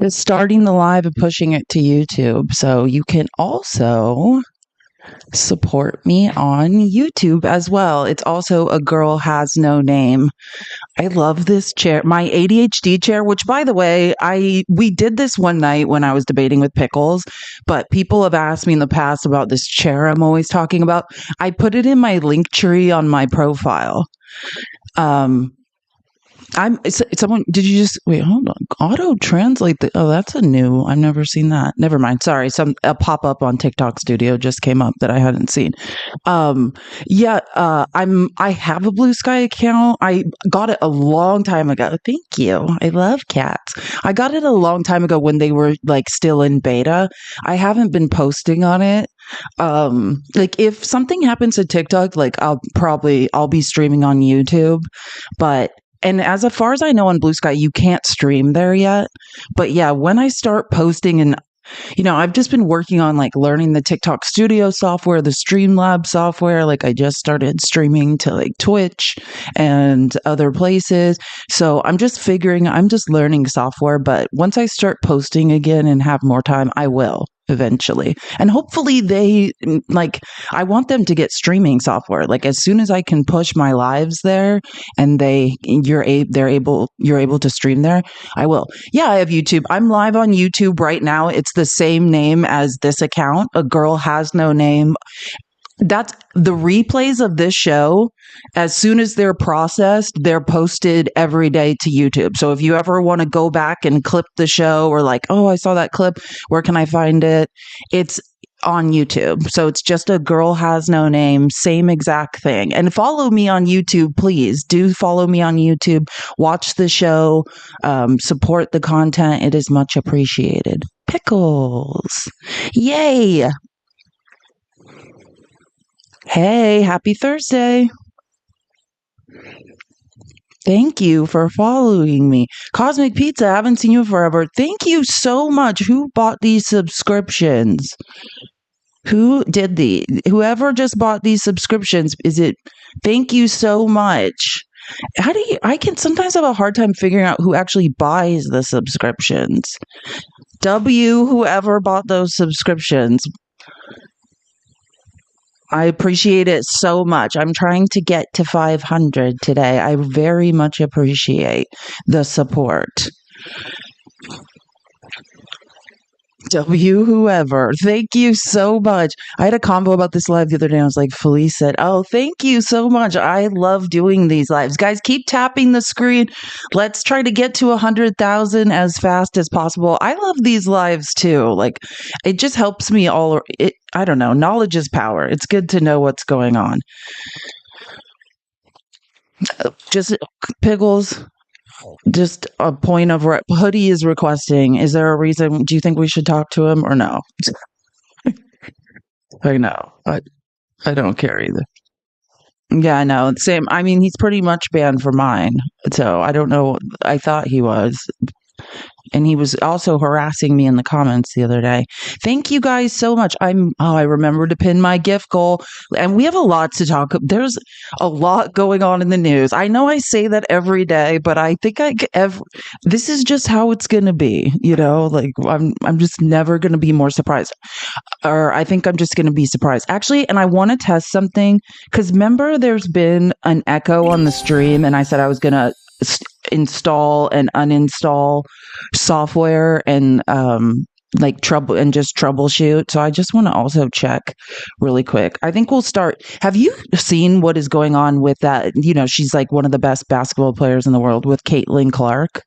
Just starting the live and pushing it to YouTube. So you can also support me on YouTube as well. It's also A Girl Has No Name. I love this chair, my ADHD chair, which by the way, we did this one night when I was debating with Pickles, but people have asked me in the past about this chair I'm always talking about. I put it in my link tree on my profile. Um, someone, did you just wait? Hold on. Auto translate. Oh, that's a new. I've never seen that. Never mind. Sorry. A pop up on TikTok Studio just came up that I hadn't seen. Um, yeah. I have a Blue Sky account. I got it a long time ago. Thank you. I love cats. I got it a long time ago when they were like still in beta. I haven't been posting on it. Like if something happens to TikTok, like I'll be streaming on YouTube, but and as far as I know on Blue Sky, you can't stream there yet. But yeah, when I start posting and I've just been working on like learning the TikTok Studio software, the Streamlab software. Like I just started streaming to like Twitch and other places. So I'm just learning software. But once I start posting again and have more time, I will eventually. And hopefully I want them to get streaming software. Like as soon as I can push my lives there and you're able to stream there, I will. Yeah, I have YouTube. I'm live on YouTube right now. It's the same name as this account. A Girl Has No Name. That's the replays of this show. As soon as they're processed, they're posted every day to YouTube. So if you ever want to go back and clip the show or like, oh, I saw that clip, where can I find it? It's on YouTube. So it's just A Girl Has No Name, same exact thing. And follow me on YouTube, please. Do follow me on YouTube. Watch the show, support the content. It is much appreciated. Pickles. Yay. Hey, happy Thursday. Thank you for following me. Cosmic Pizza, I haven't seen you forever. Thank you so much. Who bought these subscriptions? Who did whoever just bought these subscriptions, thank you so much. I can sometimes have a hard time figuring out who actually buys the subscriptions. Whoever bought those subscriptions. I appreciate it so much. I'm trying to get to 500 today. I very much appreciate the support. Whoever. Thank you so much. I had a convo about this live the other day. I was like, Felice said, oh, thank you so much. I love doing these lives. Guys, keep tapping the screen. Let's try to get to 100,000 as fast as possible. I love these lives too. Like, it just helps me I don't know. Knowledge is power. It's good to know what's going on. Just Pickles. Just a point of Hoodie is requesting. Is there a reason? Do you think we should talk to him or no? I know. I don't care either. Yeah, I know. Same. I mean, he's pretty much banned for mine. So I don't know. I thought he was. And he was also harassing me in the comments the other day. Thank you guys so much. I remember to pin my gift goal. And we have a lot to talk. There's a lot going on in the news. I know I say that every day, but I think this is just how it's going to be. Like I'm just never going to be more surprised. Or I think I'm just going to be surprised. Actually, and I want to test something because remember there's been an echo on the stream and I said I was going to install and uninstall software and just troubleshoot. So I just want to also check really quick. I think we'll start. Have you seen what is going on with that? She's like one of the best basketball players in the world with Caitlin Clark.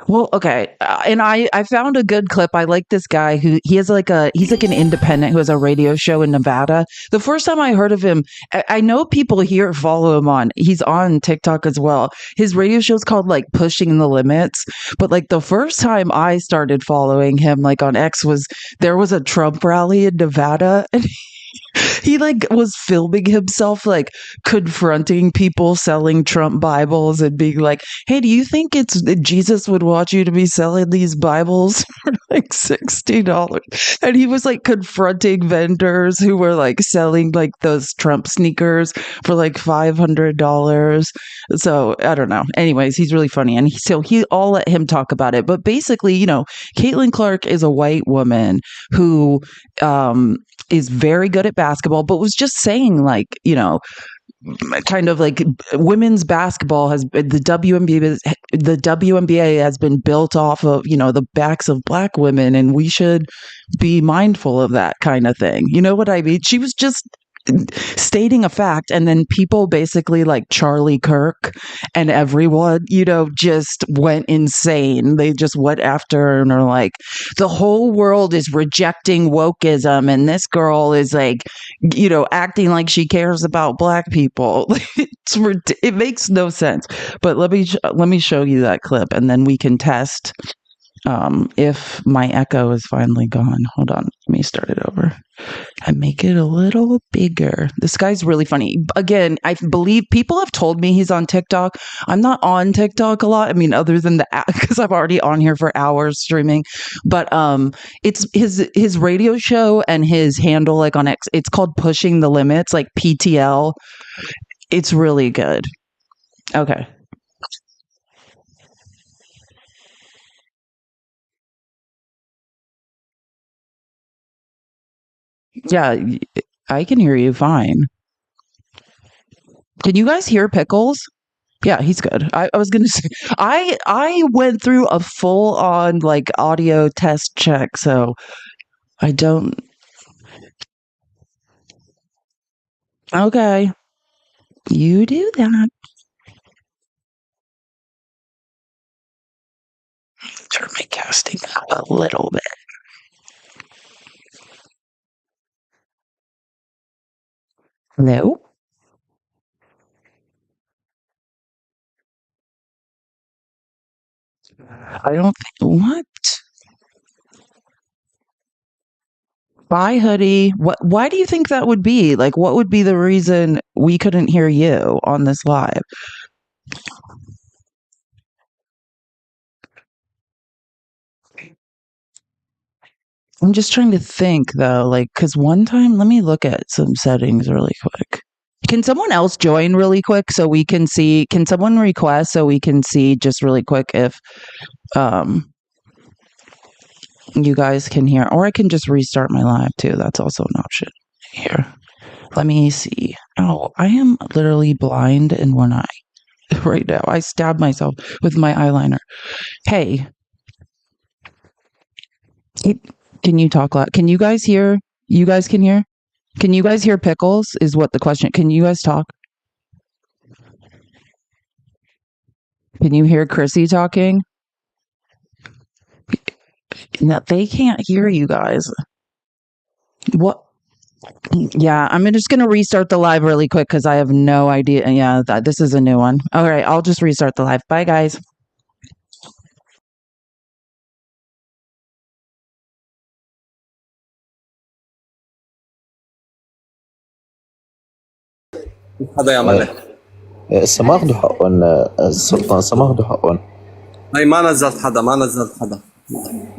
Well, okay. And I found a good clip. I like this guy he's like an independent who has a radio show in Nevada. The first time I heard of him, I know people here follow him he's on TikTok as well. His radio show is called like Pushing the Limits. But like the first time I started following him like on X there was a Trump rally in Nevada and He like was filming himself like confronting people selling Trump Bibles and being like, "Hey, do you think it's Jesus would want you to be selling these Bibles for like $60?" And he was like confronting vendors who were like selling like those Trump sneakers for like $500. So I don't know. Anyways, he's really funny, and I'll let him talk about it. But basically, Caitlin Clark is a white woman who um is very good at basketball, but was just saying like, kind of like women's basketball has the WNBA has been built off of, the backs of black women, and we should be mindful of that kind of thing. You know what I mean? She was just stating a fact, and then people basically like Charlie Kirk and everyone, just went insane. They just went after her and are like, the whole world is rejecting wokeism, and this girl is like, acting like she cares about black people. It makes no sense. But let me show you that clip, and then we can test if my echo is finally gone. Hold on, let me start it over and make it a little bigger. This guy's really funny. Again, I believe people have told me he's on TikTok. I'm not on TikTok a lot. I mean, other than the app, because I'm already on here for hours streaming. But it's his radio show and his handle like on X. It's called Pushing the Limits, like PTL. It's really good. Okay. Yeah, I can hear you fine. Can you guys hear Pickles? Yeah, he's good. I was gonna say I went through a full on like audio test check, so I don't. Okay, you do that. Turn my casting up a little bit. No, I don't think. What? Bye, hoodie. What? Why do you think that would be? Like, what would be the reason we couldn't hear you on this live? I'm just trying to think though, like, because one time, let me look at some settings really quick. Can someone else join really quick so we can see? Can someone request so we can see just really quick if um you guys can hear, or I can just restart my live too. That's also an option here. Let me see. Oh, I am literally blind in one eye right now. I stabbed myself with my eyeliner. Hey, it- can you talk loud? Can you guys hear? You guys can hear? Can you guys hear Pickles? Is what the question. Can you guys talk? Can you hear Chrissy talking? No, they can't hear you guys. What? Yeah, I'm just going to restart the live really quick because I have no idea. Yeah, this is a new one. All right, I'll just restart the live. Bye, guys. هذا يعمل لك. سماغدو حقن السلطان سماغدو حقن. هاي ما نزلت حدا، ما نزلت حدا.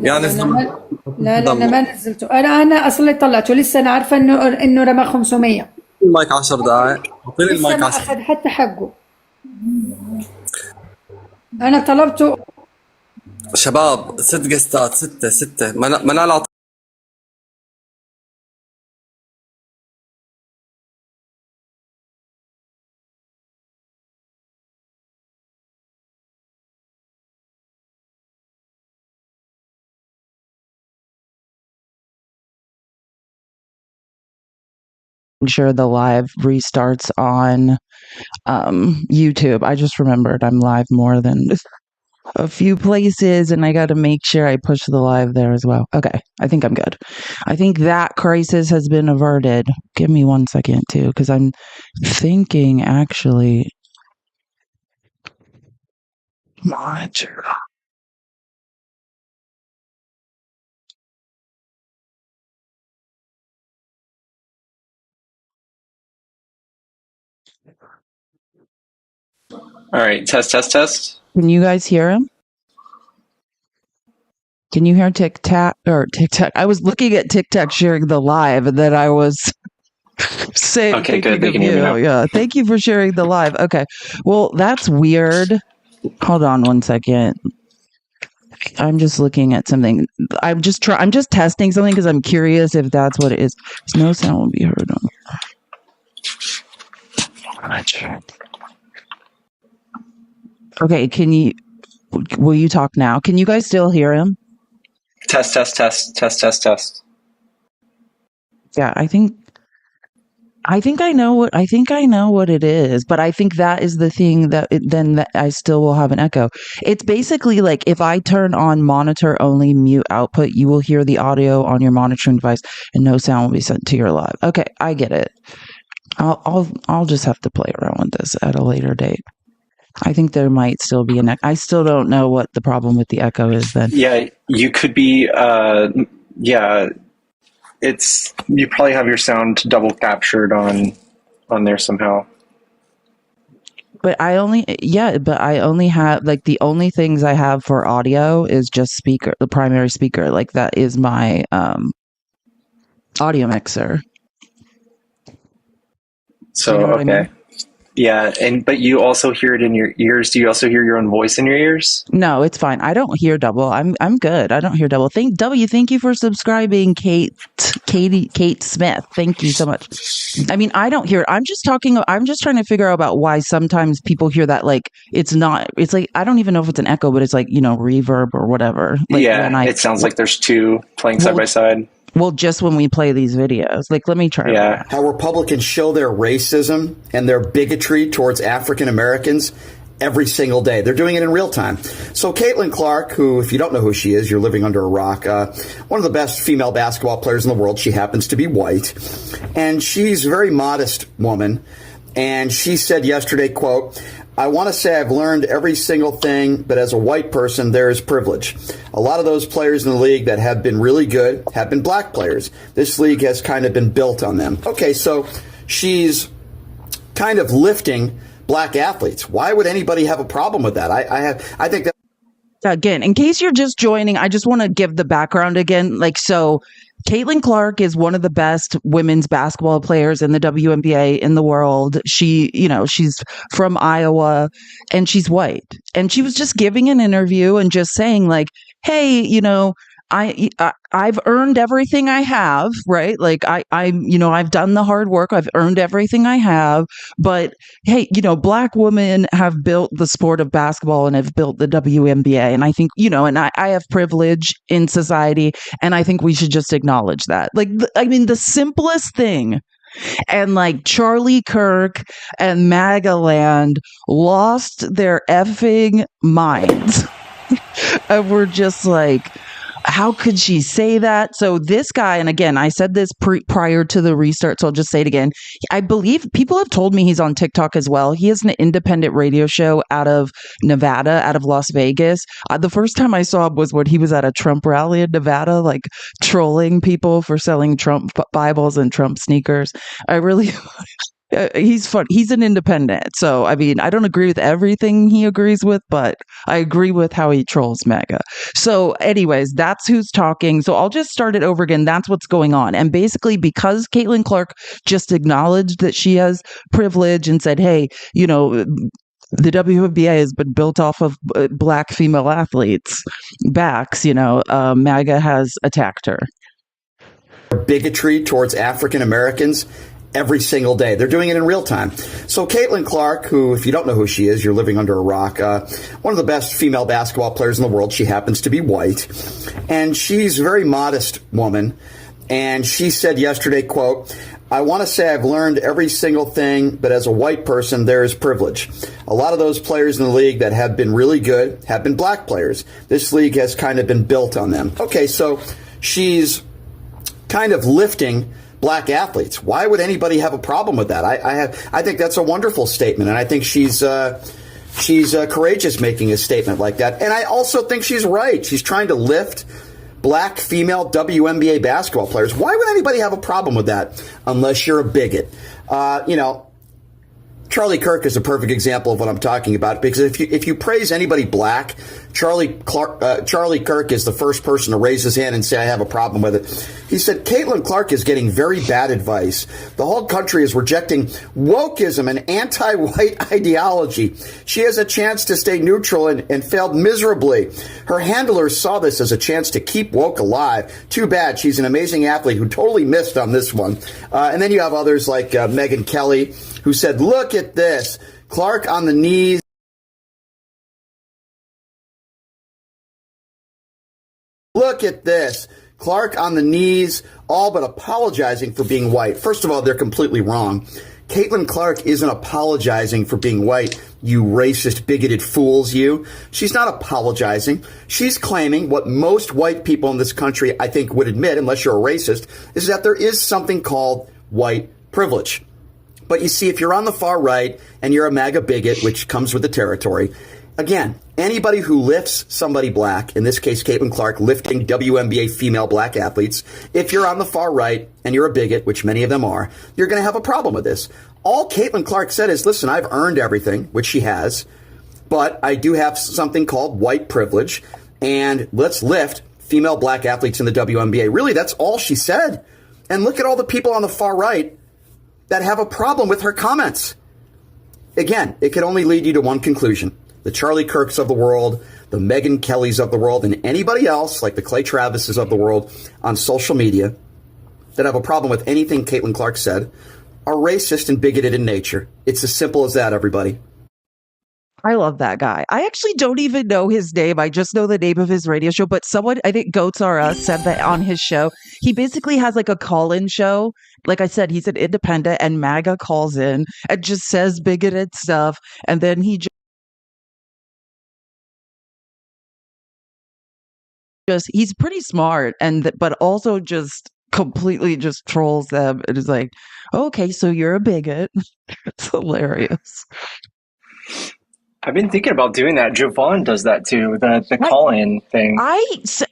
يعني لا الزمن لا حدا لا، أنا ما نزلته. أنا أصلا طلعته لسه. أنا عارفة إنه رمى 500. المايك 10 دقائق، اعطيني لسه المايك ما 10. أخذ حتى حقه. أنا طلبته. شباب 6 جستات، 6 منال أعطيني Sure, the live restarts on YouTube. I just remembered I'm live more than a few places, and I got to make sure I push the live there as well. Okay, I think I'm good. I think that crisis has been averted. Give me 1 second too, because I'm thinking actually. Monitor. All right, test, test, test. Can you guys hear him? Can you hear TikTok or TikTok? I was looking at TikTok sharing the live, and then I was saying, Okay, good. thinking They of can hear me now. you. Yeah, thank you for sharing the live. Okay, well, that's weird. Hold on one second. I'm just looking at something. I'm just testing something because I'm curious if that's what it is. No sound will be heard on. Okay, will you talk now? Can you guys still hear him? Test, test, test, test, test, test. Yeah, I think I know what it is, but I think that is the thing that that I still will have an echo. It's basically like if I turn on monitor only mute output, you will hear the audio on your monitoring device and no sound will be sent to your live. Okay, I get it. I'll just have to play around with this at a later date. I think there might still be an echo. I still don't know what the problem with the echo is then. Yeah, you could be, you probably have your sound double captured on there somehow. But I only have like the only things I have for audio is just the primary speaker. Like that is my audio mixer. So, you know what okay. I mean? Yeah, but you also hear it in your ears. Do you also hear your own voice in your ears? No, it's fine. I don't hear double. I'm good. I don't hear double. Thank you for subscribing, Kate Smith. Thank you so much. I mean, I don't hear it. I'm just trying to figure out about why sometimes people hear that like it's like I don't even know if it's an echo, but it's like, reverb or whatever. Like it sounds like there's two playing side by side. Well, just when we play these videos, like, let me try. Yeah. How Republicans show their racism and their bigotry towards African Americans every single day. They're doing it in real time. So Caitlin Clark, who, if you don't know who she is, you're living under a rock, one of the best female basketball players in the world. She happens to be white, and she's a very modest woman. And she said yesterday, quote, "I want to say I've learned every single thing, but as a white person, there is privilege. A lot of those players in the league that have been really good have been black players. This league has kind of been built on them." Okay, so she's kind of lifting black athletes. Why would anybody have a problem with that? I think that. Again, in case you're just joining, I just want to give the background again. Like, so Caitlin Clark is one of the best women's basketball players in the WNBA in the world. She, she's from Iowa and she's white. And she was just giving an interview and just saying like, hey, I've earned everything I have, right? Like I've done the hard work. I've earned everything I have. But hey, black women have built the sport of basketball and have built the WNBA. And I think, and I have privilege in society. And I think we should just acknowledge that. Like, the simplest thing. And like Charlie Kirk and MAGA land lost their effing minds. And we're just like, how could she say that? So this guy, and again, I said this prior to the restart, so I'll just say it again. I believe people have told me he's on TikTok as well. He has an independent radio show out of Nevada, out of Las Vegas. The first time I saw him was when he was at a Trump rally in Nevada, like trolling people for selling Trump Bibles and Trump sneakers. I really... he's fun. He's an independent. So, I mean, I don't agree with everything he agrees with, but I agree with how he trolls MAGA. So anyways, that's who's talking. So I'll just start it over again. That's what's going on. And basically, because Caitlin Clark just acknowledged that she has privilege and said, hey, the WNBA has been built off of black female athletes' backs, MAGA has attacked her. Bigotry towards African Americans every single day. They're doing it in real time. So Caitlin Clark, who, if you don't know who she is, you're living under a rock, one of the best female basketball players in the world. She happens to be white, and she's a very modest woman. And she said yesterday, quote, "I want to say I've learned every single thing, but as a white person, there is privilege. A lot of those players in the league that have been really good have been black players. This league has kind of been built on them." Okay, so she's kind of lifting black athletes. Why would anybody have a problem with that? I think that's a wonderful statement, and I think she's courageous making a statement like that. And I also think she's right. She's trying to lift black female WNBA basketball players. Why would anybody have a problem with that unless you're a bigot? Trying Charlie Kirk is a perfect example of what I'm talking about, because if you praise anybody black, Charlie Kirk is the first person to raise his hand and say, I have a problem with it. He said, Caitlin Clark is getting very bad advice. The whole country is rejecting wokeism and anti-white ideology. She has a chance to stay neutral and failed miserably. Her handlers saw this as a chance to keep woke alive. Too bad. She's an amazing athlete who totally missed on this one. And then you have others like Megyn Kelly, who said, look at this. Clark on the knees. Look at this. Clark on the knees, all but apologizing for being white. First of all, they're completely wrong. Caitlin Clark isn't apologizing for being white, you racist, bigoted fools, you. She's not apologizing. She's claiming what most white people in this country, I think, would admit, unless you're a racist, is that there is something called white privilege. But you see, if you're on the far right and you're a MAGA bigot, which comes with the territory, again, anybody who lifts somebody black, in this case, Caitlin Clark, lifting WNBA female black athletes, if you're on the far right and you're a bigot, which many of them are, you're going to have a problem with this. All Caitlin Clark said is, listen, I've earned everything, which she has, but I do have something called white privilege, and let's lift female black athletes in the WNBA. Really, that's all she said. And look at all the people on the far right that have a problem with her comments. Again, it could only lead you to one conclusion. The Charlie Kirks of the world, the Megyn Kellys of the world, and anybody else like the Clay Travises of the world on social media that have a problem with anything Caitlin Clark said are racist and bigoted in nature. It's as simple as that, everybody. I love that guy. I actually don't even know his name. I just know the name of his radio show. But someone, I think Goats R Us, said that on his show. He basically has like a call-in show. Like I said, he's an independent, and MAGA calls in and just says bigoted stuff. And then he he's pretty smart, and but also just completely just trolls them. It is like, okay, so you're a bigot. It's hilarious. I've been thinking about doing that. Jovan does that too, the call-in thing.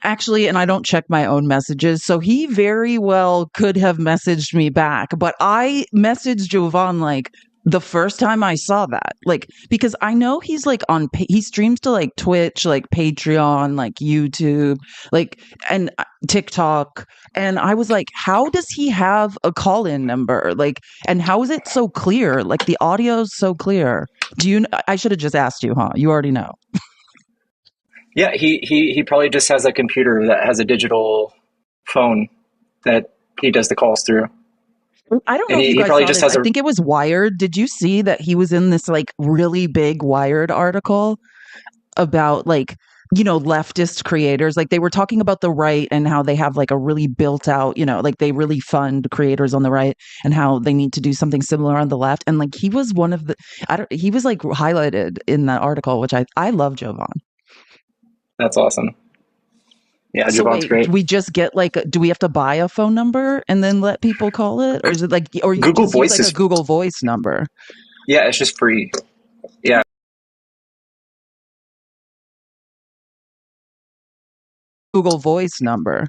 Actually, and I don't check my own messages, so he very well could have messaged me back, but I messaged Jovan like the first time I saw that, like, because I know he's like he streams to like Twitch, like Patreon, like YouTube, like, and TikTok. And I was like, how does he have a call-in number? Like, and how is it so clear? Like the audio is so clear. I should have just asked you, huh? You already know. Yeah, he probably just has a computer that has a digital phone that he does the calls through. I don't know if you guys saw this. I think it was Wired. Did you see that he was in this like really big Wired article about like, you know, leftist creators? Like they were talking about the right and how they have like a really built out, you know, like they really fund creators on the right and how they need to do something similar on the left. And like he was one of the, he was like highlighted in that article, which I love Jovan. That's awesome. Yeah, so Jovan's great. We just get like, do we have to buy a phone number and then let people call it, or is it like, or you Google just Voice use like is a Google Voice number? Yeah, it's just free. Yeah. Google Voice number.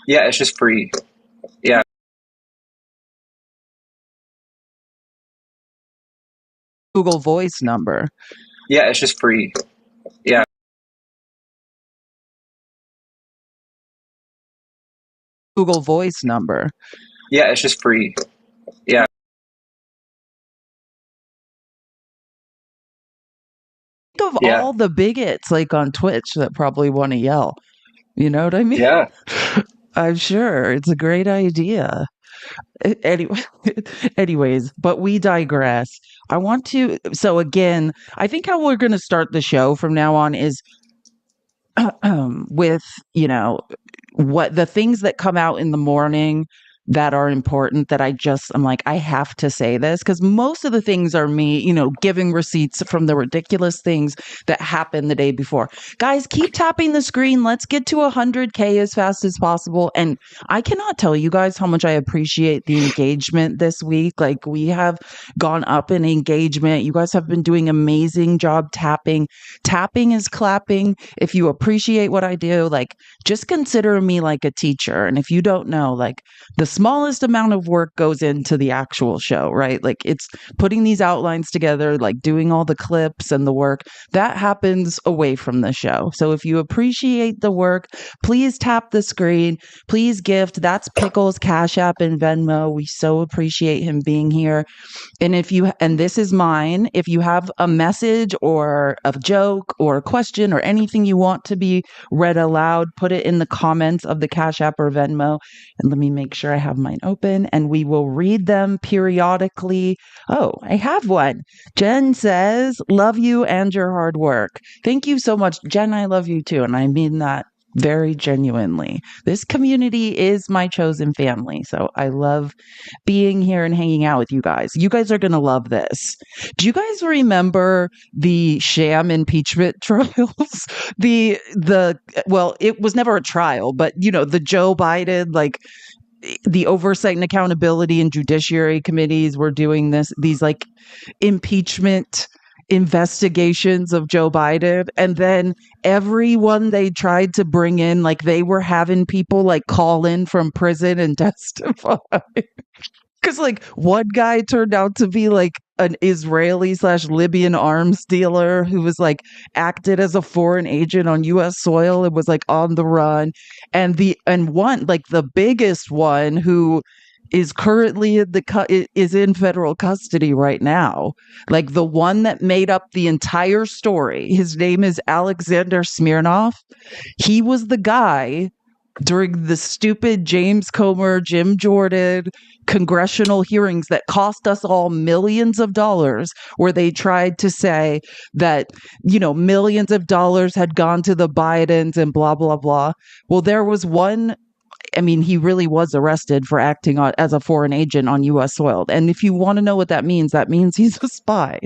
Yeah, it's just free. Yeah. Google Voice number. Yeah, it's just free. Yeah. Google Voice number. Yeah, it's just free. Yeah. Think of all the bigots like on Twitch that probably want to yell. You know what I mean? Yeah. I'm sure it's a great idea. Anyway, anyways, but we digress. I want to, so again, I think how we're going to start the show from now on is with, you know, what the things that come out in the morning that are important that I'm like, I have to say this, because most of the things are me, you know, giving receipts from the ridiculous things that happened the day before. Guys, keep tapping the screen. Let's get to 100K as fast as possible. And I cannot tell you guys how much I appreciate the engagement this week. Like we have gone up in engagement. You guys have been doing amazing job tapping. Tapping is clapping. If you appreciate what I do, like just consider me like a teacher. And if you don't know, like the smallest amount of work goes into the actual show, right? Like it's putting these outlines together, like doing all the clips and the work that happens away from the show. So if you appreciate the work, please tap the screen, please gift. That's Pickles, Cash App, and Venmo. We so appreciate him being here. And and this is mine, if you have a message or a joke or a question or anything you want to be read aloud, put it in the comments of the Cash App or Venmo. And let me make sure I have mine open and we will read them periodically. Oh, I have one. Jen says, love you and your hard work. Thank you so much. Jen, I love you too. And I mean that very genuinely. This community is my chosen family. So I love being here and hanging out with you guys. You guys are going to love this. Do you guys remember the sham impeachment trials? Well, it was never a trial, but the Joe Biden, like the Oversight and Accountability and Judiciary Committees were doing these like impeachment investigations of Joe Biden. And then everyone they tried to bring in, like they were having people like call in from prison and testify. Because like one guy turned out to be like an Israeli/Libyan arms dealer who was like acted as a foreign agent on U.S. soil and was like on the run. And one, like the biggest one who is currently is in federal custody right now. Like the one that made up the entire story. His name is Alexander Smirnov. He was the guy during the stupid James Comer, Jim Jordan congressional hearings that cost us all millions of dollars, where they tried to say that, millions of dollars had gone to the Bidens and blah, blah, blah. Well, there was one. I mean, he really was arrested for acting as a foreign agent on U.S. soil. And if you want to know what that means he's a spy.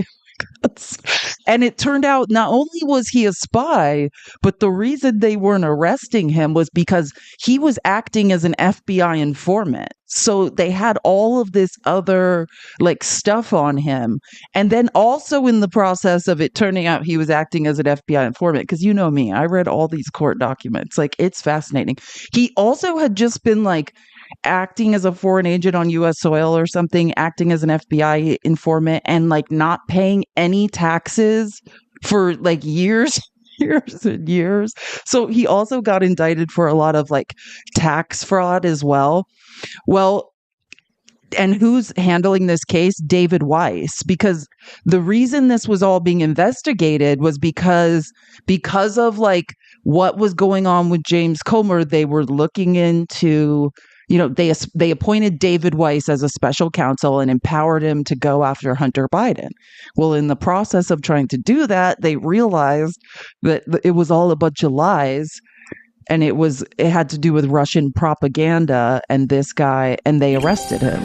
And it turned out not only was he a spy, but the reason they weren't arresting him was because he was acting as an FBI informant. So they had all of this other like stuff on him. And then also in the process of it turning out he was acting as an FBI informant, because you know me, I read all these court documents. Like it's fascinating. He also had just been like acting as a foreign agent on U.S. soil or something, acting as an FBI informant and like not paying any taxes for like years and years. So he also got indicted for a lot of like tax fraud as well. Well, and who's handling this case? David Weiss, because the reason this was all being investigated was because of like what was going on with James Comer. They were looking into, they appointed David Weiss as a special counsel and empowered him to go after Hunter Biden. Well, in the process of trying to do that, they realized that it was all a bunch of lies. And it had to do with Russian propaganda and this guy, and they arrested him.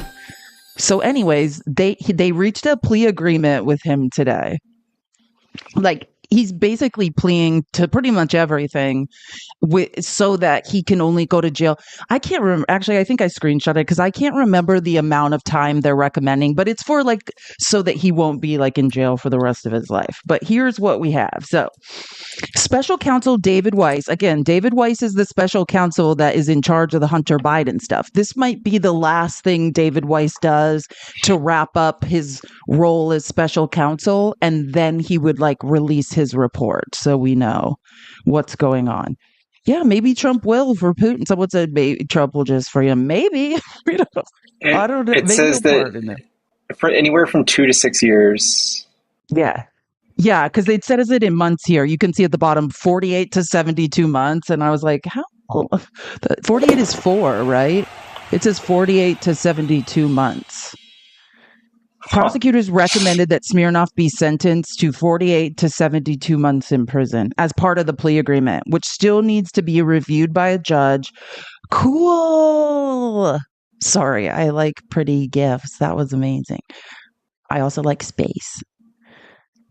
So anyways, they reached a plea agreement with him today. Like he's basically pleading to pretty much everything so that he can only go to jail. I can't remember. Actually, I think I screenshot it because I can't remember the amount of time they're recommending, but it's for like so that he won't be like in jail for the rest of his life. But here's what we have. So special counsel David Weiss. Again, David Weiss is the special counsel that is in charge of the Hunter Biden stuff. This might be the last thing David Weiss does to wrap up his role as special counsel, and then he would like release his report so we know what's going on. Yeah, maybe Trump will for Putin. Someone said maybe Trump will just for him. Maybe. I don't know. It says that for anywhere from 2 to 6 years. Yeah. Yeah, because it says it in months here. You can see at the bottom 48 to 72 months. And I was like, how? 48 is 4, right? It says 48 to 72 months. Prosecutors recommended that Smirnov be sentenced to 48 to 72 months in prison as part of the plea agreement, which still needs to be reviewed by a judge. Cool. Sorry, I like pretty gifs. That was amazing. I also like space.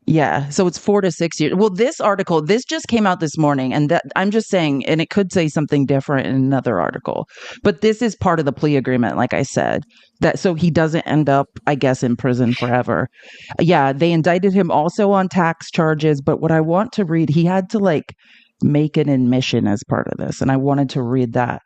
Yeah, so it's 4 to 6 years. Well, this just came out this morning, and that I'm just saying, and it could say something different in another article, but this is part of the plea agreement, like I said, that so he doesn't end up, I guess, in prison forever. Yeah, they indicted him also on tax charges, but what I want to read, he had to like make an admission as part of this, and I wanted to read that.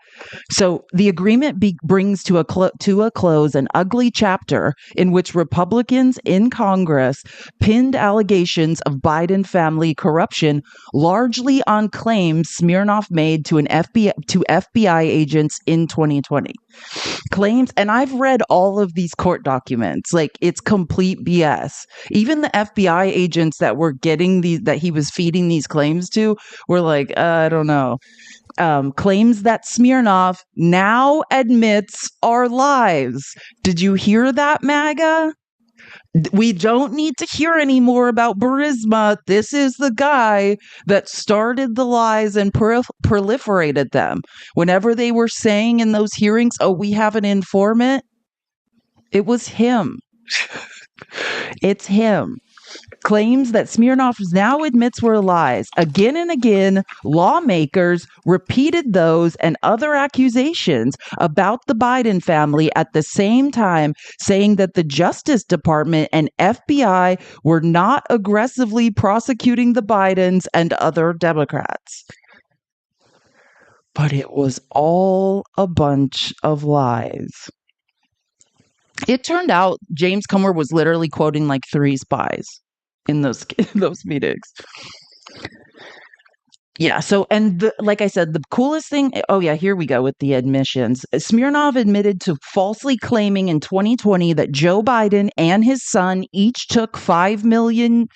So the agreement brings to a close an ugly chapter in which Republicans in Congress pinned allegations of Biden family corruption largely on claims Smirnov made to FBI agents in 2020. Claims, and I've read all of these court documents, like it's complete BS. Even the FBI agents that were getting that he was feeding these claims to were like, I don't know. Claims that Smirnov now admits are lies. Did you hear that, MAGA? We don't need to hear any more about Burisma. This is the guy that started the lies and proliferated them. Whenever they were saying in those hearings, oh, we have an informant, it was him. It's him. Claims that Smirnov now admits were lies. Again and again, lawmakers repeated those and other accusations about the Biden family at the same time, saying that the Justice Department and FBI were not aggressively prosecuting the Bidens and other Democrats. But it was all a bunch of lies. It turned out James Comer was literally quoting like 3 spies in those meetings. Yeah. So, and like I said, the coolest thing. Oh yeah, here we go with the admissions. Smirnov admitted to falsely claiming in 2020 that Joe Biden and his son each took $5 million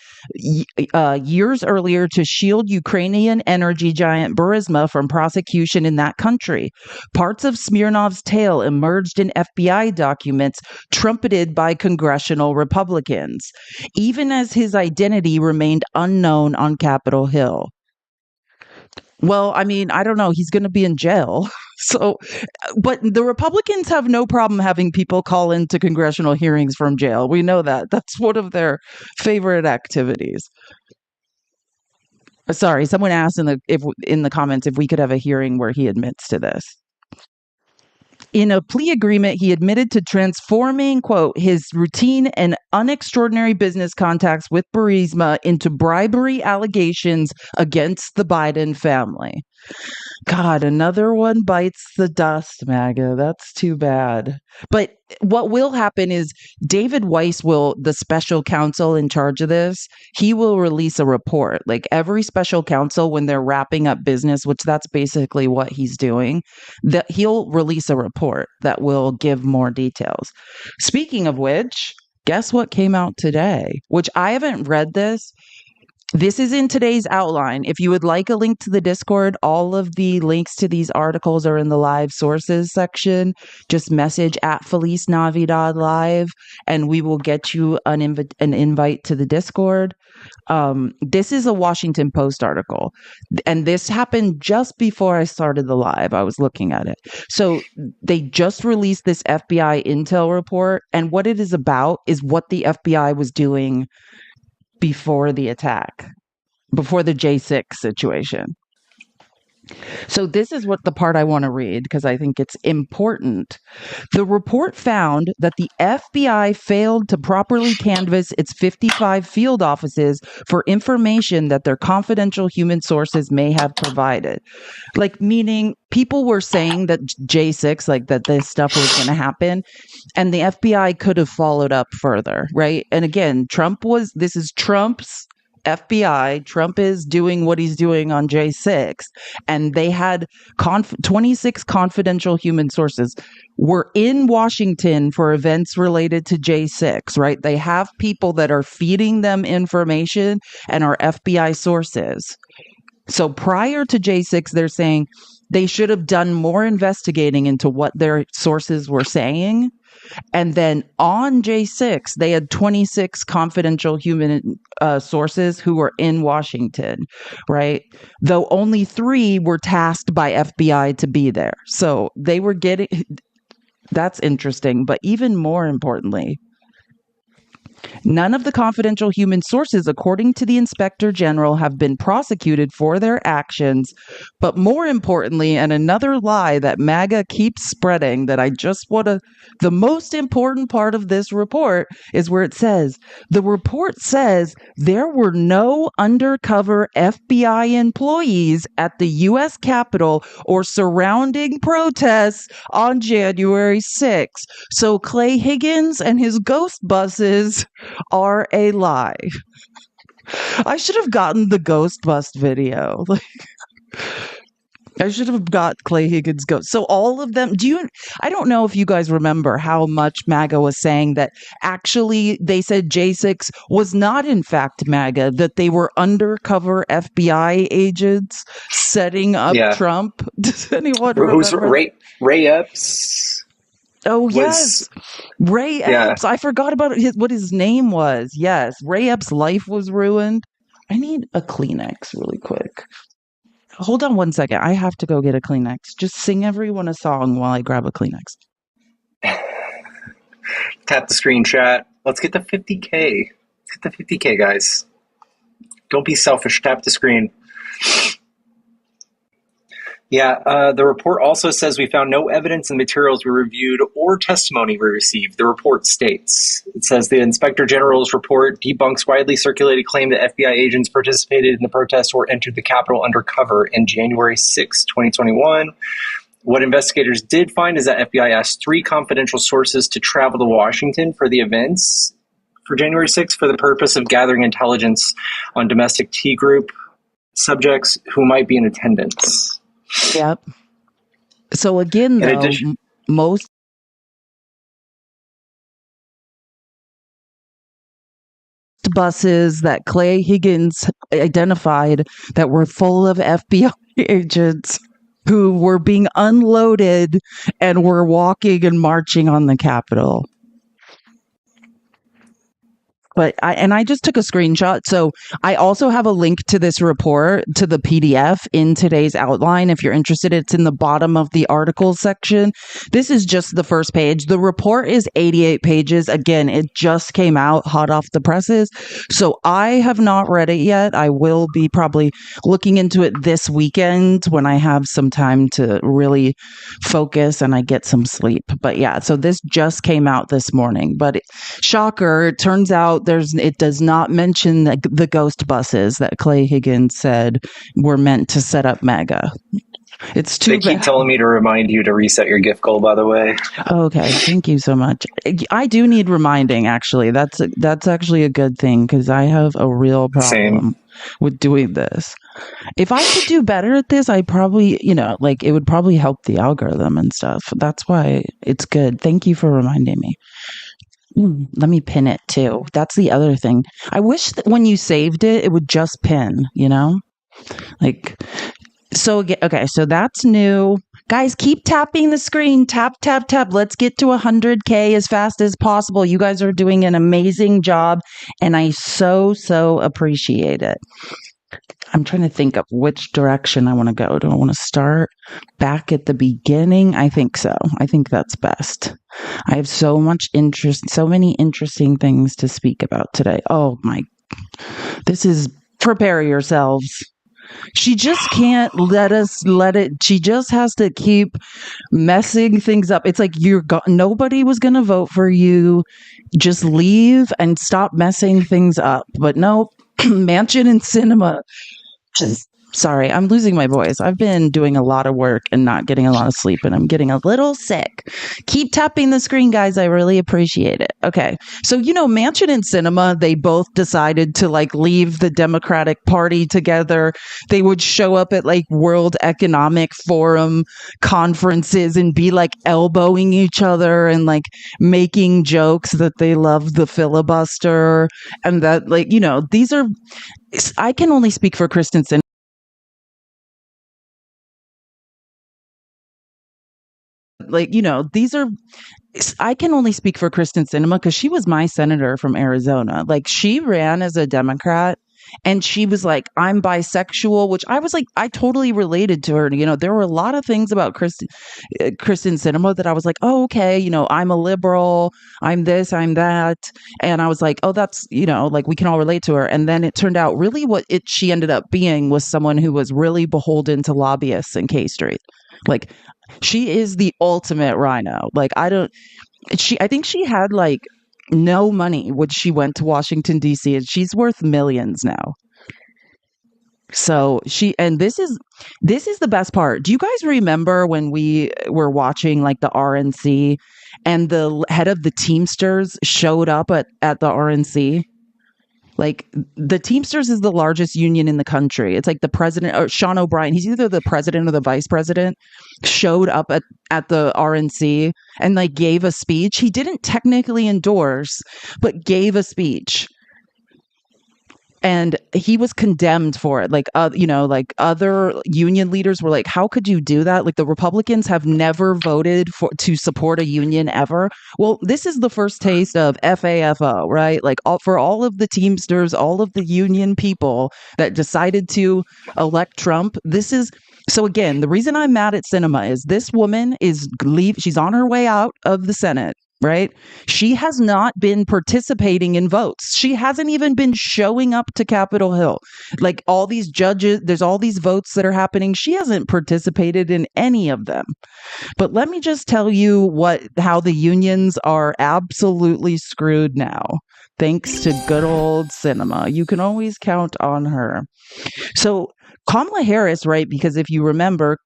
years earlier to shield Ukrainian energy giant Burisma from prosecution in that country. Parts of Smirnov's tale emerged in FBI documents trumpeted by congressional Republicans, even as his identity remained unknown on Capitol Hill. Well, I mean, I don't know. He's going to be in jail. So, but the Republicans have no problem having people call into congressional hearings from jail. We know that. That's one of their favorite activities. Sorry, someone asked in the comments if we could have a hearing where he admits to this. In a plea agreement, he admitted to transforming, quote, his routine and unextraordinary business contacts with Burisma into bribery allegations against the Biden family. God, another one bites the dust, MAGA. That's too bad. But what will happen is David Weiss the special counsel in charge of this, he will release a report. Like every special counsel, when they're wrapping up business, which that's basically what he's doing, that he'll release a report that will give more details. Speaking of which, guess what came out today? Which I haven't read this. This is in today's outline. If you would like a link to the Discord, all of the links to these articles are in the live sources section. Just message at Feliz Navidad Live, and we will get you an invite to the Discord. This is a Washington Post article, and this happened just before I started the live. I was looking at it. So they just released this FBI intel report, and what it is about is what the FBI was doing before the attack, before the J6 situation. So this is what the part I want to read because I think it's important. The report found that the FBI failed to properly canvass its 55 field offices for information that their confidential human sources may have provided. Like, meaning people were saying that J6, like that this stuff was going to happen, and the FBI could have followed up further, right? And again, this is Trump's FBI. Trump is doing what he's doing on J6, and they had 26 confidential human sources were in Washington for events related to J6, right? They have people that are feeding them information and are FBI sources. So prior to J6, they're saying they should have done more investigating into what their sources were saying. And then on J6, they had 26 confidential human sources who were in Washington, right? Though only 3 were tasked by FBI to be there. So they were getting, that's interesting. But even more importantly, None of the confidential human sources, according to the Inspector General, have been prosecuted for their actions. But more importantly, and another lie that MAGA keeps spreading, that I just want to, the most important part of this report is where it says, the report says there were no undercover FBI employees at the U.S. Capitol or surrounding protests on January 6th. So Clay Higgins and his ghost buses are a lie. I should have gotten the ghost bust video. Like, I should have got Clay Higgins ghost. So all of them, I don't know if you guys remember how much MAGA was saying that actually they said J6 was not in fact MAGA, that they were undercover FBI agents setting up Trump. Does anyone Who's remember? Ray Epps? Oh, yes. Ray Epps. I forgot about what his name was. Yes. Ray Epps' life was ruined. I need a Kleenex really quick. Hold on one second. I have to go get a Kleenex. Just sing everyone a song while I grab a Kleenex. Tap the screen, chat. Let's get to 50K. Let's get to 50K, guys. Don't be selfish. Tap the screen. Yeah, the report also says we found no evidence in the materials we reviewed or testimony we received. The report states, it says the Inspector General's report debunks widely circulated claim that FBI agents participated in the protest or entered the Capitol undercover in January 6, 2021. What investigators did find is that FBI asked 3 confidential sources to travel to Washington for the events for January 6th for the purpose of gathering intelligence on domestic T group subjects who might be in attendance. Yep. So again, though, most buses that Clay Higgins identified that were full of FBI agents who were being unloaded and were walking and marching on the Capitol. But I just took a screenshot. So I also have a link to this report, to the PDF in today's outline. If you're interested, it's in the bottom of the articles section. This is just the first page. The report is 88 pages. Again, it just came out hot off the presses. So I have not read it yet. I will be probably looking into it this weekend when I have some time to really focus and I get some sleep. But yeah, so this just came out this morning. But shocker, it turns out it does not mention the ghost buses that Clay Higgins said were meant to set up MAGA. It's too bad. They keep telling me to remind you to reset your gift goal, by the way. Okay, thank you so much. I do need reminding, actually. That's actually a good thing because I have a real problem with doing this. If I could do better at this, I'd probably, it would probably help the algorithm and stuff. That's why it's good. Thank you for reminding me. Let me pin it too. That's the other thing. I wish that when you saved it, it would just pin, so okay, so that's new. Guys, keep tapping the screen. Tap, tap, tap. Let's get to 100K as fast as possible. You guys are doing an amazing job, and I so appreciate it. I'm trying to think of which direction I want to go. Do I want to start back at the beginning? I think so. I think that's best. I have so much interest, so many interesting things to speak about today. Oh my, prepare yourselves. She just can't let it. She just has to keep messing things up. It's like nobody was going to vote for you. Just leave and stop messing things up. But no, Mansion and Cinema. Sorry, I'm losing my voice. I've been doing a lot of work and not getting a lot of sleep, and I'm getting a little sick. Keep tapping the screen, guys. I really appreciate it. Okay. So, Mansion and Cinema, they both decided to leave the Democratic Party together. They would show up at World Economic Forum conferences and be elbowing each other and making jokes that they love the filibuster and that these are, I can only speak for Kristen Sinema. These are, I can only speak for Kristen Sinema because she was my senator from Arizona. She ran as a Democrat And she was like, I'm bisexual, which I was like, I totally related to her. There were a lot of things about Kristen Cinema that I was like, oh, okay, I'm a liberal, I'm this, I'm that. And I was like, oh, that's, like we can all relate to her. And then it turned out really she ended up being was someone who was really beholden to lobbyists in K Street. Like, she is the ultimate rhino. Like, I think she had like no money when she went to Washington, D.C., and she's worth millions now. So this is the best part. Do you guys remember when we were watching like the RNC and the head of the Teamsters showed up at the RNC? Like, the Teamsters is the largest union in the country. It's like the president, or Sean O'Brien, he's either the president or the vice president, showed up at the RNC and like gave a speech. He didn't technically endorse, but gave a speech. And he was condemned for it. Like, like other union leaders were like, how could you do that? Like, the Republicans have never voted to support a union ever. Well, this is the first taste of FAFO, right? Like, for all of the Teamsters, all of the union people that decided to elect Trump, so again, the reason I'm mad at Sinema is this woman she's on her way out of the Senate. Right? She has not been participating in votes. She hasn't even been showing up to Capitol Hill. Like, all these judges, there's all these votes that are happening. She hasn't participated in any of them. But let me just tell you how the unions are absolutely screwed now. Thanks to good old Sinema. You can always count on her. So Kamala Harris, right? Because if you remember,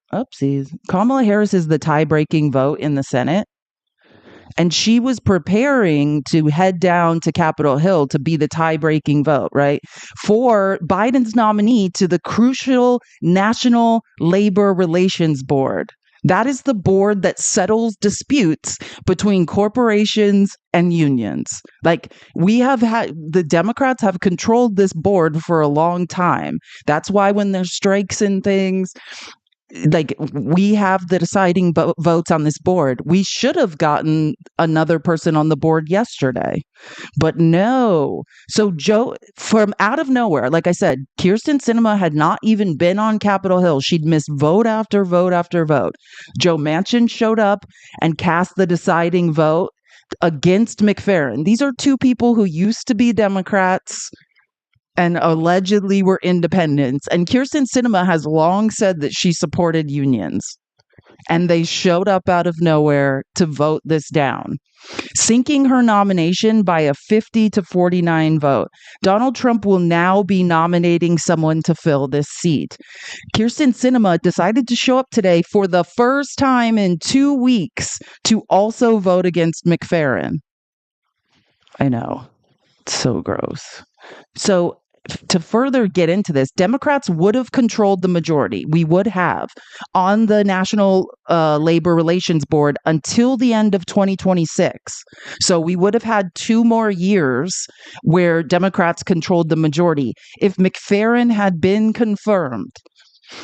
Kamala Harris is the tie-breaking vote in the Senate. And she was preparing to head down to Capitol Hill to be the tie-breaking vote, right? For Biden's nominee to the crucial National Labor Relations Board. That is the board that settles disputes between corporations and unions. Like, the Democrats have controlled this board for a long time. That's why when there's strikes and things, like, we have the deciding votes on this board. We should have gotten another person on the board yesterday, but no. So from out of nowhere, like I said, Kyrsten Sinema had not even been on Capitol Hill. She'd missed vote after vote after vote. Joe Manchin showed up and cast the deciding vote against McFerrin. These are two people who used to be Democrats and allegedly were independents. And Kyrsten Sinema has long said that she supported unions. And they showed up out of nowhere to vote this down, sinking her nomination by a 50-49 vote. Donald Trump will now be nominating someone to fill this seat. Kyrsten Sinema decided to show up today for the first time in 2 weeks to also vote against McFerrin. I know. It's so gross. So, to further get into this, Democrats would have controlled the majority. We would have on the National Labor Relations Board until the end of 2026. So we would have had 2 more years where Democrats controlled the majority. If McFerrin had been confirmed,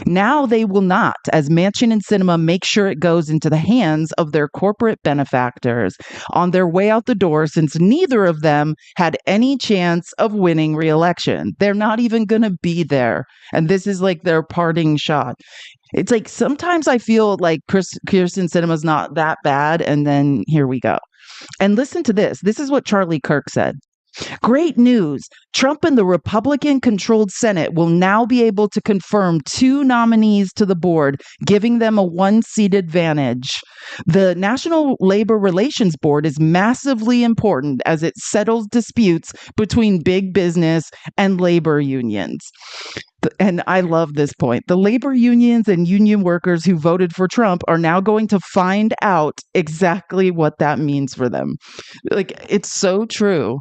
now they will not, as Manchin and Sinema make sure it goes into the hands of their corporate benefactors on their way out the door, since neither of them had any chance of winning re-election. They're not even going to be there. And this is like their parting shot. It's like sometimes I feel like Kyrsten Sinema's not that bad, and then here we go. And listen to this. This is what Charlie Kirk said. Great news. Trump and the Republican-controlled Senate will now be able to confirm 2 nominees to the board, giving them a 1-seat advantage. The National Labor Relations Board is massively important as it settles disputes between big business and labor unions. And I love this point. The labor unions and union workers who voted for Trump are now going to find out exactly what that means for them. Like, it's so true.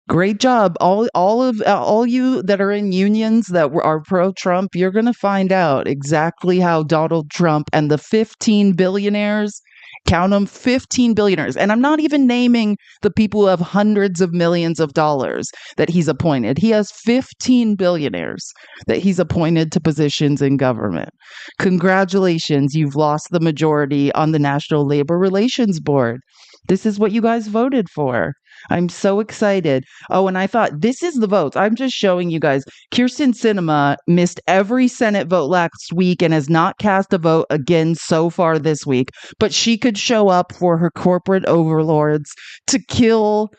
Great job. All you that are in unions that are pro-Trump, you're going to find out exactly how Donald Trump and the 15 billionaires, count them, 15 billionaires. And I'm not even naming the people who have hundreds of millions of dollars that he's appointed. He has 15 billionaires that he's appointed to positions in government. Congratulations. You've lost the majority on the National Labor Relations Board. This is what you guys voted for. I'm so excited. Oh, and I thought this is the votes. I'm just showing you guys. Kirsten Sinema missed every Senate vote last week and has not cast a vote again so far this week. But she could show up for her corporate overlords to kill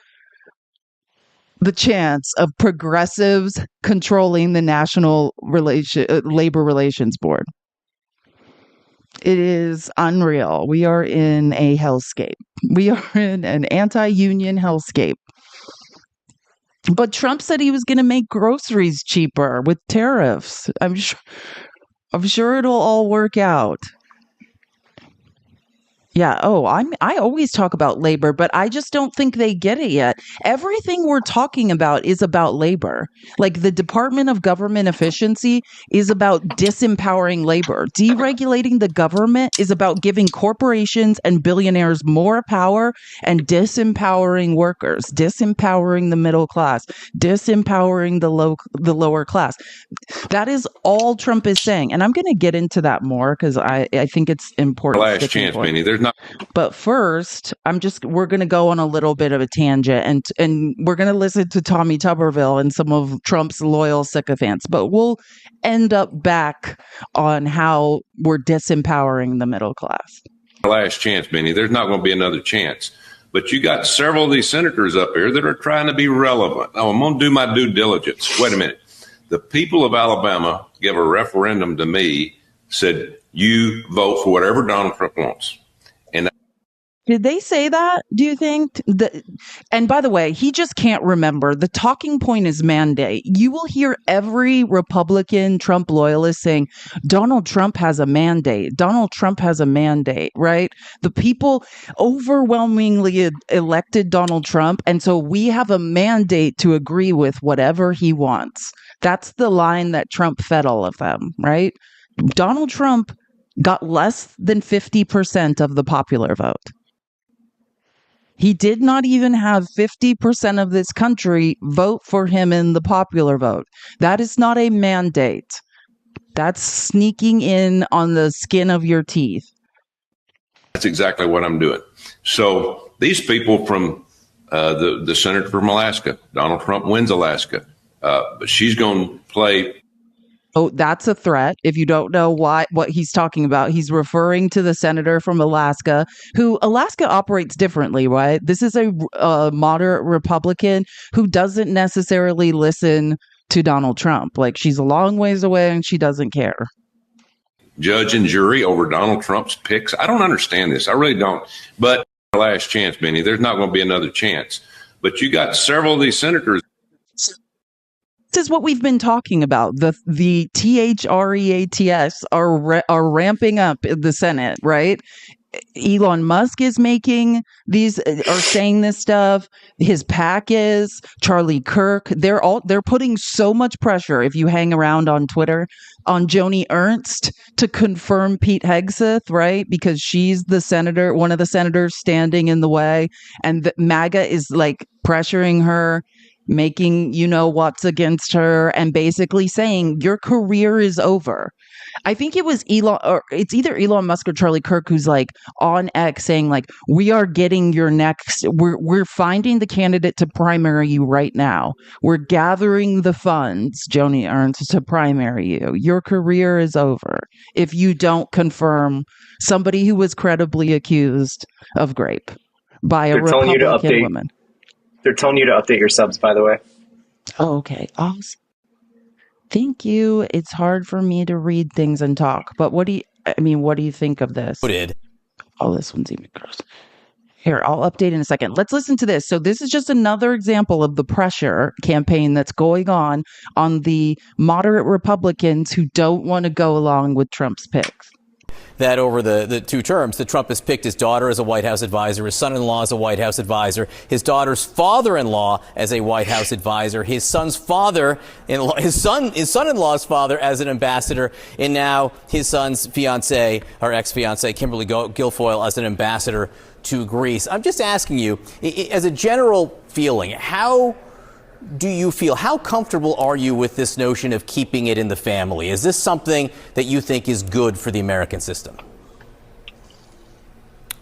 the chance of progressives controlling the National Labor Relations Board. It is unreal. We are in a hellscape. We are in an anti-union hellscape. But Trump said he was going to make groceries cheaper with tariffs. I'm sure it'll all work out. Yeah. Oh, I always talk about labor, but I just don't think they get it yet. Everything we're talking about is about labor. Like the Department of Government Efficiency is about disempowering labor. Deregulating the government is about giving corporations and billionaires more power and disempowering workers, disempowering the middle class, disempowering the lower class. That is all Trump is saying. And I'm going to get into that more because I think it's important. Last chance, Benny. There's not. But first, we're going to go on a little bit of a tangent and we're going to listen to Tommy Tuberville and some of Trump's loyal sycophants. But we'll end up back on how we're disempowering the middle class. Last chance, Benny. There's not going to be another chance. But you got several of these senators up here that are trying to be relevant. Oh, I'm going to do my due diligence. Wait a minute. The people of Alabama gave a referendum to me, said, you vote for whatever Donald Trump wants. Did they say that? Do you think? And by the way, he just can't remember. The talking point is mandate. You will hear every Republican Trump loyalist saying, Donald Trump has a mandate. Donald Trump has a mandate, right? The people overwhelmingly elected Donald Trump. And so we have a mandate to agree with whatever he wants. That's the line that Trump fed all of them, right? Donald Trump got less than 50% of the popular vote. He did not even have 50% of this country vote for him in the popular vote. That is not a mandate. That's sneaking in on the skin of your teeth. That's exactly what I'm doing. So these people from the senator from Alaska, Donald Trump wins Alaska, but she's going to play. Oh, that's a threat. If you don't know what he's talking about, he's referring to the senator from Alaska, who Alaska operates differently, right? This is a moderate Republican who doesn't necessarily listen to Donald Trump. Like, she's a long ways away and she doesn't care. Judge and jury over Donald Trump's picks. I don't understand this. I really don't. But last chance, Benny. There's not going to be another chance. But you got several of these senators. This is what we've been talking about. The THREATS are ramping up in the Senate, right? Elon Musk is making these, are saying this stuff. His PAC is, Charlie Kirk. They're putting so much pressure, if you hang around on Twitter, on Joni Ernst to confirm Pete Hegseth, right? Because she's the senator, one of the senators standing in the way, and the MAGA is like pressuring her, making what's against her, and basically saying your career is over. I think it was it's either Elon Musk or Charlie Kirk who's like on X saying like, we are getting your next, we're finding the candidate to primary you right now. We're gathering the funds, Joni Ernst, to primary you. Your career is over if you don't confirm somebody who was credibly accused of rape by a Republican woman. They're telling you to update your subs, by the way. Oh, okay. Awesome. Thank you. It's hard for me to read things and talk, but what do you think of this? Oh, this one's even gross. Here, I'll update in a second. Let's listen to this. So this is just another example of the pressure campaign that's going on the moderate Republicans who don't want to go along with Trump's picks. That over the two terms, that Trump has picked his daughter as a White House advisor, his son-in-law as a White House advisor, his daughter's father-in-law as a White House advisor, his son's father-in-law, his son-in-law's father as an ambassador, and now his son's fiancée, or ex-fiancée, Kimberly Guilfoyle, as an ambassador to Greece. I'm just asking you, as a general feeling, how do you feel? How comfortable are you with this notion of keeping it in the family? Is this something that you think is good for the American system?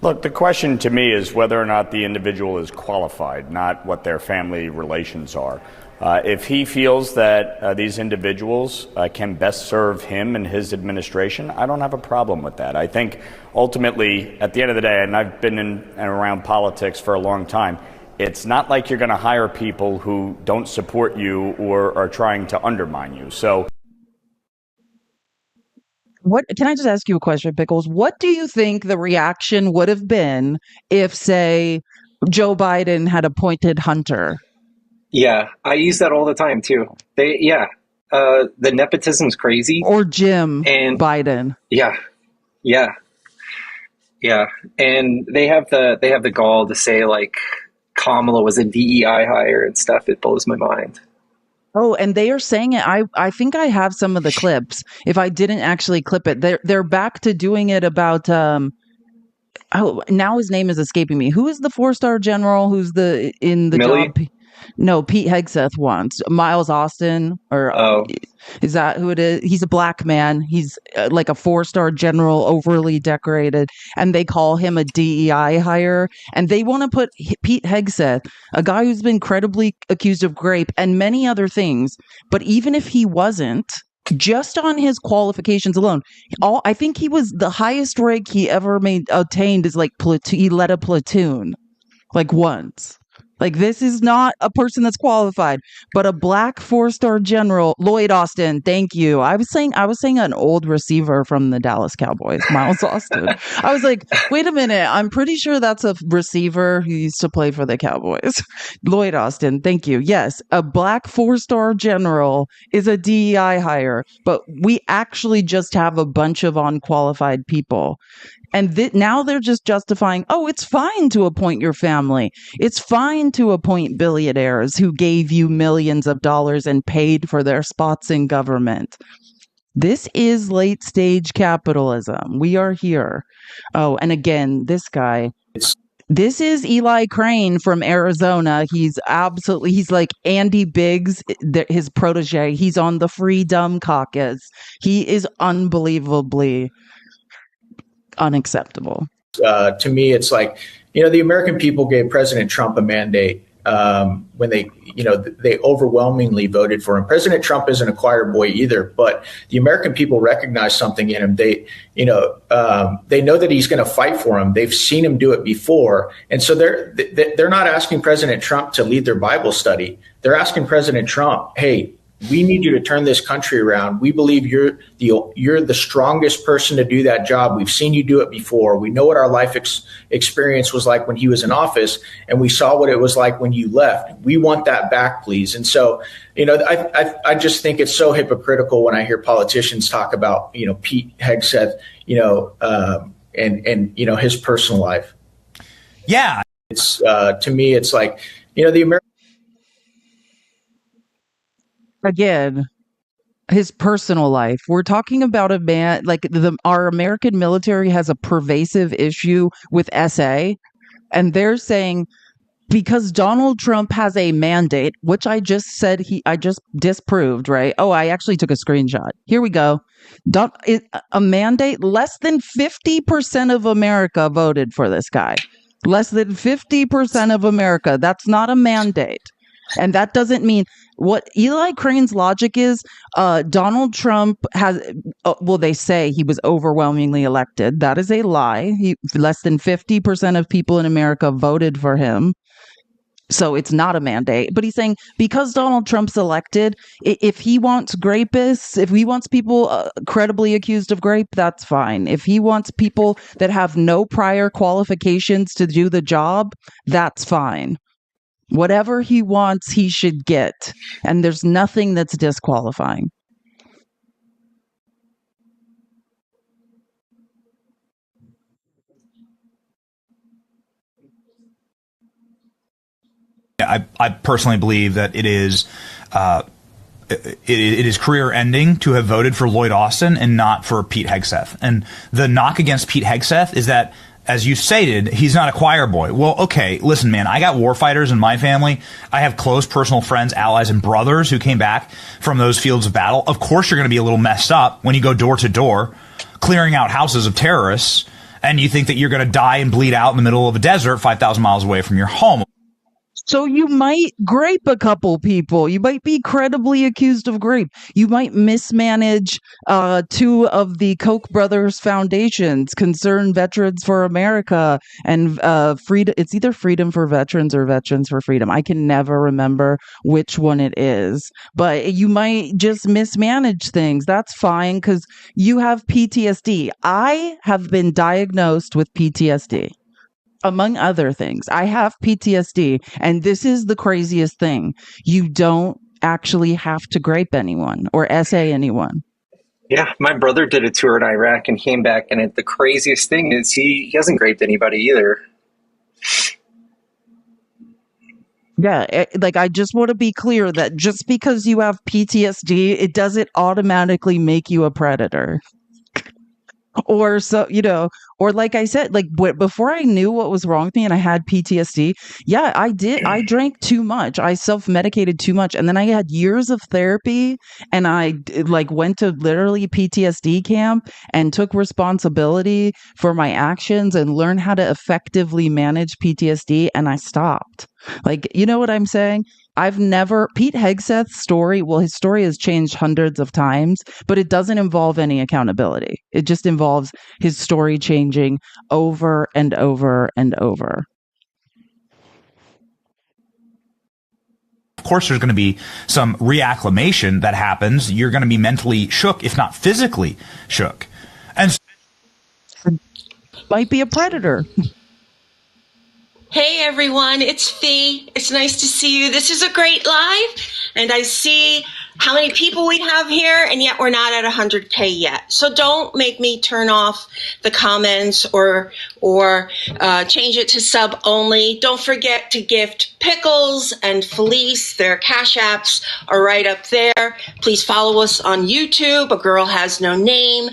Look, the question to me is whether or not the individual is qualified, not what their family relations are. If he feels that these individuals can best serve him and his administration, I don't have a problem with that. I think ultimately, at the end of the day, and I've been in and around politics for a long time, it's not like you're going to hire people who don't support you or are trying to undermine you. So, what can I just ask you a question, Pickles? What do you think the reaction would have been if, say, Joe Biden had appointed Hunter? Yeah, I use that all the time too. The nepotism's crazy. Or Jim and Biden. Yeah. And they have the gall to say like Kamala was a DEI hire and stuff. It blows my mind. Oh, and they are saying it. I think I have some of the clips. If I didn't actually clip it, they're back to doing it about now his name is escaping me. Who is the 4-star general who's in the Milley? job? No, Pete Hegseth wants Miles Austin, or is that who it is? He's a black man. He's like a 4-star general, overly decorated, and they call him a DEI hire. And they want to put Pete Hegseth, a guy who's been credibly accused of rape and many other things. But even if he wasn't, just on his qualifications alone, I think he was the highest rank he ever attained is like he led a platoon, like once. Like, this is not a person that's qualified, but a black 4-star general, Lloyd Austin. Thank you. I was saying an old receiver from the Dallas Cowboys, Miles Austin. I was like, wait a minute. I'm pretty sure that's a receiver who used to play for the Cowboys. Lloyd Austin. Thank you. Yes, a black 4-star general is a DEI hire, but we actually just have a bunch of unqualified people. And now they're just justifying, it's fine to appoint your family. It's fine to appoint billionaires who gave you millions of dollars and paid for their spots in government. This is late stage capitalism. We are here. Oh, and again, this guy. This is Eli Crane from Arizona. He's like Andy Biggs, his protege. He's on the Free Dumb Caucus. He is unbelievably unacceptable. To me, it's like, the American people gave President Trump a mandate when they overwhelmingly voted for him. President Trump isn't a choir boy either, but the American people recognize something in him. They know that he's going to fight for him. They've seen him do it before. And so they're not asking President Trump to lead their Bible study. They're asking President Trump, hey, we need you to turn this country around. We believe you're the strongest person to do that job. We've seen you do it before. We know what our life experience was like when he was in office, and we saw what it was like when you left. We want that back, please. And so, I just think it's so hypocritical when I hear politicians talk about, Pete Hegseth, and his personal life. Yeah. It's to me, it's like, the American. Again, his personal life. We're talking about a man, like our American military has a pervasive issue with SA, and they're saying because Donald Trump has a mandate, which I just said I just disproved, right? Oh, I actually took a screenshot. Here we go. A mandate, less than 50% of America voted for this guy. Less than 50% of America. That's not a mandate. And that doesn't mean what Eli Crane's logic is. Donald Trump has, they say he was overwhelmingly elected. That is a lie. Less than 50% of people in America voted for him. So it's not a mandate. But he's saying because Donald Trump's elected, if he wants rapists, if he wants people credibly accused of rape, that's fine. If he wants people that have no prior qualifications to do the job, that's fine. Whatever he wants, he should get. And there's nothing that's disqualifying. I personally believe that it is career ending to have voted for Lloyd Austin and not for Pete Hegseth. And the knock against Pete Hegseth is that, as you stated, he's not a choir boy. Well, okay, listen, man, I got war fighters in my family. I have close personal friends, allies, and brothers who came back from those fields of battle. Of course, you're going to be a little messed up when you go door to door, clearing out houses of terrorists and you think that you're going to die and bleed out in the middle of a desert 5,000 miles away from your home. So you might grape a couple people. You might be credibly accused of grape. You might mismanage two of the Koch brothers foundations, Concerned Veterans for America and Freedom. It's either Freedom for Veterans or Veterans for Freedom. I can never remember which one it is. But you might just mismanage things. That's fine because you have PTSD. I have been diagnosed with PTSD. Among other things, I have PTSD, and this is the craziest thing. You don't actually have to grape anyone or essay anyone. Yeah, my brother did a tour in Iraq and came back, and the craziest thing is he hasn't raped anybody either. Yeah, like I just want to be clear that just because you have PTSD, it doesn't automatically make you a predator. Or so, or like I said, like before I knew what was wrong with me and I had PTSD, yeah, I drank too much. I self-medicated too much. And then I had years of therapy and I like went to literally PTSD camp and took responsibility for my actions and learned how to effectively manage PTSD. And I stopped. Like, you know what I'm saying? Pete Hegseth's story, well, his story has changed hundreds of times, but it doesn't involve any accountability. It just involves his story changing over and over and over. Of course, there's going to be some reacclimation that happens. You're going to be mentally shook, if not physically shook. And might be a predator. Hey everyone, it's Fee. It's nice to see you. This is a great live, and I see how many people we have here, and yet we're not at 100K yet. So don't make me turn off the comments or change it to sub only. Don't forget to gift Pickles and Felice. Their cash apps are right up there. Please follow us on YouTube, A Girl Has No Name,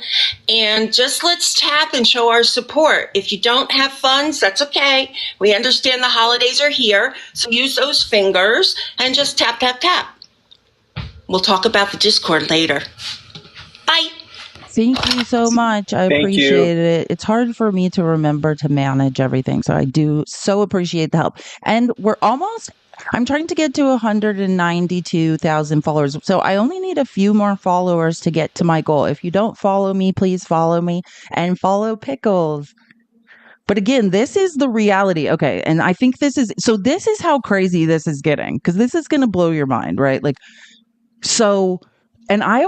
and just let's tap and show our support. If you don't have funds, that's okay. We understand the holidays are here, so use those fingers and just tap, tap, tap. We'll talk about the Discord later. Bye. Thank you so much. I appreciate it. It's hard for me to remember to manage everything. So I do so appreciate the help. And I'm trying to get to 192,000 followers. So I only need a few more followers to get to my goal. If you don't follow me, please follow me and follow Pickles. But again, this is the reality. Okay. And I think this is how crazy this is getting, because this is going to blow your mind, right? Like, so, and I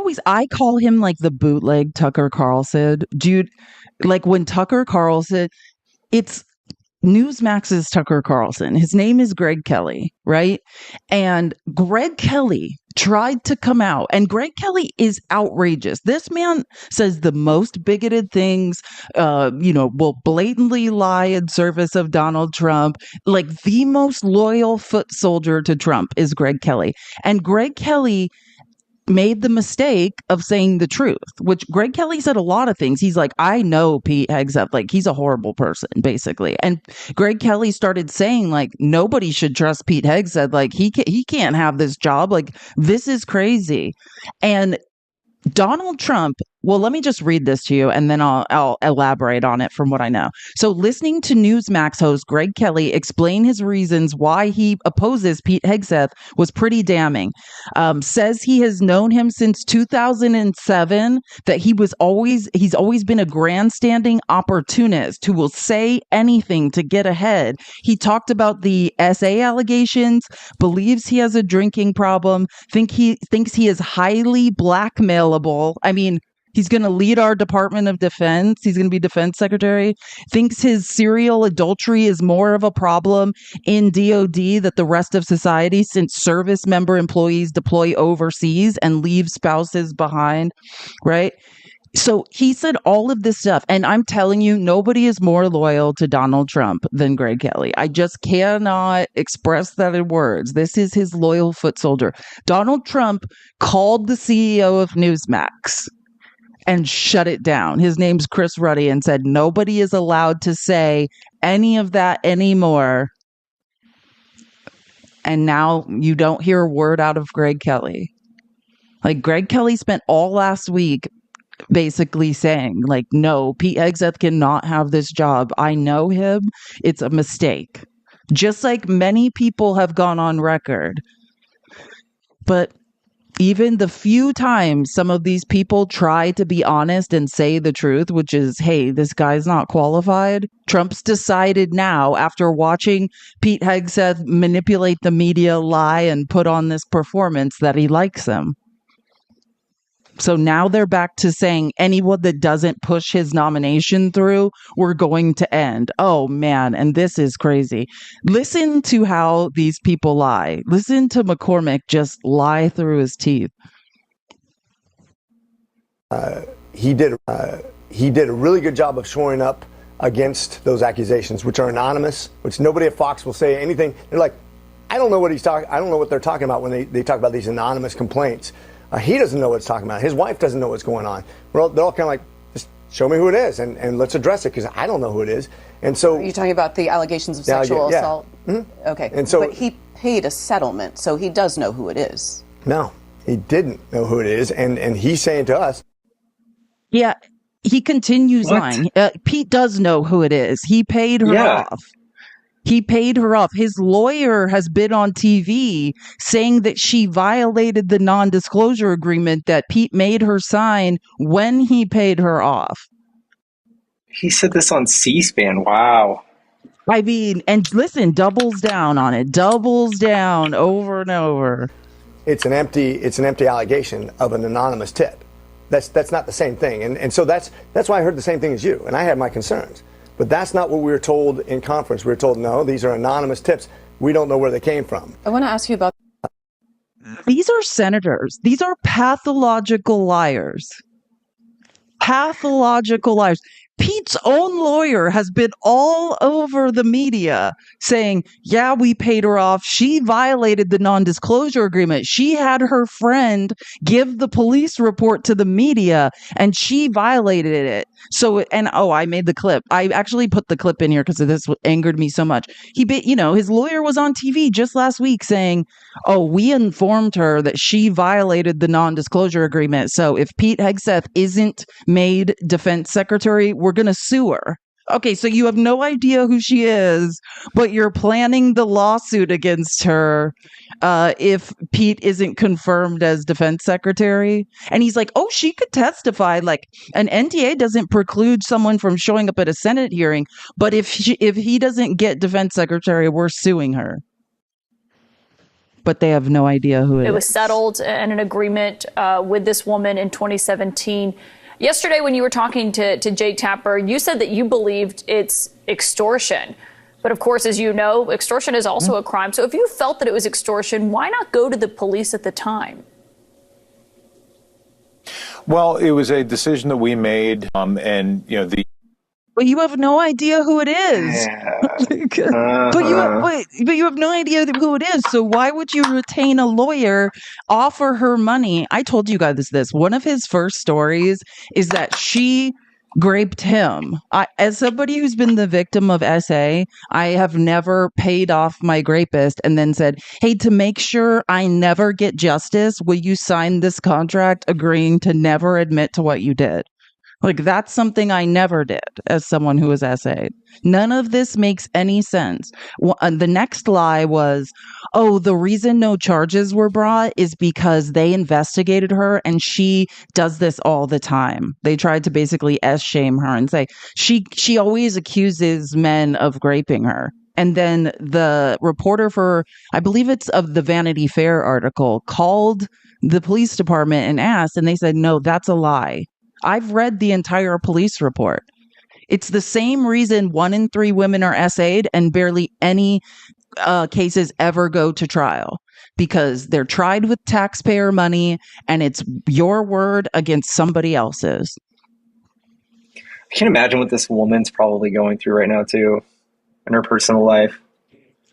call him like the bootleg Tucker Carlson. Dude, like when Tucker Carlson, it's Newsmax's Tucker Carlson. His name is Greg Kelly, right? And Greg Kelly tried to come out, and Greg Kelly is outrageous. This man says the most bigoted things, will blatantly lie in service of Donald Trump. Like the most loyal foot soldier to Trump is Greg Kelly. And Greg Kelly made the mistake of saying the truth, which Greg Kelly said a lot of things. He's like, I know Pete Hegseth, like he's a horrible person, basically. And Greg Kelly started saying like, nobody should trust Pete Hegseth. Like he can't have this job. Like this is crazy. And Donald Trump, well, let me just read this to you and then I'll elaborate on it from what I know. So listening to Newsmax host Greg Kelly explain his reasons why he opposes Pete Hegseth was pretty damning. Says he has known him since 2007, that he's always been a grandstanding opportunist who will say anything to get ahead. He talked about the SA allegations, believes he has a drinking problem, thinks he is highly blackmailable. I mean, he's going to lead our Department of Defense. He's going to be defense secretary. Thinks his serial adultery is more of a problem in DOD that the rest of society, since service member employees deploy overseas and leave spouses behind, right? So he said all of this stuff. And I'm telling you, nobody is more loyal to Donald Trump than Greg Kelly. I just cannot express that in words. This is his loyal foot soldier. Donald Trump called the CEO of Newsmax and shut it down. His name's Chris Ruddy, and said nobody is allowed to say any of that anymore. And now you don't hear a word out of Greg Kelly. Like Greg Kelly spent all last week basically saying, like, no, Pete Hegseth cannot have this job. I know him. It's a mistake. Just like many people have gone on record. But even the few times some of these people try to be honest and say the truth, which is, hey, this guy's not qualified, Trump's decided now, after watching Pete Hegseth manipulate the media, lie, and put on this performance, that he likes him. So now they're back to saying anyone that doesn't push his nomination through, we're going to end. Oh, man. And this is crazy. Listen to how these people lie. Listen to McCormick just lie through his teeth. He did a really good job of shoring up against those accusations, which are anonymous, which nobody at Fox will say anything. They're like, I don't know what I don't know what they're talking about when they talk about these anonymous complaints. He doesn't know what it's talking about. His wife doesn't know what's going on. They're all kind of like, just show me who it is and let's address it, because I don't know who it is. And so, are you talking about the allegations of sexual assault? Mm-hmm. Okay. And so, but he paid a settlement, so he does know who it is. No, he didn't know who it is, and he's saying to us, yeah, he continues lying. Pete does know who it is. He paid her off. He paid her off. His lawyer has been on TV saying that she violated the non-disclosure agreement that Pete made her sign when he paid her off. He said this on C-SPAN. Wow. I mean, and listen, doubles down on it. Doubles down over and over. It's an empty allegation of an anonymous tip. That's not the same thing. And so that's why I heard the same thing as you, and I had my concerns. But that's not what we were told in conference. We were told, no, these are anonymous tips. We don't know where they came from. I want to ask you about... These are senators. These are pathological liars. Pathological liars. Pete's own lawyer has been all over the media saying, yeah, we paid her off. She violated the non-disclosure agreement. She had her friend give the police report to the media and she violated it. So, and I made the clip. I actually put the clip in here because this angered me so much. His lawyer was on TV just last week saying, oh, we informed her that she violated the non-disclosure agreement. So if Pete Hegseth isn't made defense secretary, we're going to sue her. Okay, so you have no idea who she is, but you're planning the lawsuit against her if Pete isn't confirmed as defense secretary. And he's like, oh, she could testify. Like, an NDA doesn't preclude someone from showing up at a Senate hearing, but if he doesn't get defense secretary, we're suing her. But they have no idea who it is. It was settled in an agreement with this woman in 2017. Yesterday, when you were talking to Jake Tapper, you said that you believed it's extortion. But of course, as you know, extortion is also a crime. So if you felt that it was extortion, why not go to the police at the time? Well, it was a decision that we made, and But you have no idea who it is. Yeah. But you have no idea who it is. So why would you retain a lawyer, offer her money? I told you guys this. One of his first stories is that she graped him. As somebody who's been the victim of SA, I have never paid off my rapist and then said, hey, to make sure I never get justice, will you sign this contract agreeing to never admit to what you did? Like, that's something I never did as someone who was SA'd. None of this makes any sense. The next lie was, oh, the reason no charges were brought is because they investigated her and she does this all the time. They tried to basically S-shame her and say, she always accuses men of raping her. And then the reporter for, I believe it's of the Vanity Fair article, called the police department and asked, and they said, no, that's a lie. I've read the entire police report. It's the same reason 1 in 3 women are SA'd and barely any cases ever go to trial, because they're tried with taxpayer money and it's your word against somebody else's. I can imagine what this woman's probably going through right now, too, in her personal life.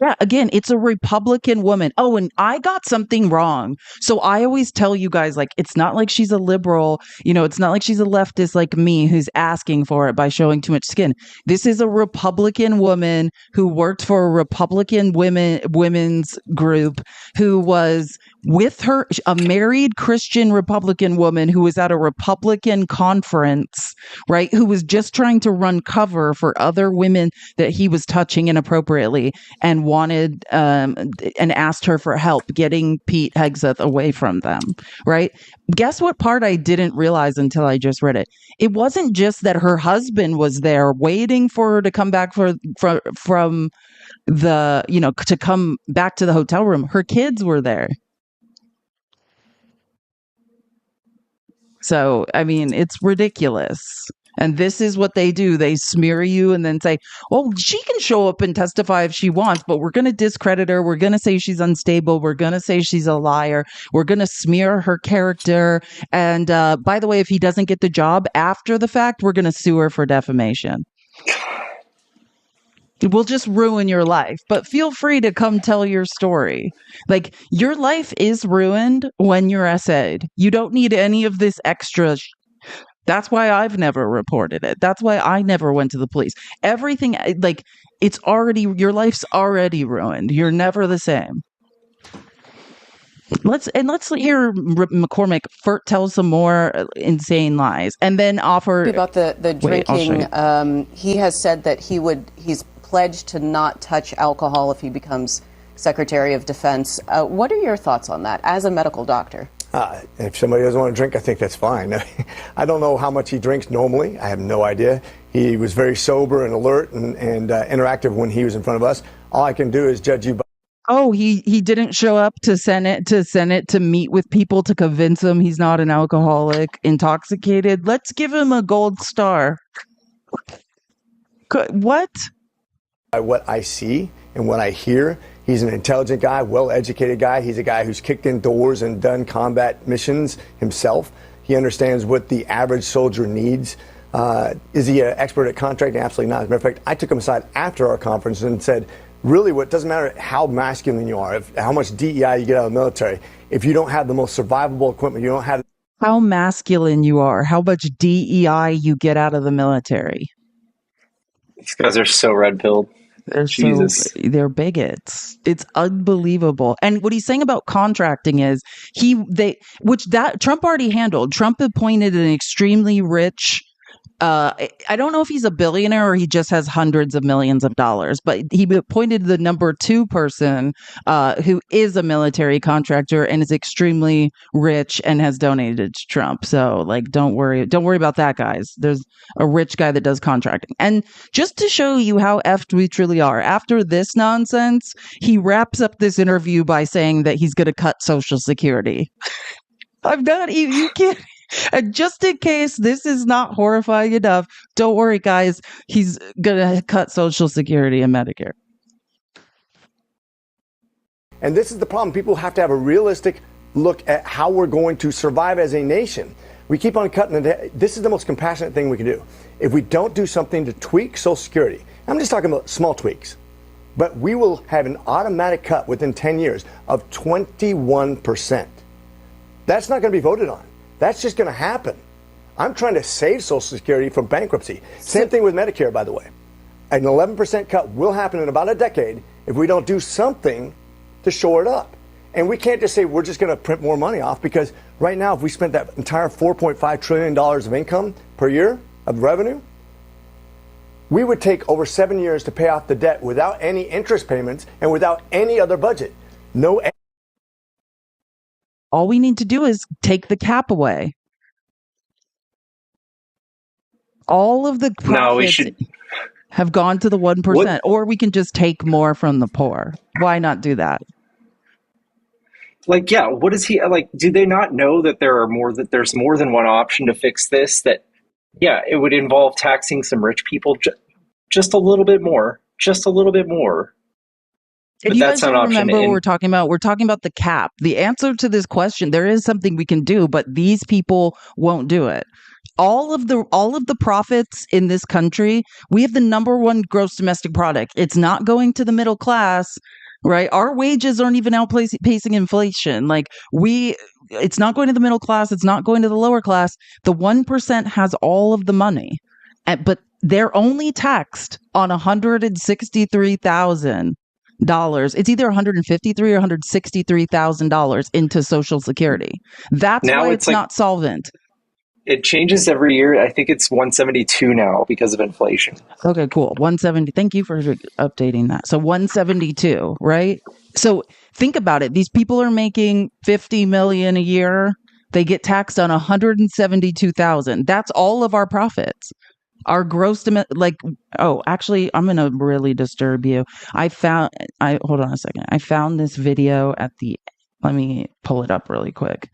Yeah, again, it's a Republican woman. Oh, and I got something wrong. So I always tell you guys, like, it's not like she's a liberal, it's not like she's a leftist like me who's asking for it by showing too much skin. This is a Republican woman who worked for a Republican women's group who was with her, a married Christian Republican woman who was at a Republican conference, right? Who was just trying to run cover for other women that he was touching inappropriately and wanted, and asked her for help getting Pete Hegseth away from them, right? Guess what part I didn't realize until I just read it? It wasn't just that her husband was there waiting for her to come back from the, to come back to the hotel room. Her kids were there. So, I mean, it's ridiculous. And this is what they do. They smear you and then say, oh, she can show up and testify if she wants, but we're going to discredit her. We're going to say she's unstable. We're going to say she's a liar. We're going to smear her character. And by the way, if he doesn't get the job after the fact, we're going to sue her for defamation. It will just ruin your life, but feel free to come tell your story. Like, your life is ruined when you're essayed. You don't need any of this extra. That's why I've never reported it. That's why I never went to the police. Everything, like, your life's already ruined. You're never the same. Let's hear McCormick tell some more insane lies, and then offer about the drinking. He has said that he's pledged to not touch alcohol if he becomes Secretary of Defense. What are your thoughts on that as a medical doctor? If somebody doesn't want to drink, I think that's fine. I don't know how much he drinks normally. I have no idea. He was very sober and alert and interactive when he was in front of us. All I can do is judge you by. Oh, he didn't show up to Senate to meet with people to convince him he's not an alcoholic, intoxicated. Let's give him a gold star. What? By what I see and what I hear, he's an intelligent guy, well-educated guy. He's a guy who's kicked in doors and done combat missions himself. He understands what the average soldier needs. Is he an expert at contracting? Absolutely not. As a matter of fact, I took him aside after our conference and said, really, what doesn't matter how masculine you are, how much DEI you get out of the military, if you don't have the most survivable equipment, you don't have... How masculine you are, how much DEI you get out of the military. These guys are so red-pilled. They're bigots. It's unbelievable. And what he's saying about contracting is Trump already handled. Trump appointed an extremely rich, I don't know if he's a billionaire or he just has hundreds of millions of dollars, but he appointed the number 2 person who is a military contractor and is extremely rich and has donated to Trump. So, like, don't worry about that, guys. There's a rich guy that does contracting. And just to show you how effed we truly are, after this nonsense, he wraps up this interview by saying that he's going to cut Social Security. I'm not even, you can't. And just in case this is not horrifying enough, don't worry, guys. He's going to cut Social Security and Medicare. And this is the problem. People have to have a realistic look at how we're going to survive as a nation. We keep on cutting it. This is the most compassionate thing we can do. If we don't do something to tweak Social Security, I'm just talking about small tweaks, but we will have an automatic cut within 10 years of 21%. That's not going to be voted on. That's just going to happen. I'm trying to save Social Security from bankruptcy. Same thing with Medicare, by the way. An 11% cut will happen in about a decade if we don't do something to shore it up. And we can't just say we're just going to print more money off, because right now, if we spent that entire $4.5 trillion of income per year of revenue, we would take over 7 years to pay off the debt without any interest payments and without any other budget. All we need to do is take the cap away. All of the profits have gone to the 1%, or we can just take more from the poor. Why not do that? Like, yeah, what is he like? Do they not know that there's more than one option to fix this? That, yeah, it would involve taxing some rich people just a little bit more, If you guys don't remember what we're talking about the cap. The answer to this question, there is something we can do, but these people won't do it. All of the profits in this country, we have the number 1 gross domestic product. It's not going to the middle class, right? Our wages aren't even outpacing inflation. It's not going to the middle class. It's not going to the lower class. The 1% has all of the money, but they're only taxed on 163,000. It's either $153 or $163,000 into Social Security. That's Now why it's it's like not solvent. it changes every year. I think it's 172 now because of inflation. Okay, cool. 170. Thank you for updating that. So 172, right? So think about it. These people are making 50 million a year. They get taxed on 172,000. That's all of our profits. Our gross actually, I'm gonna really disturb you. Hold on a second. I found this video let me pull it up really quick,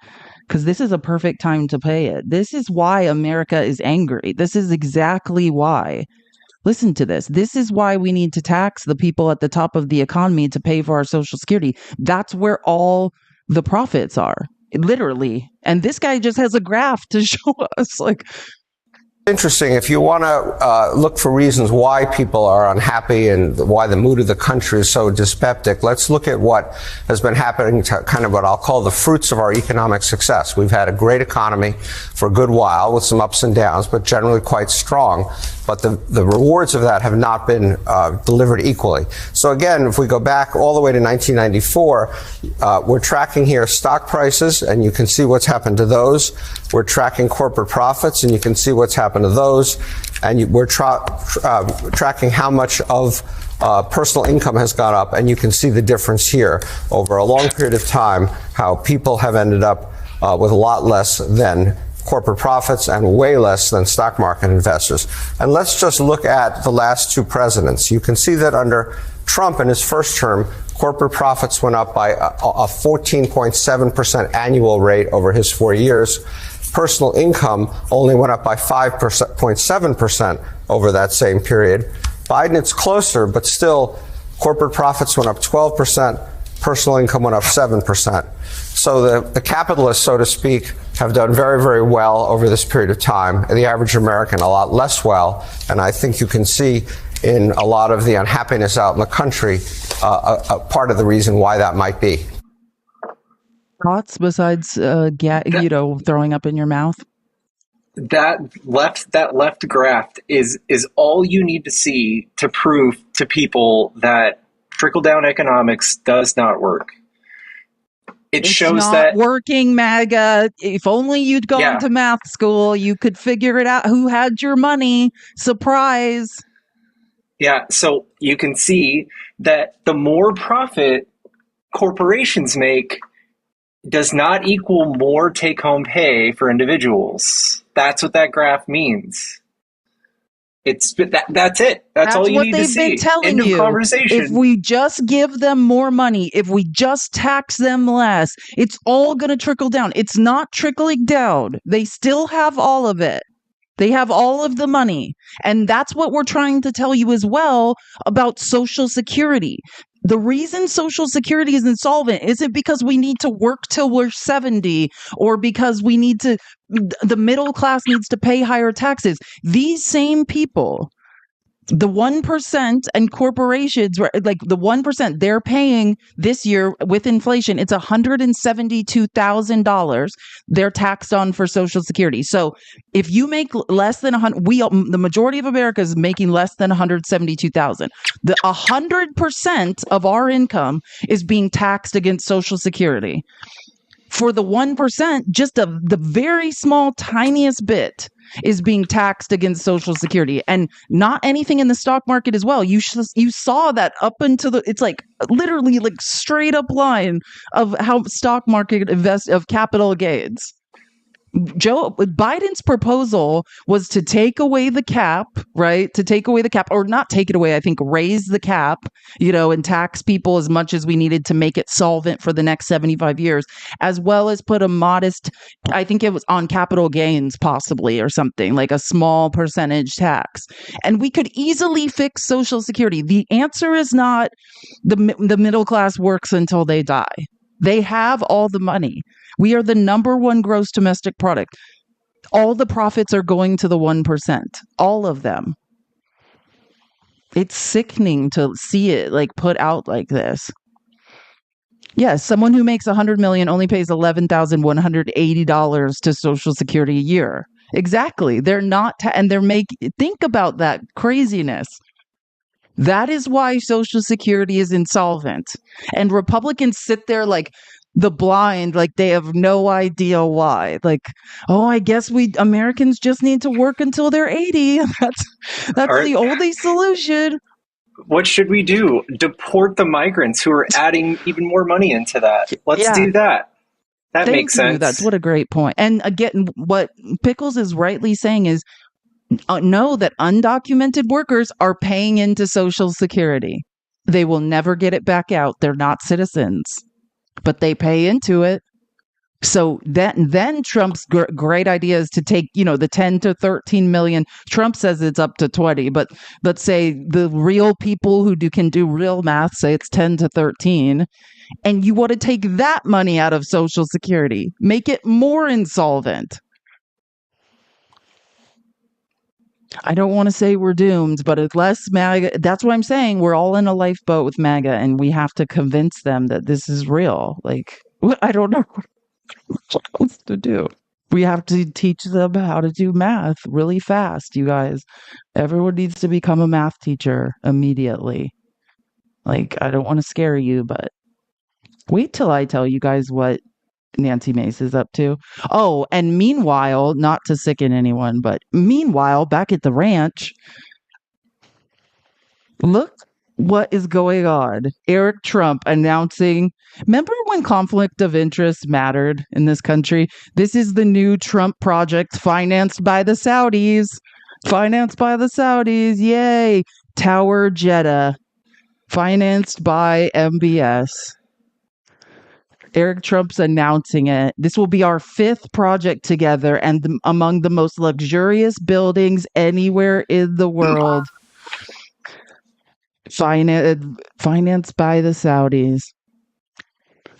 because this is a perfect time to pay it. This is why America is angry. This is exactly why. Listen to this. This is why we need to tax the people at the top of the economy to pay for our Social Security. That's where all the profits are, literally. And this guy just has a graph to show us, Interesting. If you want to look for reasons why people are unhappy and why the mood of the country is so dyspeptic, let's look at what has been happening to kind of what I'll call the fruits of our economic success. We've had a great economy for a good while with some ups and downs, but generally quite strong. But the rewards of that have not been delivered equally. So again, if we go back all the way to 1994, we're tracking here stock prices, and you can see what's happened to those. We're tracking corporate profits, and you can see what's happened to those. And we're tracking how much of personal income has gone up, and you can see the difference here over a long period of time, how people have ended up with a lot less than corporate profits and way less than stock market investors. And let's just look at the last two presidents. You can see that under Trump in his first term, corporate profits went up by a 14.7% annual rate over his 4 years. Personal income only went up by 5.7% over that same period. Biden, it's closer, but still corporate profits went up 12%, personal income went up 7%. So the capitalists, so to speak, have done very, very well over this period of time, and the average American a lot less well. And I think you can see in a lot of the unhappiness out in the country a part of the reason why that might be. Thoughts besides throwing up in your mouth? That left graph is all you need to see to prove to people that trickle-down economics does not work. It shows that working, MAGA. If only you'd gone to math school, you could figure it out. Who had your money? Surprise. Yeah, so you can see that the more profit corporations make does not equal more take-home pay for individuals. That's what that graph means. That's it. That's all you need to see. They've been telling you. Conversation. If we just give them more money, if we just tax them less, it's all going to trickle down. It's not trickling down. They still have all of it. They have all of the money. And that's what we're trying to tell you as well about Social Security. The reason Social Security is insolvent isn't because we need to work till we're 70 or because the middle class needs to pay higher taxes. These same people, the 1% and corporations, like the 1%, they're paying this year with inflation, it's $172,000 they're taxed on for Social Security. So if you make less than the majority of America is making less than 172,000. The 100% of our income is being taxed against Social Security. For the 1%, just the very small, tiniest bit is being taxed against Social Security, and not anything in the stock market as well. You saw that up until it's like literally like straight up line of how stock market of capital gains. Joe Biden's proposal was to take away the cap, right? To take away the cap, or not take it away, I think raise the cap, and tax people as much as we needed to make it solvent for the next 75 years, as well as put a modest, I think it was on capital gains possibly, or something like a small percentage tax. And we could easily fix Social Security. The answer is not the middle class works until they die. They have all the money. We are the number one gross domestic product. All the profits are going to the 1%. All of them. It's sickening to see it put out like this. Yes, someone who makes $100 million only pays $11,180 to Social Security a year. Exactly. They're not, think about that craziness. That is why Social Security is insolvent. And Republicans sit there like the blind, like they have no idea why. Like, oh, I guess we Americans just need to work until they're 80. That's the only solution. What should we do? Deport the migrants who are adding even more money into that. Let's do that. That makes sense. That's what a great point. And again, what Pickles is rightly saying is know that undocumented workers are paying into Social Security. They will never get it back out. They're not citizens, but they pay into it. So then Trump's great idea is to take, the 10 to 13 million. Trump says it's up to 20, but let's say the real people who can do real math say it's 10 to 13. And you want to take that money out of Social Security, make it more insolvent. I don't want to say we're doomed, but unless MAGA, that's what I'm saying. We're all in a lifeboat with MAGA, and we have to convince them that this is real. Like, I don't know what else to do. We have to teach them how to do math really fast, you guys. Everyone needs to become a math teacher immediately. Like, I don't want to scare you, but wait till I tell you guys what Nancy Mace is up to. Oh, and meanwhile, not to sicken anyone, but meanwhile, back at the ranch, look what is going on. Eric Trump announcing, remember when conflict of interest mattered in this country? This is the new Trump project financed by the Saudis. Financed by the Saudis. Yay. Tower Jeddah. Financed by MBS. Eric Trump's announcing it. This will be our 5th project together and among the most luxurious buildings anywhere in the world. Financed by the Saudis.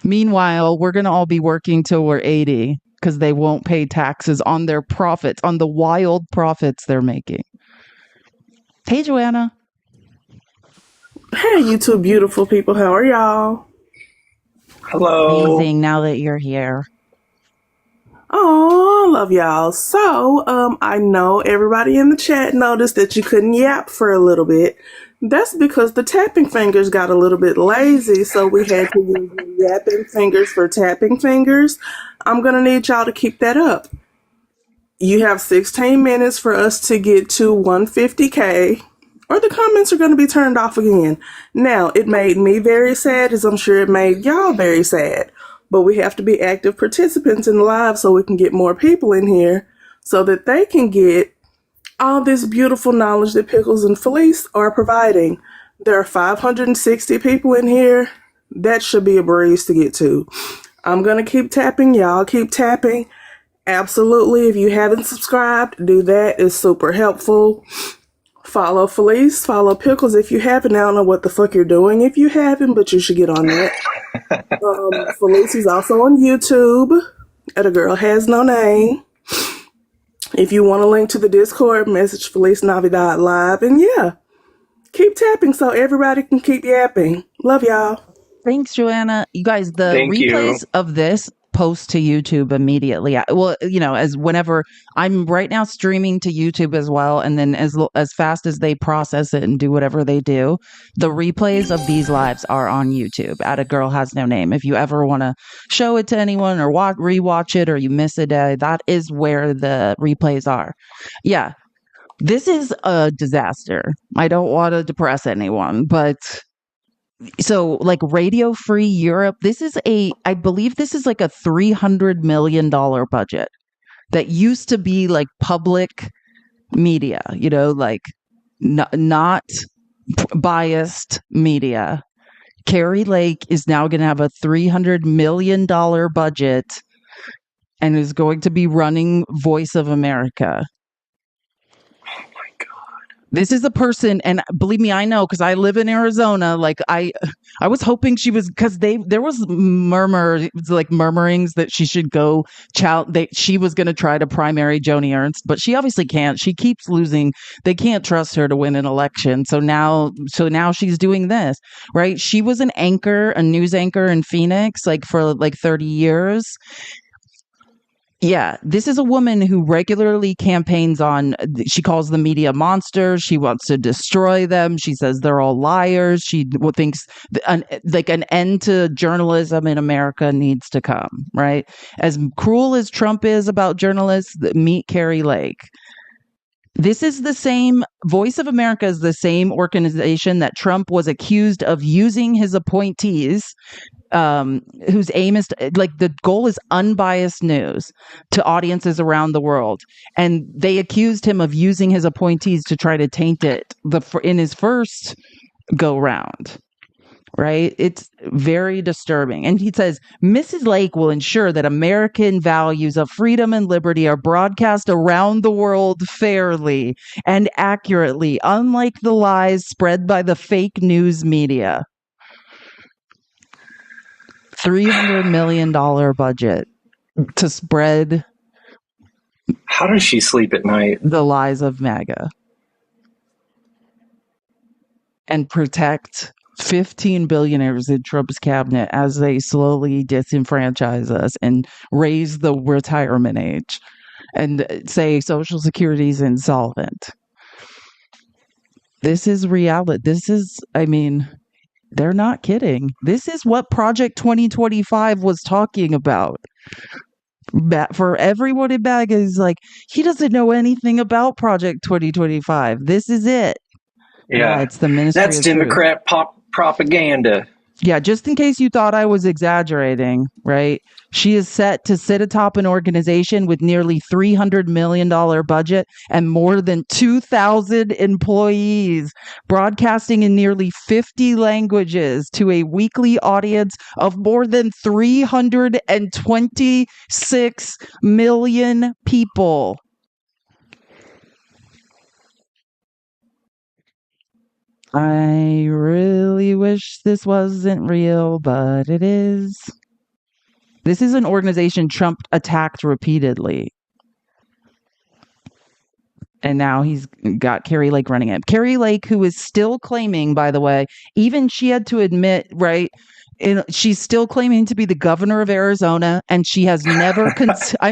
Meanwhile, we're going to all be working till we're 80 because they won't pay taxes on their profits, on the wild profits they're making. Hey, Joanna. Hey, you two beautiful people. How are y'all? Hello. Amazing now that you're here. Oh, love y'all. So, I know everybody in the chat noticed that you couldn't yap for a little bit. That's because the tapping fingers got a little bit lazy, so we had to use the yapping fingers for tapping fingers. I'm going to need y'all to keep that up. You have 16 minutes for us to get to 150K, or the comments are going to be turned off again. Now, it made me very sad, as I'm sure it made y'all very sad. But we have to be active participants in the live so we can get more people in here so that they can get all this beautiful knowledge that Pickles and Felice are providing. There are 560 people in here. That should be a breeze to get to. I'm going to keep tapping. Y'all keep tapping. Absolutely. If you haven't subscribed, do that. It's super helpful. Follow Felice. Follow Pickles if you haven't. I don't know what the fuck you're doing if you haven't, but you should get on that. Felice is also on YouTube at A Girl Has No Name. If you want a link to the Discord, message Felice Navidad Live. And yeah, keep tapping so everybody can keep yapping. Love y'all. Thanks, Joanna. You guys, the replays of this post to YouTube immediately. Well, as whenever I'm right now streaming to YouTube as well, and then as fast as they process it and do whatever they do, the replays of these lives are on YouTube at A Girl Has No Name. If you ever want to show it to anyone or rewatch it, or you miss a day, that is where the replays are. Yeah, this is a disaster. I don't want to depress anyone, but so like Radio Free Europe, I believe this is like a $300 million budget that used to be like public media, like not biased media. Carrie Lake is now going to have a $300 million budget and is going to be running Voice of America. This is a person, and believe me, I know because I live in Arizona. Like I was hoping she was, because there was murmurings that she should go. She was going to try to primary Joni Ernst, but she obviously can't. She keeps losing. They can't trust her to win an election. So now she's doing this, right? She was a news anchor in Phoenix, like for like 30 years. Yeah, this is a woman who regularly campaigns on, she calls the media monsters. She wants to destroy them. She says they're all liars. She thinks like an end to journalism in America needs to come, right? As cruel as Trump is about journalists, meet Carrie Lake. This is the same, Voice of America is the same organization that Trump was accused of using his appointees, whose aim is to, like, the goal is unbiased news to audiences around the world. And they accused him of using his appointees to try to taint it in his first go round. Right? It's very disturbing. And he says, Mrs. Lake will ensure that American values of freedom and liberty are broadcast around the world fairly and accurately, unlike the lies spread by the fake news media. $300 million budget to spread. How does she sleep at night? The lies of MAGA. And protect 15 billionaires in Trump's cabinet as they slowly disenfranchise us and raise the retirement age and say Social Security is insolvent. This is reality. They're not kidding. This is what Project 2025 was talking about. For everyone in MAGA is like, he doesn't know anything about Project 2025. This is it. Yeah, it's the Ministry That's of Democrat propaganda. Yeah, just in case you thought I was exaggerating, right? She is set to sit atop an organization with nearly $300 million budget and more than 2,000 employees, broadcasting in nearly 50 languages to a weekly audience of more than 326 million people. I really wish this wasn't real, but it is. This is an organization Trump attacked repeatedly. And now he's got Carrie Lake running it. Carrie Lake, who is still claiming, by the way, even she had to admit, right, she's still claiming to be the governor of Arizona, and she has never.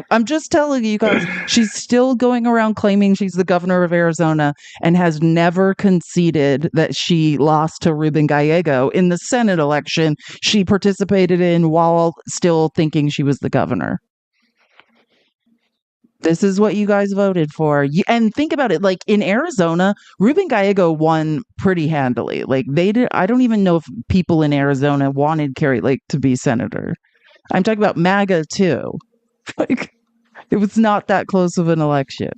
I'm just telling you guys, she's still going around claiming she's the governor of Arizona and has never conceded that she lost to Ruben Gallego in the Senate election she participated in while still thinking she was the governor. This is what you guys voted for. And think about it, like in Arizona, Ruben Gallego won pretty handily. Like they did. I don't even know if people in Arizona wanted Carrie Lake to be senator. I'm talking about MAGA too. Like it was not that close of an election.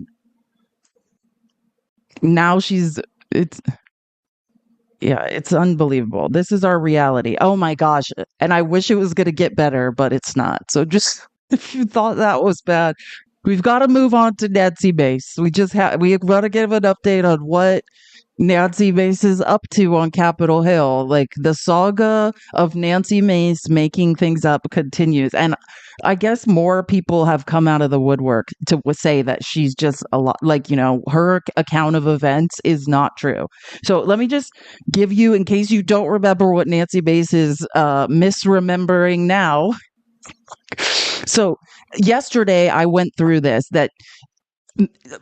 Now it's unbelievable. This is our reality. Oh my gosh. And I wish it was going to get better, but it's not. So just if you thought that was bad, we've got to move on to Nancy Mace. We've got to give an update on what Nancy Mace is up to on Capitol Hill. Like the saga of Nancy Mace making things up continues. And I guess more people have come out of the woodwork to say that she's just a lot, like, her account of events is not true. So let me just give you, in case you don't remember what Nancy Mace is misremembering now. So yesterday I went through this, that,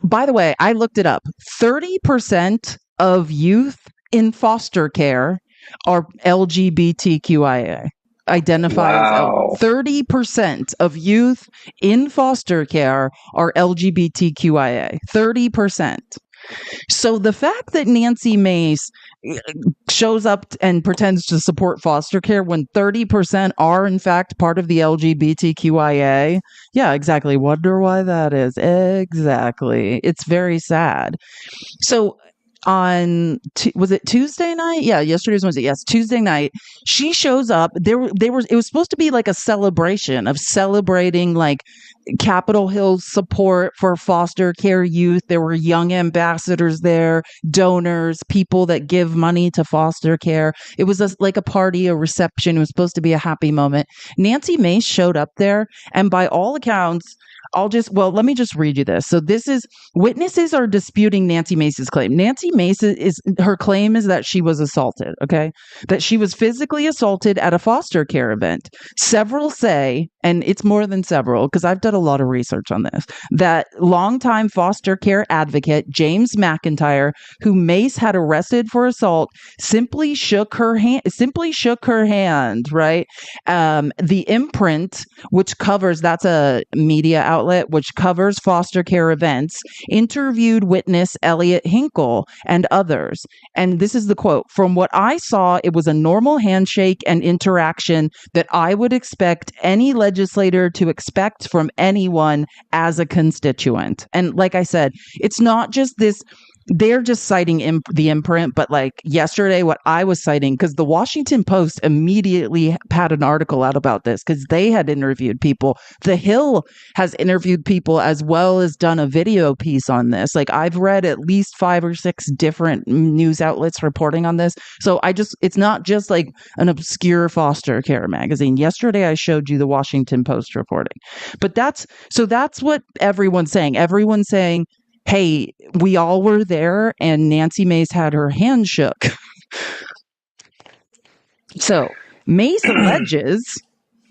by the way, I looked it up. 30% of youth in foster care are LGBTQIA. Wow. 30% of youth in foster care are LGBTQIA. 30%. So the fact that Nancy Mace shows up and pretends to support foster care when 30% are in fact part of the LGBTQIA. Yeah, exactly. Wonder why that is. Exactly. It's very sad. So was it Tuesday night? Yeah, yesterday was Wednesday. Yes, Tuesday night. She shows up. It was supposed to be like a celebration of celebrating like Capitol Hill's support for foster care youth. There were young ambassadors there, donors, people that give money to foster care. It was like a party, a reception. It was supposed to be a happy moment. Nancy Mace showed up there, and by all accounts, let me just read you this. So this is, witnesses are disputing Nancy Mace's claim. Nancy Mace her claim is that she was assaulted, okay? That she was physically assaulted at a foster care event. Several say, and it's more than several because I've done a lot of research on this, that longtime foster care advocate James McIntyre, who Mace had arrested for assault, simply shook her hand, right? The imprint, which covers, that's a media outlet which covers foster care events, interviewed witness Elliot Hinkle and others. And this is the quote: "From what I saw, it was a normal handshake and interaction that I would expect any legislator to expect from anyone as a constituent." And like I said, it's not just this. They're just citing the imprint, but like yesterday, what I was citing, because the Washington Post immediately had an article out about this because they had interviewed people. The Hill has interviewed people as well as done a video piece on this. Like I've read at least 5 or 6 different news outlets reporting on this. So it's not just like an obscure foster care magazine. Yesterday, I showed you the Washington Post reporting, but that's what everyone's saying. Everyone's saying, hey, we all were there and Nancy Mace had her hand shook. So Mace alleges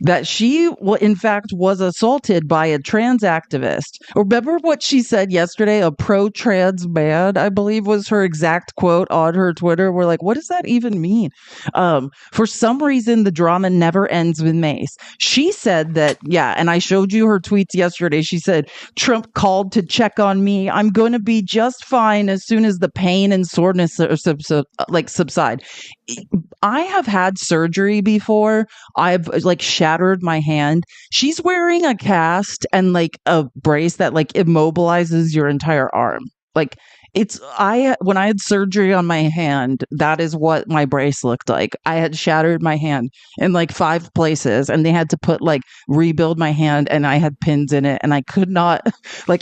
that she, in fact, was assaulted by a trans activist. Remember what she said yesterday? A pro-trans man, I believe, was her exact quote on her Twitter. We're like, what does that even mean? For some reason, the drama never ends with Mace. She said that, yeah, and I showed you her tweets yesterday. She said, Trump called to check on me. I'm going to be just fine as soon as the pain and soreness subside. I have had surgery before. I've shattered my hand. She's wearing a cast and like a brace that like immobilizes your entire arm. Like when I had surgery on my hand, that is what my brace looked like. I had shattered my hand in like 5 places and they had to rebuild my hand, and I had pins in it and I could not,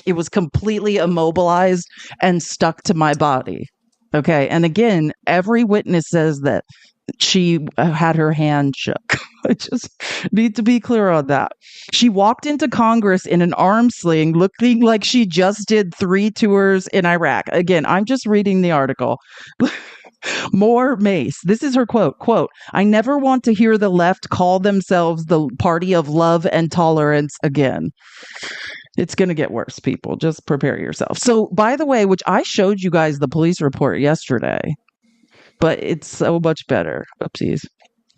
it was completely immobilized and stuck to my body. Okay. And again, every witness says that she had her hand shook. I just need to be clear on that. She walked into Congress in an arm sling, looking like she just did 3 tours in Iraq. Again, I'm just reading the article. More Mace. This is her quote. "I never want to hear the left call themselves the party of love and tolerance again." It's going to get worse, people. Just prepare yourself. So, by the way, which I showed you guys the police report yesterday, but it's so much better. Oopsies.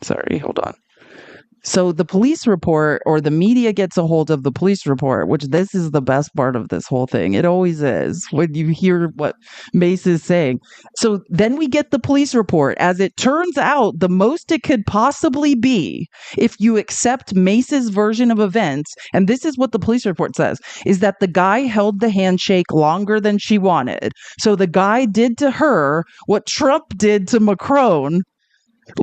Sorry, hold on. So the police report, or the media gets a hold of the police report, which this is the best part of this whole thing. It always is when you hear what Mace is saying. So then we get the police report. As it turns out, the most it could possibly be, if you accept Mace's version of events, and this is what the police report says, is that the guy held the handshake longer than she wanted. So the guy did to her what Trump did to Macron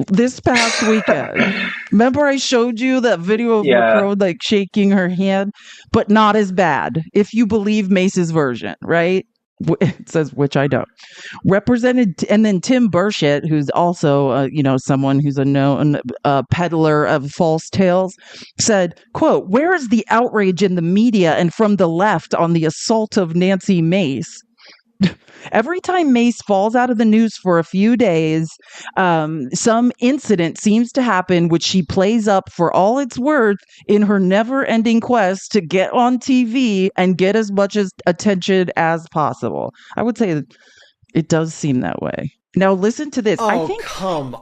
this past weekend. Remember I showed you that video of Macron shaking her hand, but not as bad if you believe Mace's version, right? It says, which I don't. And then Tim Burchett, who's also someone who's a known peddler of false tales, said, quote, "Where is the outrage in the media and from the left on the assault of Nancy Mace? Every time Mace falls out of the news for a few days, some incident seems to happen, which she plays up for all it's worth in her never-ending quest to get on TV and get as much attention as possible." I would say it does seem that way. Now, listen to this. I think,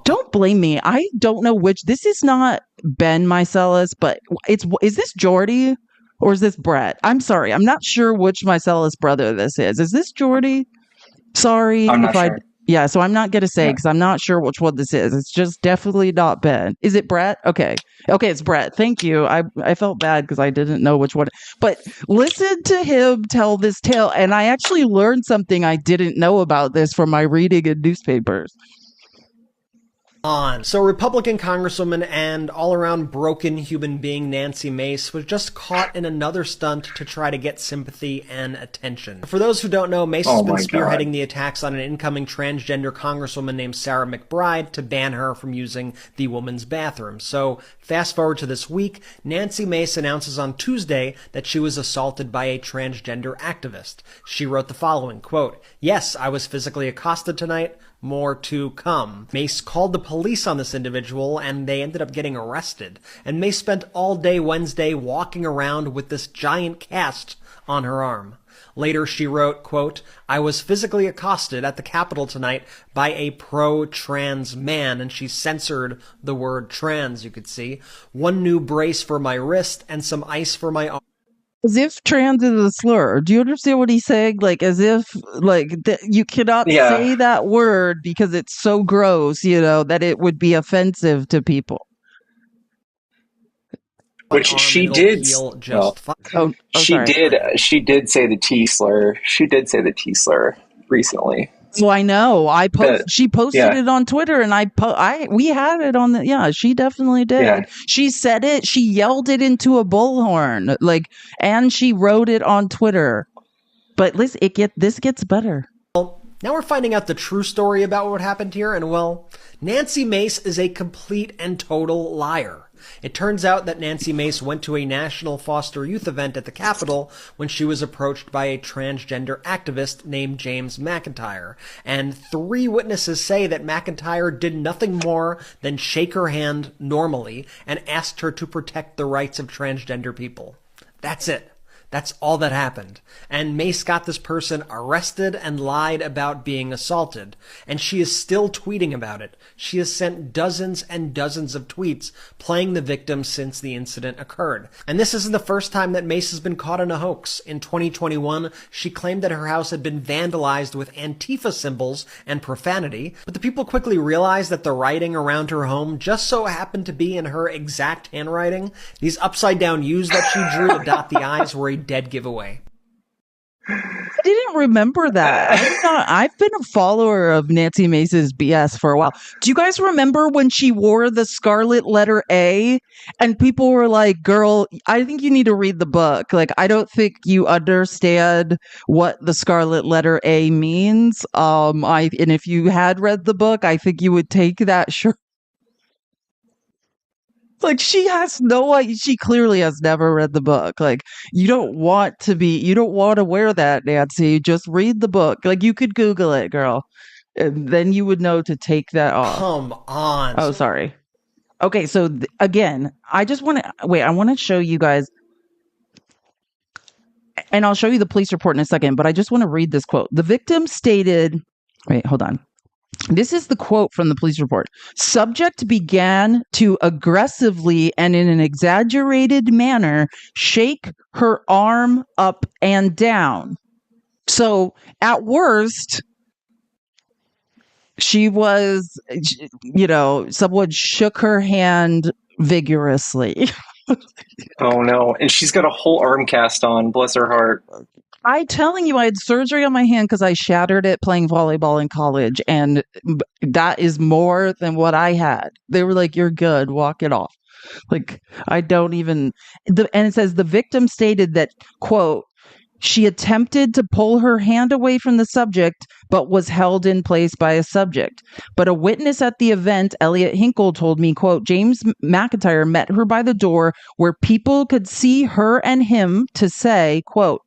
don't blame me. I don't know which. This is not Ben Meiselas, but is this Jordy? Or is this Brett? I'm sorry. I'm not sure which Meiselas brother this is. Is this Jordy? Sorry. I'm not sure. Yeah, so I'm not going to say because I'm not sure which one this is. It's just definitely not Ben. Is it Brett? Okay, it's Brett. Thank you. I felt bad because I didn't know which one. But listen to him tell this tale. And I actually learned something I didn't know about this from my reading in newspapers. on. So Republican Congresswoman and all-around broken human being Nancy Mace was just caught in another stunt to try to get sympathy and attention. For those who don't know, Mace has been spearheading the attacks on an incoming transgender congresswoman named Sarah McBride to ban her from using the woman's bathroom. So fast forward to this week, Nancy Mace announces on Tuesday that she was assaulted by a transgender activist. She wrote the following, quote, "Yes, I was physically accosted tonight. More to come." Mace called the police on this individual and they ended up getting arrested. And Mace spent all day Wednesday walking around with this giant cast on her arm. Later she wrote, quote, "I was physically accosted at the Capitol tonight by a pro-trans man," and she censored the word trans, you could see. "One new brace for my wrist and some ice for my arm." As if trans is a slur. Do you understand what he's saying? Like, as if, like, you cannot say that word because it's so gross, that it would be offensive to people. Which she did. She did say the T slur. She did say the T slur recently. So I know. She posted it on Twitter, and we had it on the. Yeah, she definitely did. Yeah. She said it. She yelled it into a bullhorn, and she wrote it on Twitter. But listen, this gets better. Well, now we're finding out the true story about what happened here, and well, Nancy Mace is a complete and total liar. It turns out that Nancy Mace went to a national foster youth event at the Capitol when she was approached by a transgender activist named James McIntyre. And 3 witnesses say that McIntyre did nothing more than shake her hand normally and asked her to protect the rights of transgender people. That's it. That's all that happened. And Mace got this person arrested and lied about being assaulted. And she is still tweeting about it. She has sent dozens and dozens of tweets playing the victim since the incident occurred. And this isn't the first time that Mace has been caught in a hoax. In 2021, she claimed that her house had been vandalized with Antifa symbols and profanity, but the people quickly realized that the writing around her home just so happened to be in her exact handwriting. These upside down U's that she drew to dot the I's were a dead giveaway. I didn't remember that. I've been a follower of Nancy Mace's BS for a while. Do you guys remember when she wore the scarlet letter A and people were like, "Girl, I think you need to read the book. Like, I don't think you understand what the scarlet letter A means." And if you had read the book, I think you would take that shirt. Like, she clearly has never read the book. Like, you don't want to wear that, Nancy. Just read the book. Like, you could Google it, girl. And then you would know to take that off. Come on. Oh, sorry. Okay, so again, I want to show you guys, and I'll show you the police report in a second, but I just want to read this quote. The victim stated, wait, hold on. This is the quote from the police report. "Subject began to aggressively and in an exaggerated manner shake her arm up and down." So at worst, she was, someone shook her hand vigorously. Oh no. And she's got a whole arm cast on, bless her heart. I'm telling you, I had surgery on my hand because I shattered it playing volleyball in college, and that is more than what I had. They were like, "You're good, walk it off." Like, I don't even. And it says the victim stated that, quote, "She attempted to pull her hand away from the subject, but was held in place by a subject. But a witness at the event, Elliot Hinkle, told me, quote, James McIntyre met her by the door where people could see her and him to say, quote,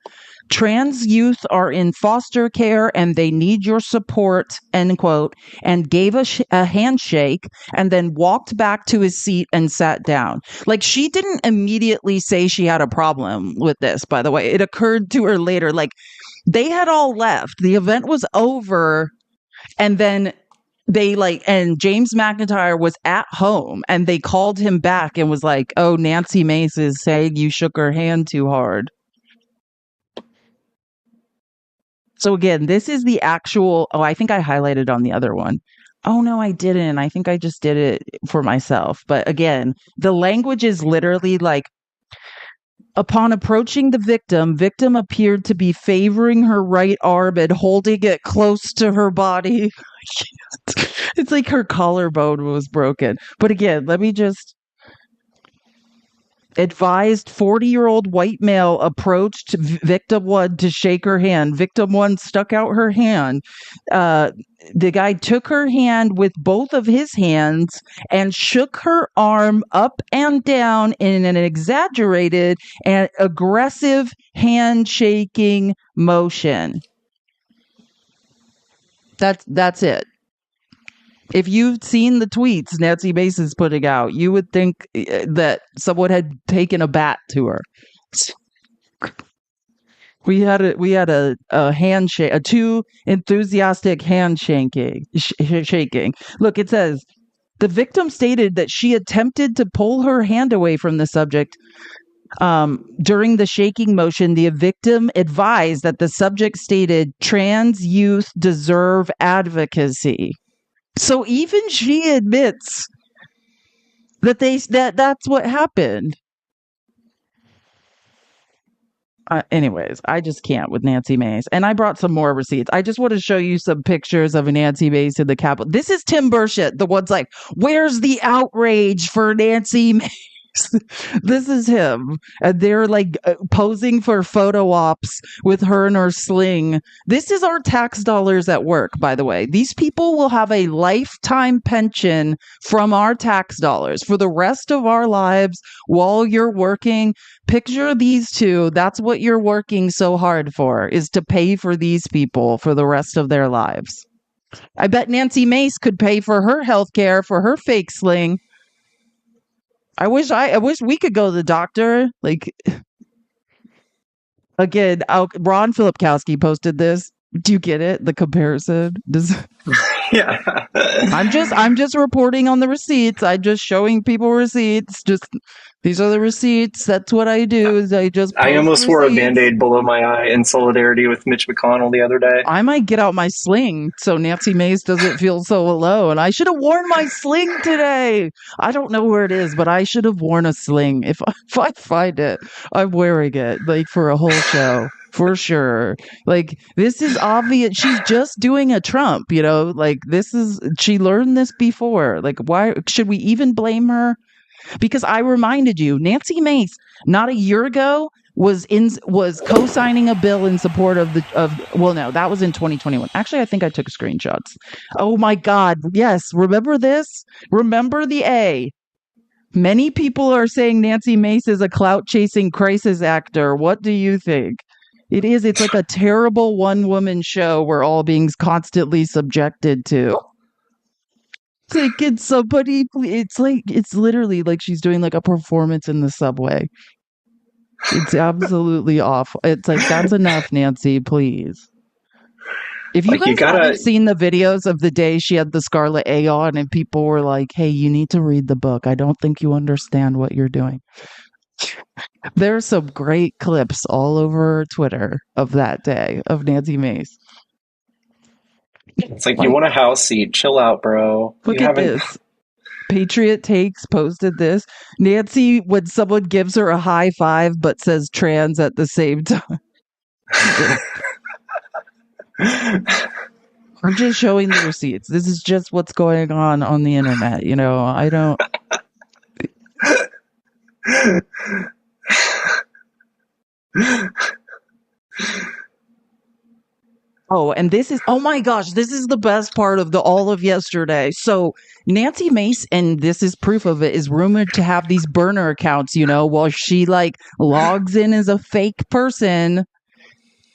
trans youth are in foster care and they need your support, end quote, and gave a handshake and then walked back to his seat and sat down." Like, she didn't immediately say she had a problem with this, by the way. It occurred to her later. Like, they had all left. The event was over, and then and James McIntyre was at home, and they called him back and was like, "Oh, Nancy Mace is saying you shook her hand too hard." So again, this is the actual, I think I highlighted on the other one. Oh, no, I didn't. I think I just did it for myself. But again, the language is literally like, upon approaching the victim appeared to be favoring her right arm and holding it close to her body. It's It's like her collarbone was broken. But again, let me just advised 40-year-old white male approached victim one to shake her hand. Victim one stuck out her hand. The guy took her hand with both of his hands and shook her arm up and down in an exaggerated and aggressive handshaking motion. That's it. If you've seen the tweets Nancy Mace is putting out, you would think that someone had taken a bat to her. We had a handshake, a too enthusiastic handshaking. Shaking. Look, it says the victim stated that she attempted to pull her hand away from the subject. During the shaking motion, the victim advised that the subject stated, "Trans youth deserve advocacy." So even she admits that that's what happened. Anyways, I just can't with Nancy Mace. And I brought some more receipts. I just want to show you some pictures of Nancy Mace in the Capitol. This is Tim Burchett, the one's like, where's the outrage for Nancy Mace? This is him. And they're like posing for photo ops with her and her sling. This is our tax dollars at work, by the way. These people will have a lifetime pension from our tax dollars for the rest of our lives while you're working. Picture these two. That's what you're working so hard for, is to pay for these people for the rest of their lives. I bet Nancy Mace could pay for her health care for her fake sling. I wish we could go to the doctor. Like, again, Ron Filipkowski posted this. Do you get it? The comparison? Yeah. I'm just reporting on the receipts. I'm just showing people receipts. Just these are the receipts. That's what I do. Is I almost wore a Band-Aid below my eye in solidarity with Mitch McConnell the other day. I might get out my sling so Nancy Mace doesn't feel so alone. I should have worn my sling today. I don't know where it is, but I should have worn a sling. If I find it, I'm wearing it like for a whole show. For sure. Like, this is obvious. She's just doing a Trump, like she learned this before. Like, why should we even blame her? Because I reminded you, Nancy Mace, not a year ago, was co-signing a bill in support of that was in 2021. Actually, I think I took screenshots. Oh my God. Yes. Remember this? Remember the A. Many people are saying Nancy Mace is a clout-chasing crisis actor. What do you think? It is. It's like a terrible one-woman show we're all being constantly subjected to. It's like, can somebody, it's literally like she's doing like a performance in the subway. It's absolutely awful. It's like, that's enough, Nancy, please. If you guys haven't seen the videos of the day she had the Scarlet A on and people were like, hey, you need to read the book. I don't think you understand what you're doing. There's some great clips all over Twitter of that day of Nancy Mace. It's like, you want a house seat. Chill out, bro. Look at this. Patriot Takes posted this. Nancy, when someone gives her a high five but says trans at the same time. I'm just showing the receipts. This is just what's going on the internet. I don't... Oh, and this is, oh my gosh, this is the best part of all of yesterday. So Nancy Mace, and this is proof of it, is rumored to have these burner accounts, while she logs in as a fake person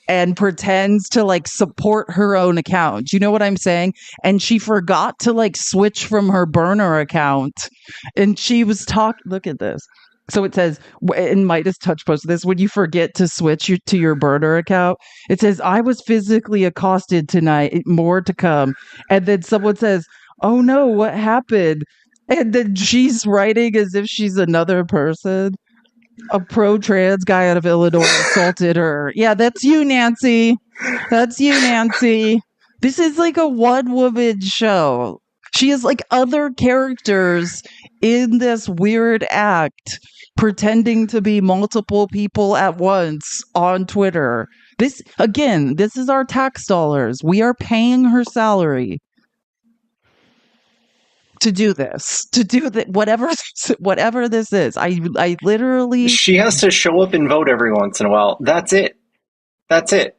and pretends to support her own account. You know what I'm saying? And she forgot to switch from her burner account. And she was look at this. So it says, and Midas Touch posted this, when you forget to switch to your burner account, it says, I was physically accosted tonight, more to come. And then someone says, oh no, what happened? And then she's writing as if she's another person. A pro-trans guy out of Illinois assaulted her. Yeah, that's you, Nancy. That's you, Nancy. This is like a one-woman show. She has other characters in this weird act, pretending to be multiple people at once on Twitter. This is our tax dollars. We are paying her salary. to do this, to do that, whatever this is. I literally. She has to show up and vote every once in a while. That's it. That's it.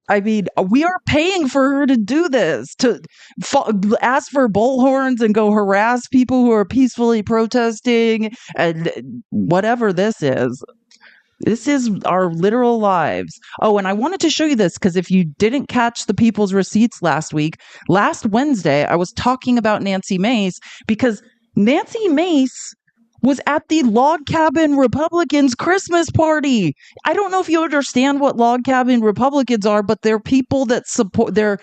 I mean, we are paying for her to do this, to ask for bullhorns and go harass people who are peacefully protesting and whatever this is. This is our literal lives. Oh, and I wanted to show you this because if you didn't catch the People's Receipts last Wednesday, I was talking about Nancy Mace because Nancy Mace was at the Log Cabin Republicans Christmas party. I don't know if you understand what Log Cabin Republicans are, but they're people that support, they're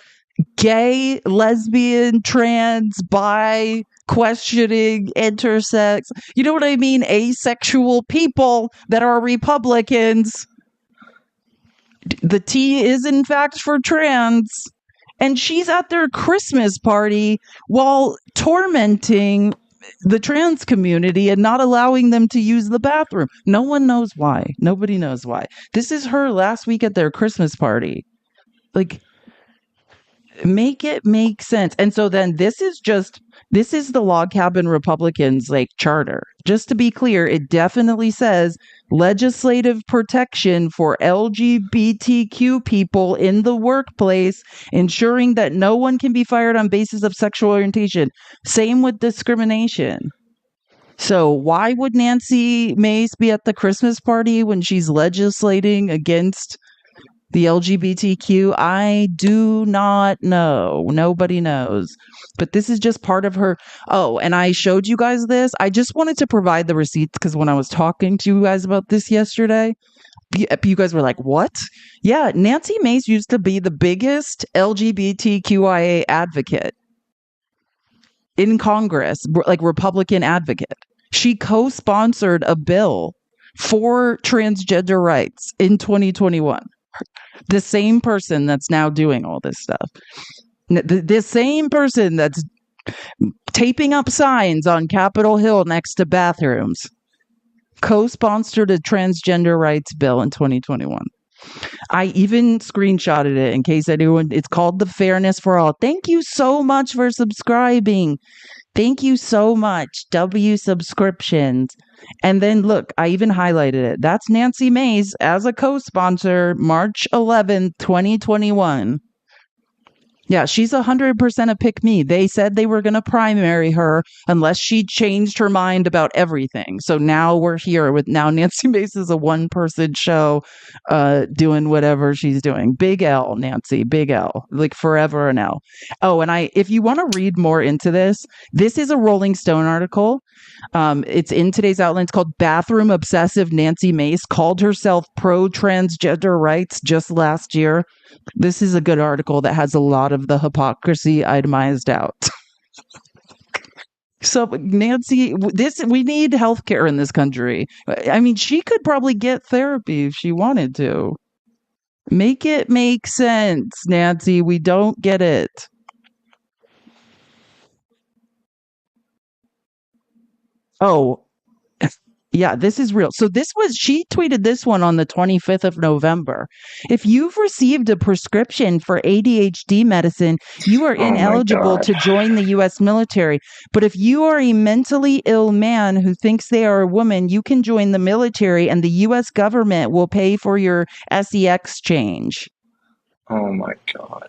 gay, lesbian, trans, bi, questioning, intersex, you know what I mean? Asexual people that are Republicans. The T is in fact for trans. And she's at their Christmas party while tormenting the trans community and not allowing them to use the bathroom. No one knows why. Nobody knows why. This is her last week at their Christmas party. Like, make it make sense. And so then this is the Log Cabin Republicans like charter. Just to be clear, it definitely says legislative protection for LGBTQ people in the workplace, ensuring that no one can be fired on basis of sexual orientation. Same with discrimination. So why would Nancy Mace be at the Christmas party when she's legislating against the LGBTQ? I do not know. Nobody knows. But this is just part of her. Oh, and I showed you guys this. I just wanted to provide the receipts because when I was talking to you guys about this yesterday, you guys were like, what? Yeah, Nancy Mace used to be the biggest LGBTQIA advocate in Congress, like Republican advocate. She co-sponsored a bill for transgender rights in 2021. The same person that's now doing all this stuff. The same person that's taping up signs on Capitol Hill next to bathrooms co-sponsored a transgender rights bill in 2021. I even screenshotted it in case anyone. It's called the Fairness for All. Thank you so much for subscribing. Thank you so much. W subscriptions. And then look, I even highlighted it. That's Nancy Mace as a co-sponsor, March 11th, 2021. Yeah, she's 100% a pick me. They said they were going to primary her unless she changed her mind about everything. So now we're here with now Nancy Mace is a one-person show doing whatever she's doing. Big L, Nancy, big L, like forever an L. Oh, and if you want to read more into this is a Rolling Stone article. It's in today's outline. It's called Bathroom Obsessive Nancy Mace Called Herself Pro-Transgender Rights Just Last Year. This is a good article that has a lot of the hypocrisy itemized out. So Nancy, we need healthcare in this country. I mean, she could probably get therapy if she wanted to. Make it make sense, Nancy. We don't get it. Oh, yeah, this is real. So she tweeted this one on the 25th of November. If you've received a prescription for ADHD medicine, you are ineligible to join the U.S. military. But if you are a mentally ill man who thinks they are a woman, you can join the military and the U.S. government will pay for your sex change. Oh my God.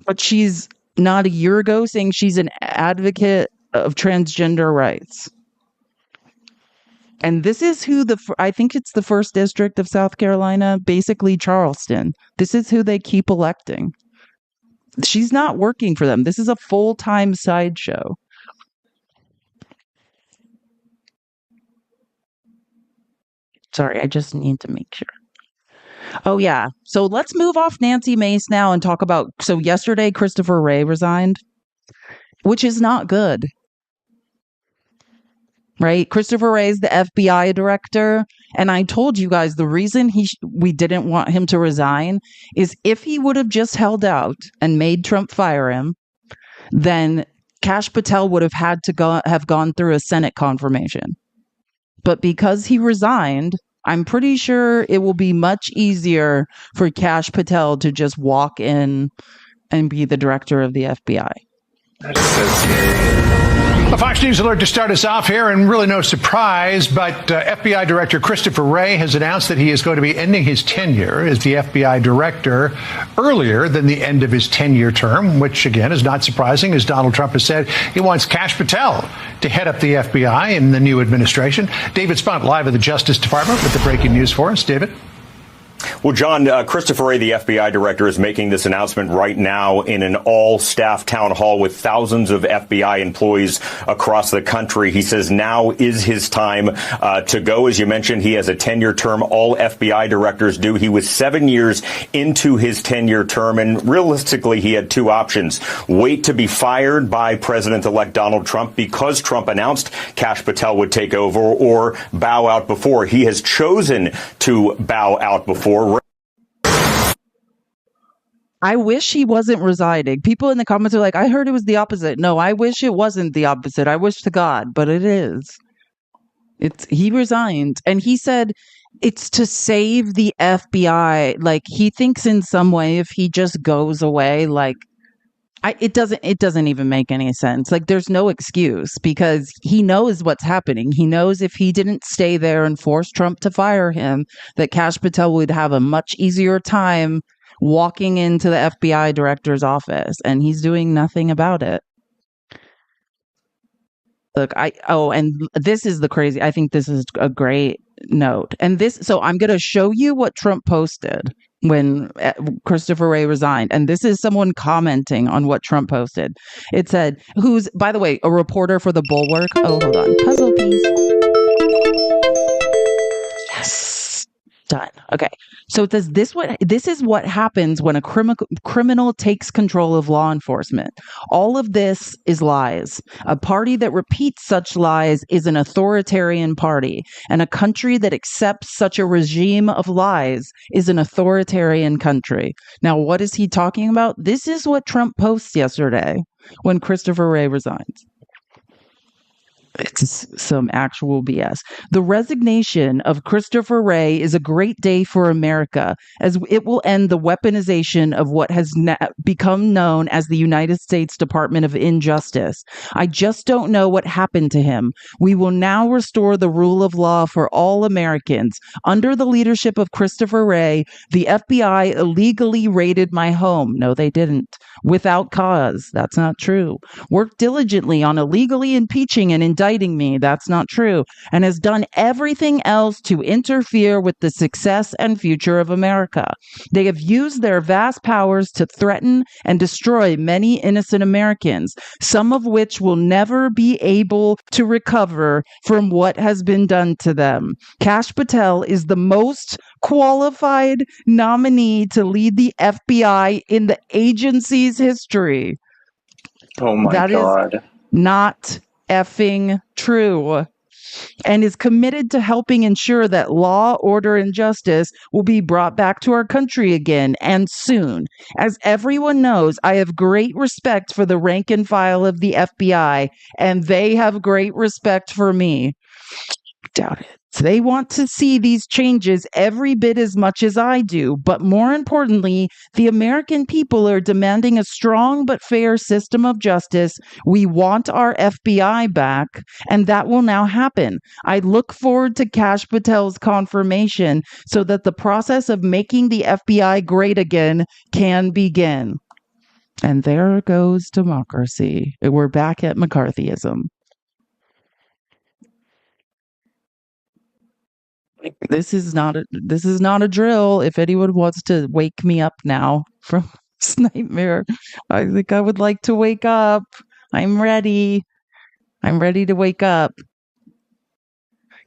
But she's not a year ago saying she's an advocate of transgender rights. And this is who I think it's the 1st District of South Carolina, basically Charleston. This is who they keep electing. She's not working for them. This is a full-time sideshow. Sorry, I just need to make sure. Oh, yeah. So let's move off Nancy Mace now and talk about, so yesterday Christopher Wray resigned, which is not good. Right? Christopher Wray is the FBI director. And I told you guys the reason we didn't want him to resign is if he would have just held out and made Trump fire him, then Kash Patel would have had to have gone through a Senate confirmation. But because he resigned, I'm pretty sure it will be much easier for Kash Patel to just walk in and be the director of the FBI. That is so scary. A Fox News alert to start us off here, and really no surprise, but FBI Director Christopher Wray has announced that he is going to be ending his tenure as the FBI Director earlier than the end of his 10-year term, which, again, is not surprising, as Donald Trump has said he wants Kash Patel to head up the FBI in the new administration. David Spunt, live at the Justice Department with the breaking news for us. David? Well, John, Christopher Wray, the FBI director, is making this announcement right now in an all-staff town hall with thousands of FBI employees across the country. He says now is his time to go. As you mentioned, he has a 10-year term. All FBI directors do. He was 7 years into his 10-year term, and realistically, he had two options. Wait to be fired by President-elect Donald Trump because Trump announced Kash Patel would take over, or bow out before. He has chosen to bow out before. I wish he wasn't resigning. People in the comments are like, I heard it was the opposite. No, I wish it wasn't the opposite. I wish to God, but it is. He resigned, and he said it's to save the FBI. Like, he thinks in some way if he just goes away, like, it doesn't even make any sense. Like, there's no excuse because he knows what's happening. He knows if he didn't stay there and force Trump to fire him, that Kash Patel would have a much easier time walking into the FBI director's office, and he's doing nothing about it. Look, and this is the crazy. I think this is a great note. And so I'm going to show you what Trump posted when Christopher Wray resigned. And this is someone commenting on what Trump posted. It said, who's, by the way, a reporter for the Bulwark. Oh, hold on. Puzzle piece. Yes. Done. Okay. So it says this is what happens when a criminal takes control of law enforcement. All of this is lies. A party that repeats such lies is an authoritarian party, and a country that accepts such a regime of lies is an authoritarian country. Now, what is he talking about? This is what Trump posts yesterday when Christopher Wray resigns. It's some actual BS. The resignation of Christopher Wray is a great day for America, as it will end the weaponization of what has become known as the United States Department of Injustice. I just don't know what happened to him. We will now restore the rule of law for all Americans. Under the leadership of Christopher Wray, the FBI illegally raided my home. No, they didn't. Without cause. That's not true. Worked diligently on illegally impeaching and indicting me. That's not true. And has done everything else to interfere with the success and future of America. They have used their vast powers to threaten and destroy many innocent Americans, some of which will never be able to recover from what has been done to them. Kash Patel is the most qualified nominee to lead the FBI in the agency's history. Oh my God. That is not effing true, and is committed to helping ensure that law, order, and justice will be brought back to our country again, and soon. As everyone knows, I have great respect for the rank and file of the FBI, and they have great respect for me. Doubt it. They want to see these changes every bit as much as I do. But more importantly, the American people are demanding a strong but fair system of justice. We want our FBI back, and that will now happen. I look forward to Kash Patel's confirmation so that the process of making the FBI great again can begin. And there goes democracy. We're back at McCarthyism. This is not a drill. If anyone wants to wake me up now from this nightmare, I think I would like to wake up. I'm ready. I'm ready to wake up.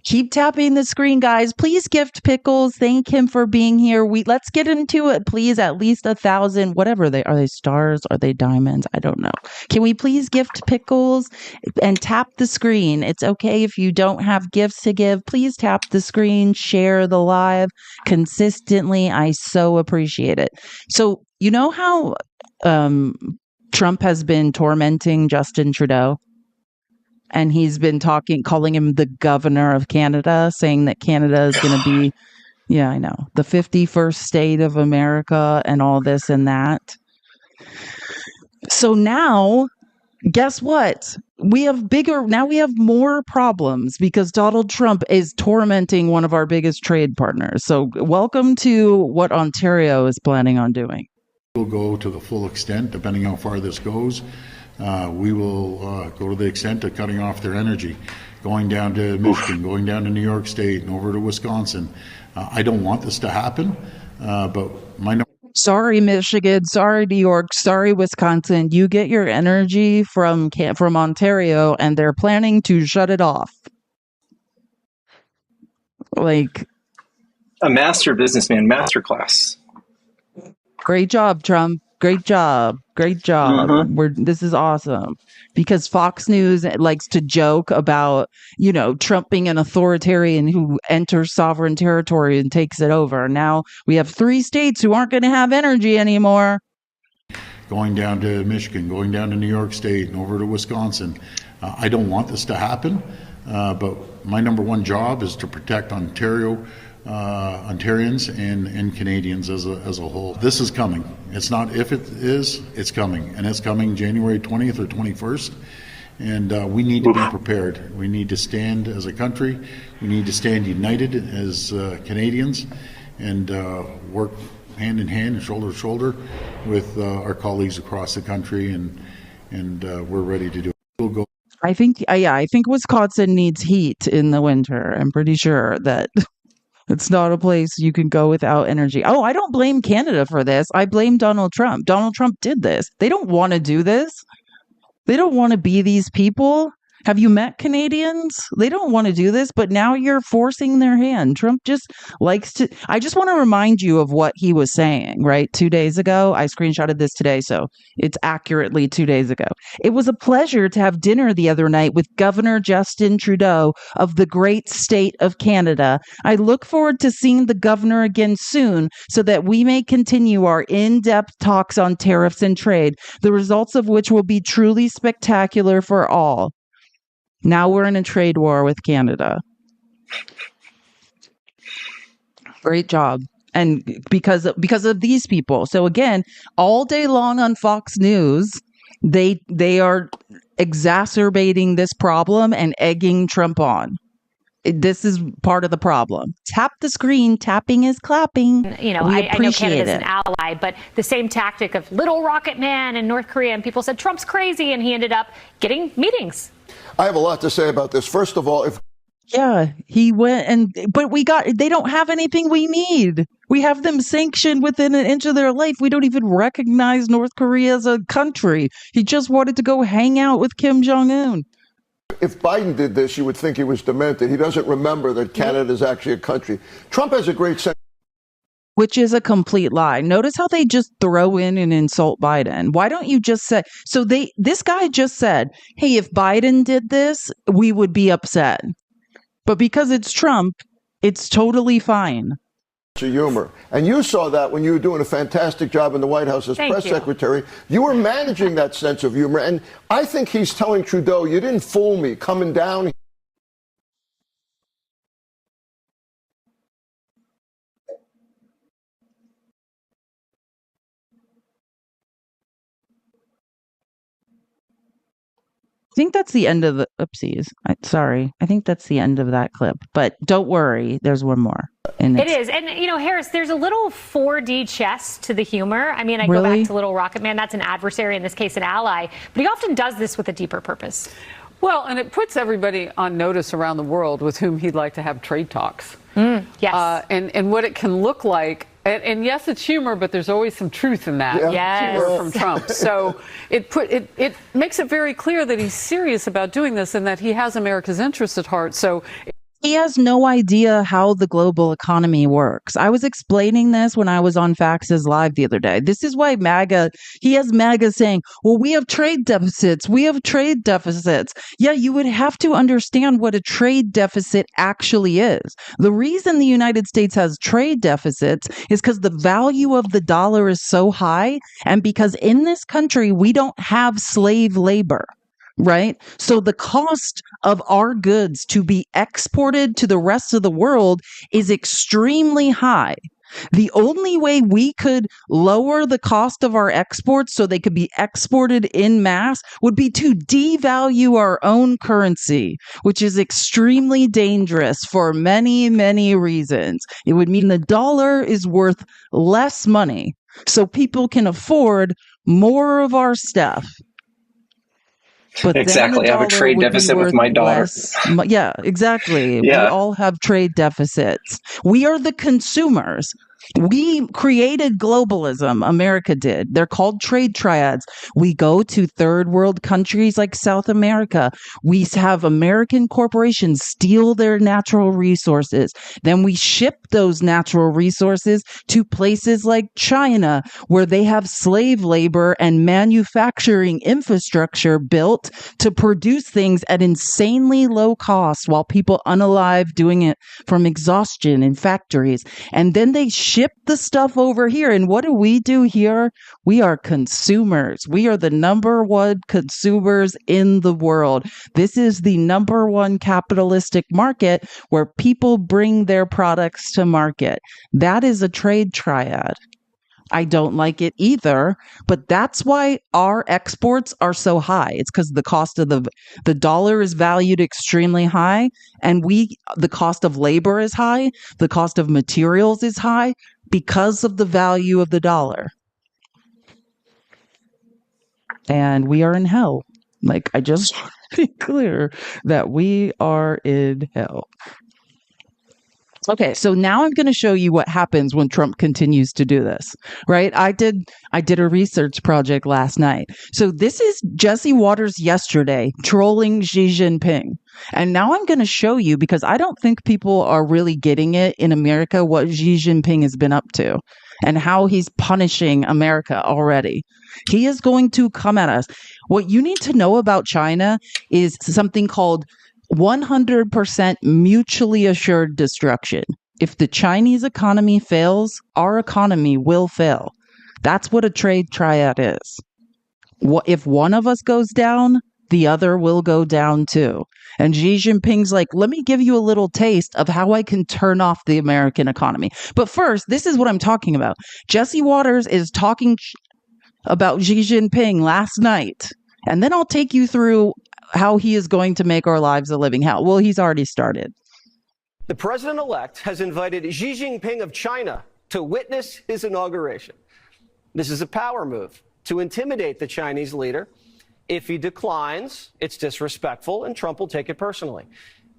Keep tapping the screen, guys. Please gift Pickles. Thank him for being here. Let's get into it, please. At least 1,000, whatever are they stars? Are they diamonds? I don't know. Can we please gift Pickles and tap the screen? It's okay if you don't have gifts to give. Please tap the screen, share the live consistently. I so appreciate it. So, you know how Trump has been tormenting Justin Trudeau? And he's been calling him the governor of Canada, saying that Canada is going to be, yeah, I know, the 51st state of America and all this and that. So now, guess what? We have more problems because Donald Trump is tormenting one of our biggest trade partners. So welcome to what Ontario is planning on doing. We'll go to the full extent, depending how far this goes. We will go to the extent of cutting off their energy, going down to Michigan, going down to New York State and over to Wisconsin. I don't want this to happen, but Sorry, Michigan. Sorry, New York. Sorry, Wisconsin. You get your energy from Ontario, and they're planning to shut it off. Like a master businessman masterclass. Great job, Trump. Great job. Great job. This is awesome because Fox News likes to joke about, Trump being an authoritarian who enters sovereign territory and takes it over. Now we have 3 states who aren't going to have energy anymore. Going down to Michigan, going down to New York State and over to Wisconsin. I don't want this to happen, but my number one job is to protect Ontarians and Canadians as a whole. This is coming. It's not if it is, it's coming. And it's coming January 20th or 21st. And we need to be prepared. We need to stand as a country. We need to stand united as Canadians and work hand in hand and shoulder to shoulder with our colleagues across the country. And we're ready to do it. We'll go. I think Wisconsin needs heat in the winter. I'm pretty sure that it's not a place you can go without energy. Oh, I don't blame Canada for this. I blame Donald Trump. Donald Trump did this. They don't want to do this. They don't want to be these people. Have you met Canadians? They don't want to do this, but now you're forcing their hand. Trump just likes to. I just want to remind you of what he was saying, right? 2 days ago. I screenshotted this today, so it's accurately 2 days ago. It was a pleasure to have dinner the other night with Governor Justin Trudeau of the great state of Canada. I look forward to seeing the governor again soon so that we may continue our in-depth talks on tariffs and trade, the results of which will be truly spectacular for all. Now we're in a trade war with Canada. Great job. And because of these people. So again, all day long on Fox News, they are exacerbating this problem and egging Trump on. This is part of the problem. Tap the screen. Tapping is clapping. I know Canada's an ally, but the same tactic of little rocket man in North Korea, and people said Trump's crazy, and he ended up getting meetings. I have a lot to say about this. First of all, he went but they don't have anything we need. We have them sanctioned within an inch of their life. We don't even recognize North Korea as a country. He just wanted to go hang out with Kim Jong-un. If Biden did this, you would think he was demented. He doesn't remember that Canada is actually a country. Trump has a great sense. Which is a complete lie. Notice how they just throw in and insult Biden. Why don't you just say, this guy just said, hey, if Biden did this, we would be upset. But because it's Trump, it's totally fine. Humor. And you saw that when you were doing a fantastic job in the White House as press secretary. You were managing that sense of humor. And I think he's telling Trudeau, you didn't fool me coming down. I think that's the end of the oopsies. Sorry. I think that's the end of that clip. But don't worry, there's one more. It is. And, Harris, there's a little 4D chess to the humor. I mean, I go back to Little Rocket Man. That's an adversary, in this case, an ally. But he often does this with a deeper purpose. Well, and it puts everybody on notice around the world with whom he'd like to have trade talks. Yes. And what it can look like. And yes, it's humor, but there's always some truth in that. Yes. Humor from Trump. So it makes it very clear that he's serious about doing this and that he has America's interests at heart. So he has no idea how the global economy works. I was explaining this when I was on Faxes Live the other day. This is why he has MAGA saying, well, we have trade deficits. We have trade deficits. Yeah, you would have to understand what a trade deficit actually is. The reason the United States has trade deficits is because the value of the dollar is so high, and because in this country, we don't have slave labor. Right? So the cost of our goods to be exported to the rest of the world is extremely high. The only way we could lower the cost of our exports so they could be exported en masse would be to devalue our own currency, which is extremely dangerous for many, many reasons. It would mean the dollar is worth less money so people can afford more of our stuff. But exactly. then I have a trade deficit with my daughter. Yeah, exactly. We all have trade deficits. We are the consumers. We created globalism. America did. They're called trade triads. We go to third world countries like South America. We have American corporations steal their natural resources. Then we ship those natural resources to places like China, where they have slave labor and manufacturing infrastructure built to produce things at insanely low cost while people unalive doing it from exhaustion in factories. And then they ship the stuff over here. And what do we do here? We are consumers. We are the number one consumers in the world. This is the number one capitalistic market where people bring their products to market. That is a trade triad. I don't like it either, but that's why our exports are so high. It's because the cost of the dollar is valued extremely high, and the cost of labor is high, the cost of materials is high because of the value of the dollar. And we are in hell. Like, I just want to be clear that we are in hell. Okay, so now I'm going to show you what happens when Trump continues to do this, right? I did a research project last night. So this is Jesse Waters yesterday trolling Xi Jinping. And now I'm going to show you, because I don't think people are really getting it in America, what Xi Jinping has been up to and how he's punishing America already. He is going to come at us. What you need to know about China is something called 100% mutually assured destruction. If the Chinese economy fails, our economy will fail. That's what a trade triad is. If one of us goes down, the other will go down too. And Xi Jinping's like, let me give you a little taste of how I can turn off the American economy. But first, this is what I'm talking about. Jesse Waters is talking about Xi Jinping last night. And then I'll take you through how he is going to make our lives a living hell. Well, he's already started. The president-elect has invited Xi Jinping of China to witness his inauguration. This is a power move to intimidate the Chinese leader. If he declines, it's disrespectful, and Trump will take it personally.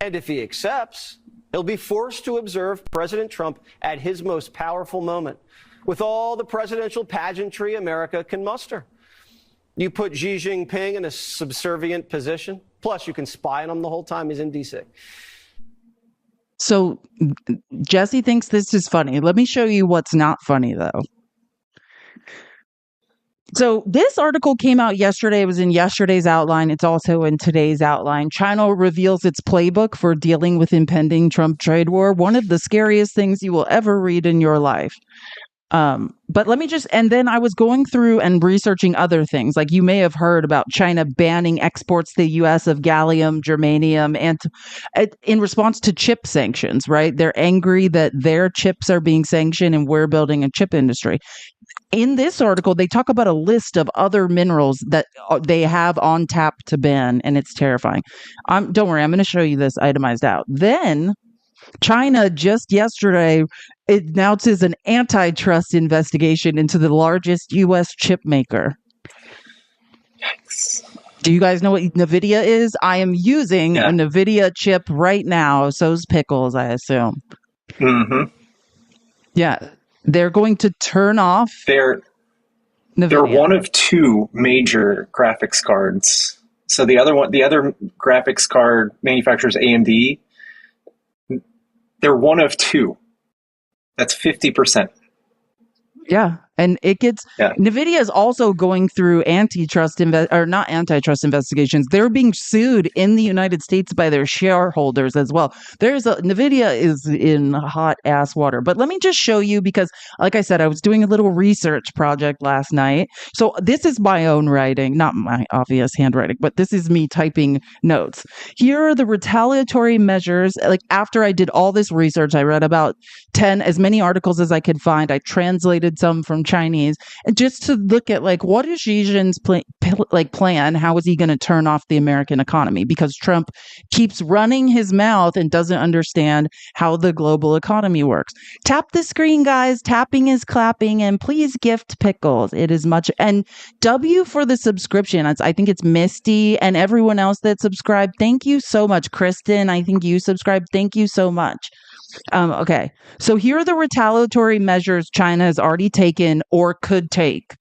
And if he accepts, he'll be forced to observe President Trump at his most powerful moment, with all the presidential pageantry America can muster. You put Xi Jinping in a subservient position. Plus, you can spy on him the whole time he's in D.C. So Jesse thinks this is funny. Let me show you what's not funny, though. So this article came out yesterday. It was in yesterday's outline. It's also in today's outline. China reveals its playbook for dealing with impending Trump trade war. One of the scariest things you will ever read in your life. But let me and then I was going through and researching other things. Like, you may have heard about China banning exports to the U.S. of gallium, germanium, and in response to chip sanctions, right? They're angry that their chips are being sanctioned and we're building a chip industry. In this article, they talk about a list of other minerals that they have on tap to ban, and it's terrifying. Don't worry, I'm going to show you this itemized out. Then China just yesterday announces an antitrust investigation into the largest U.S. chip maker. Yikes. Do you guys know what NVIDIA is? I am using a NVIDIA chip right now. So's Pickles, I assume. Mm-hmm. Yeah. They're going to turn off They're one of two major graphics cards. So the other graphics card manufacturers, AMD, they're one of two. That's 50%. Yeah. And it gets NVIDIA is also going through not antitrust investigations. They're being sued in the United States by their shareholders as well. NVIDIA is in hot ass water. But let me just show you, because like I said, I was doing a little research project last night. So this is my own writing, not my obvious handwriting, but this is me typing notes. Here are the retaliatory measures. Like after I did all this research, I read about as many articles as I could find. I translated some from Chinese, and just to look at like, what is Xi Jinping's plan? How is he going to turn off the American economy? Because Trump keeps running his mouth and doesn't understand how the global economy works. Tap the screen, guys. Tapping is clapping, and please gift pickles. It is much. And W for the subscription. I think it's Misty and everyone else that subscribed. Thank you so much. Kristen, I think you subscribed. Thank you so much. Okay, so here are the retaliatory measures China has already taken or could take.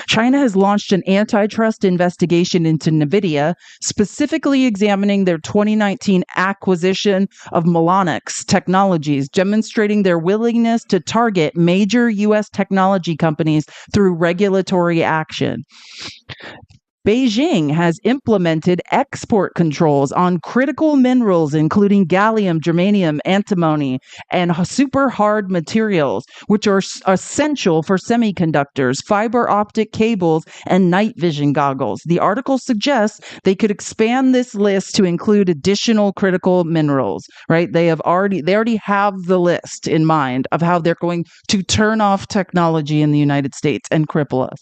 China has launched an antitrust investigation into NVIDIA, specifically examining their 2019 acquisition of Mellanox Technologies, demonstrating their willingness to target major U.S. technology companies through regulatory action. Beijing has implemented export controls on critical minerals, including gallium, germanium, antimony, and super hard materials, which are essential for semiconductors, fiber optic cables, and night vision goggles. The article suggests they could expand this list to include additional critical minerals, right? They already have the list in mind of how they're going to turn off technology in the United States and cripple us.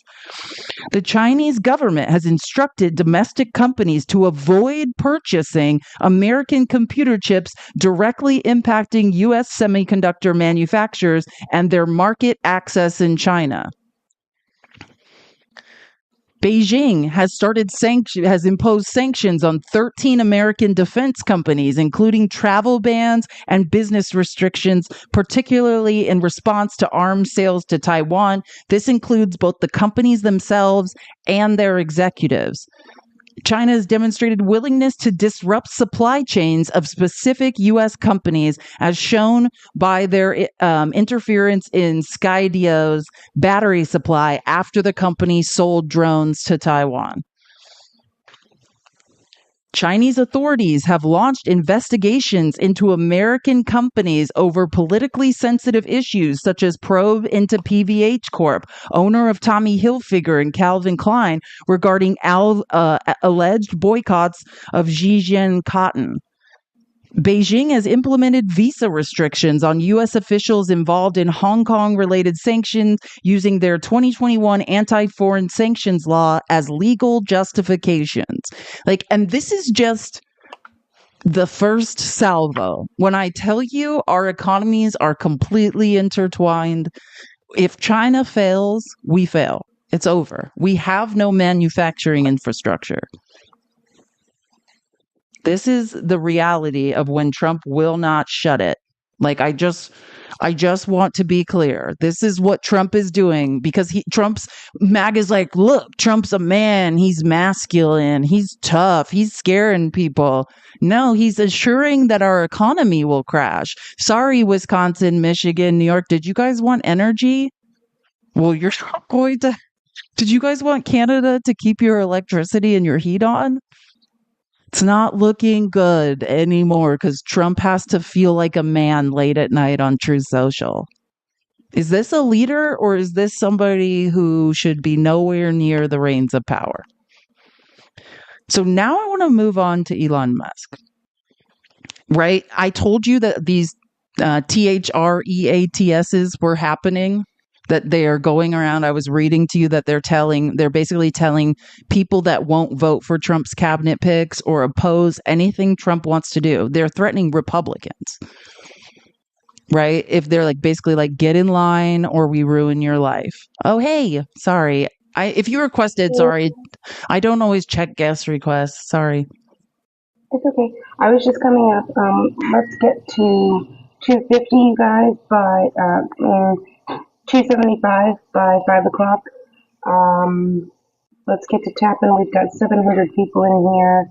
The Chinese government has instructed domestic companies to avoid purchasing American computer chips directly impacting U.S. semiconductor manufacturers and their market access in China. Beijing has imposed sanctions on 13 American defense companies, including travel bans and business restrictions, particularly in response to arms sales to Taiwan. This includes both the companies themselves and their executives. China has demonstrated willingness to disrupt supply chains of specific U.S. companies, as shown by their interference in Skydia's battery supply after the company sold drones to Taiwan. Chinese authorities have launched investigations into American companies over politically sensitive issues, such as probe into PVH Corp, owner of Tommy Hilfiger and Calvin Klein, regarding alleged boycotts of Zhejiang cotton. Beijing has implemented visa restrictions on U.S. officials involved in Hong Kong-related sanctions, using their 2021 anti-foreign sanctions law as legal justifications. And this is just the first salvo. When I tell you our economies are completely intertwined, if China fails, we fail. It's over. We have no manufacturing infrastructure. This is the reality of when Trump will not shut it. I just want to be clear. This is what Trump is doing, because Trump's MAG is like, look, Trump's a man. He's masculine. He's tough. He's scaring people. No, he's assuring that our economy will crash. Sorry, Wisconsin, Michigan, New York. Did you guys want energy? Well, you're not going to. Did you guys want Canada to keep your electricity and your heat on? It's not looking good anymore, because Trump has to feel like a man late at night on Truth Social. Is this a leader, or is this somebody who should be nowhere near the reins of power? So now I want to move on to Elon Musk. Right? I told you that these THREATSs were happening, that they are going around. I was reading to you that they're basically telling people that won't vote for Trump's cabinet picks or oppose anything Trump wants to do. They're threatening Republicans, right? If they're basically get in line or we ruin your life. Oh, hey, sorry. If you requested, sorry. I don't always check guest requests. Sorry. It's okay. I was just coming up. Let's get to 250, you guys, by 275 by 5 o'clock. Let's get to tapping. We've got 700 people in here.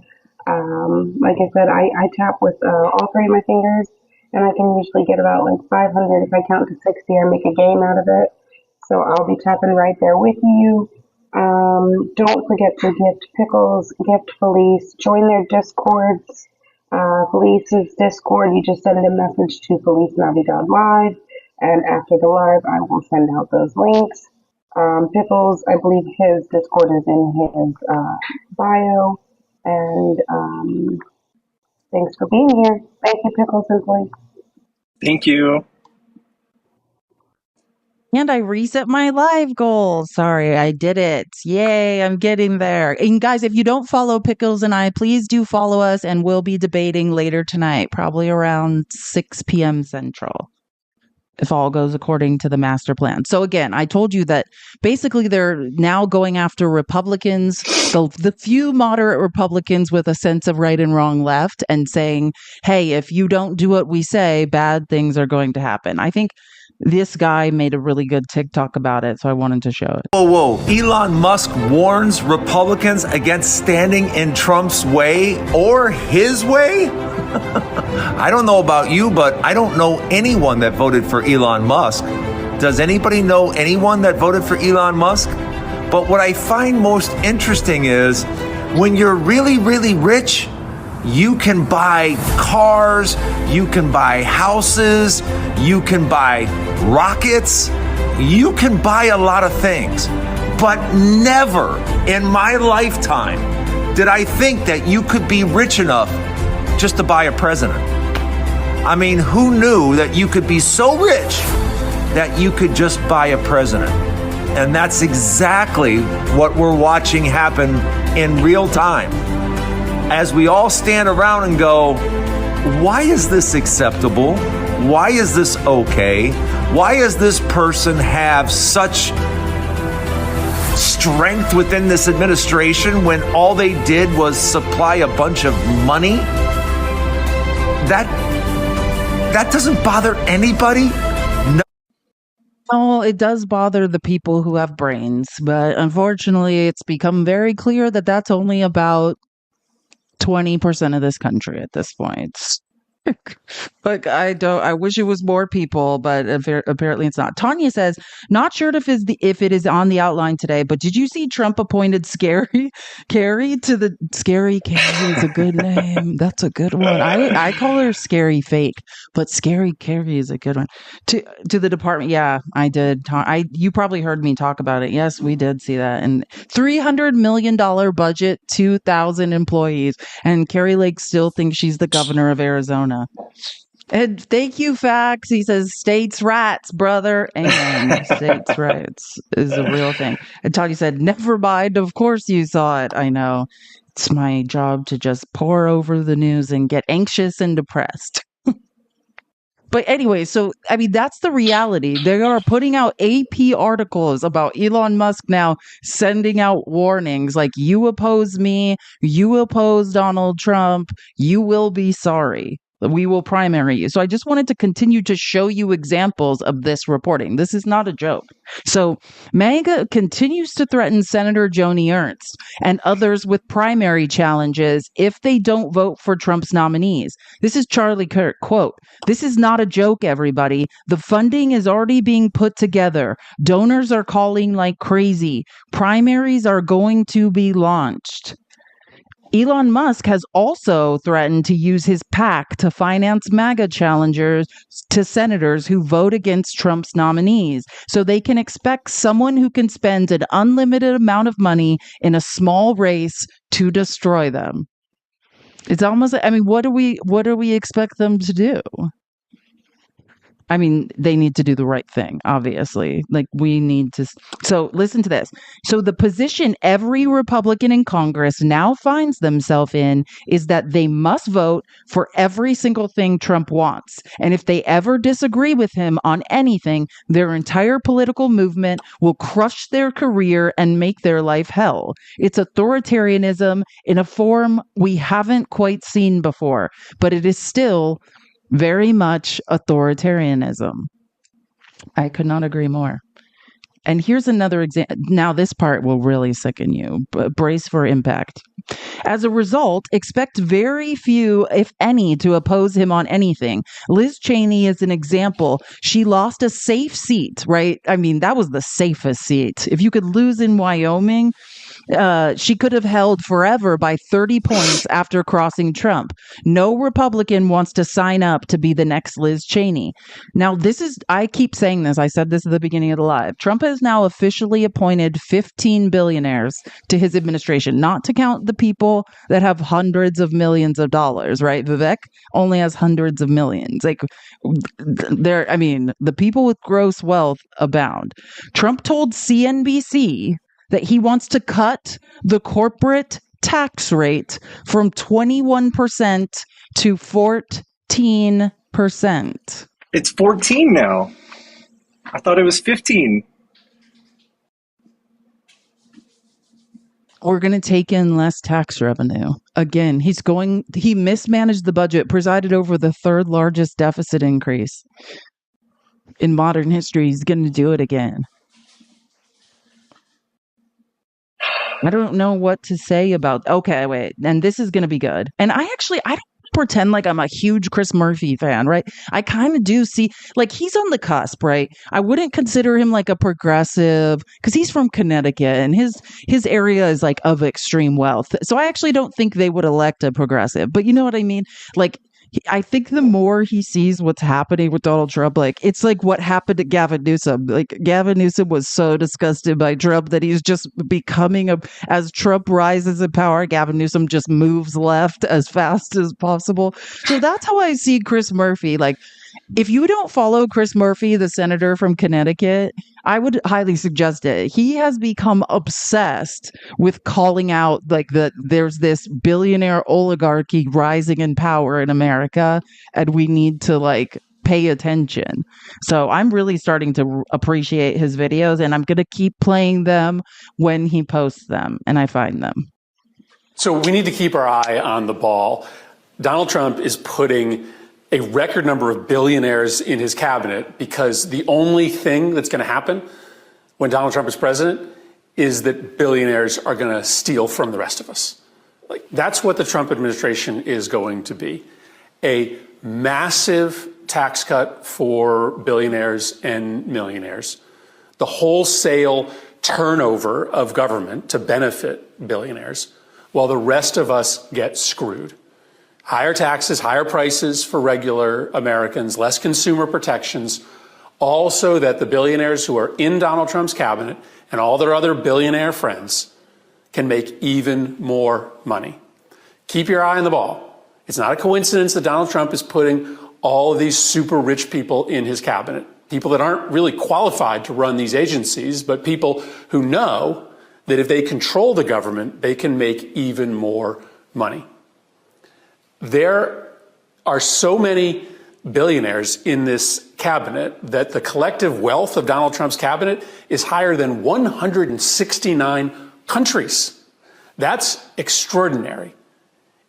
Like I said, I tap with all three of my fingers, and I can usually get about 500. If I count to 60, I make a game out of it. So I'll be tapping right there with you. Don't forget to gift Pickles, gift Felice, join their Discords. Felice's Discord, you just send a message to Felice Navidad Live, and after the live, I will send out those links. Pickles, I believe his Discord is in his bio, and thanks for being here. Thank you, Pickles and Felice. Thank you. And I reset my live goal. Sorry, I did it. Yay, I'm getting there. And guys, if you don't follow Pickles and I, please do follow us, and we'll be debating later tonight, probably around 6 p.m. Central, if all goes according to the master plan. So again, I told you that basically they're now going after Republicans, the few moderate Republicans with a sense of right and wrong left, and saying, hey, if you don't do what we say, bad things are going to happen. I think this guy made a really good TikTok about it, so I wanted to show it. Whoa. Elon Musk warns Republicans against standing in Trump's way or his way? I don't know about you, but I don't know anyone that voted for Elon Musk. Does anybody know anyone that voted for Elon Musk? But what I find most interesting is when you're really, really rich, you can buy cars, you can buy houses, you can buy rockets, you can buy a lot of things. But never in my lifetime did I think that you could be rich enough just to buy a president. I mean, who knew that you could be so rich that you could just buy a president? And that's exactly what we're watching happen in real time. As we all stand around and go, why is this acceptable? Why is this okay? Why does this person have such strength within this administration when all they did was supply a bunch of money? That doesn't bother anybody. No. Oh, it does bother the people who have brains, but unfortunately, it's become very clear that that's only about 20% of this country at this point. But I wish it was more people, but apparently it's not. Tanya says, not sure if it is on the outline today, but did you see Trump appointed Scary Carrie to the Scary Carrie is a good name. That's a good one. I call her Scary Fake, but Scary Carrie is a good one. To the department. Yeah, I did. You probably heard me talk about it. Yes, we did see that. And $300 million budget, 2,000 employees. And Carrie Lake still thinks she's the governor of Arizona. And thank you, Fax. He says, states' rights, brother. Amen. States' rights is a real thing. And Tony said, never mind. Of course you saw it. I know. It's my job to just pour over the news and get anxious and depressed. But anyway, so, I mean, that's the reality. They are putting out AP articles about Elon Musk now sending out warnings like, you oppose me, you oppose Donald Trump, you will be sorry. We will primary you. So I just wanted to continue to show you examples of this reporting. This is not a joke. So MAGA continues to threaten Senator Joni Ernst and others with primary challenges if they don't vote for Trump's nominees. This is Charlie Kirk. Quote, "This is not a joke, everybody. The funding is already being put together. Donors are calling like crazy. Primaries are going to be launched." Elon Musk has also threatened to use his PAC to finance MAGA challengers to senators who vote against Trump's nominees, so they can expect someone who can spend an unlimited amount of money in a small race to destroy them. It's almost, I mean, what do we expect them to do? I mean, they need to do the right thing, obviously. Like, we need to. So listen to this. So the position every Republican in Congress now finds themselves in is that they must vote for every single thing Trump wants. And if they ever disagree with him on anything, their entire political movement will crush their career and make their life hell. It's authoritarianism in a form we haven't quite seen before, but it is still very much authoritarianism. I could not agree more. And here's another example. Now, this part will really sicken you, but brace for impact. As a result, expect very few, if any, to oppose him on anything. Liz Cheney is an example. She lost a safe seat, right? I mean, that was the safest seat. If you could lose in Wyoming, she could have held forever by 30 points after crossing Trump. No Republican wants to sign up to be the next Liz Cheney. Now, I keep saying this. I said this at the beginning of the live. Trump has now officially appointed 15 billionaires to his administration, not to count the people that have hundreds of millions of dollars, right? Vivek only has hundreds of millions. Like, the people with gross wealth abound. Trump told CNBC that he wants to cut the corporate tax rate from 21% to 14%. It's 14 now. I thought it was 15. We're going to take in less tax revenue. Again, he mismanaged the budget, presided over the third largest deficit increase in modern history. He's going to do it again. I don't know what to say about. Okay, wait. And this is going to be good. And I don't pretend like I'm a huge Chris Murphy fan, right? I kind of do see, like, he's on the cusp, right? I wouldn't consider him like a progressive because he's from Connecticut and his area is like of extreme wealth. So I actually don't think they would elect a progressive. But you know what I mean? Like, I think the more he sees what's happening with Donald Trump, like, it's like what happened to Gavin Newsom. Like, Gavin Newsom was so disgusted by Trump that he's just becoming as Trump rises in power, Gavin Newsom just moves left as fast as possible. So that's how I see Chris Murphy. Like, if you don't follow Chris Murphy, the senator from Connecticut, I would highly suggest it. He has become obsessed with calling out like there's this billionaire oligarchy rising in power in America, and we need to like pay attention. So I'm really starting to appreciate his videos, and I'm going to keep playing them when he posts them and I find them. So we need to keep our eye on the ball. Donald Trump is putting a record number of billionaires in his cabinet because the only thing that's going to happen when Donald Trump is president is that billionaires are going to steal from the rest of us. Like, that's what the Trump administration is going to be. A massive tax cut for billionaires and millionaires, the wholesale turnover of government to benefit billionaires, while the rest of us get screwed. Higher taxes, higher prices for regular Americans, less consumer protections, all so that the billionaires who are in Donald Trump's cabinet and all their other billionaire friends can make even more money. Keep your eye on the ball. It's not a coincidence that Donald Trump is putting all of these super rich people in his cabinet, people that aren't really qualified to run these agencies, but people who know that if they control the government, they can make even more money. There are so many billionaires in this cabinet that the collective wealth of Donald Trump's cabinet is higher than 169 countries. That's extraordinary.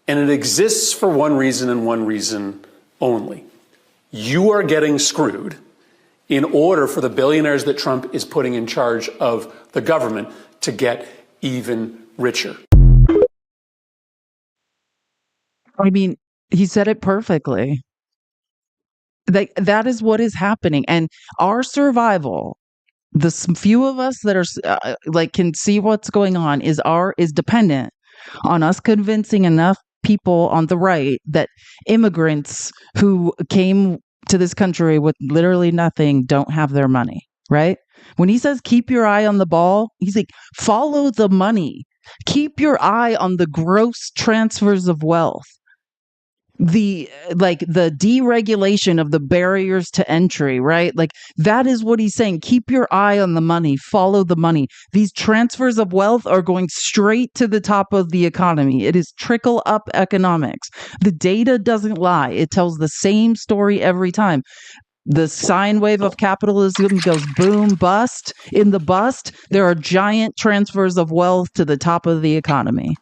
And it exists for one reason and one reason only. You are getting screwed in order for the billionaires that Trump is putting in charge of the government to get even richer. I mean, he said it perfectly. That is what is happening. And our survival, the few of us that are can see what's going on, is dependent on us convincing enough people on the right that immigrants who came to this country with literally nothing don't have their money, right? When he says keep your eye on the ball, he's like, follow the money. Keep your eye on the gross transfers of wealth. The deregulation of the barriers to entry, right? Like, that is what he's saying. Keep your eye on the money, follow the money. These transfers of wealth are going straight to the top of the economy. It is trickle up economics. The data doesn't lie. It tells the same story every time. The sine wave of capitalism goes boom, bust. In the bust, there are giant transfers of wealth to the top of the economy.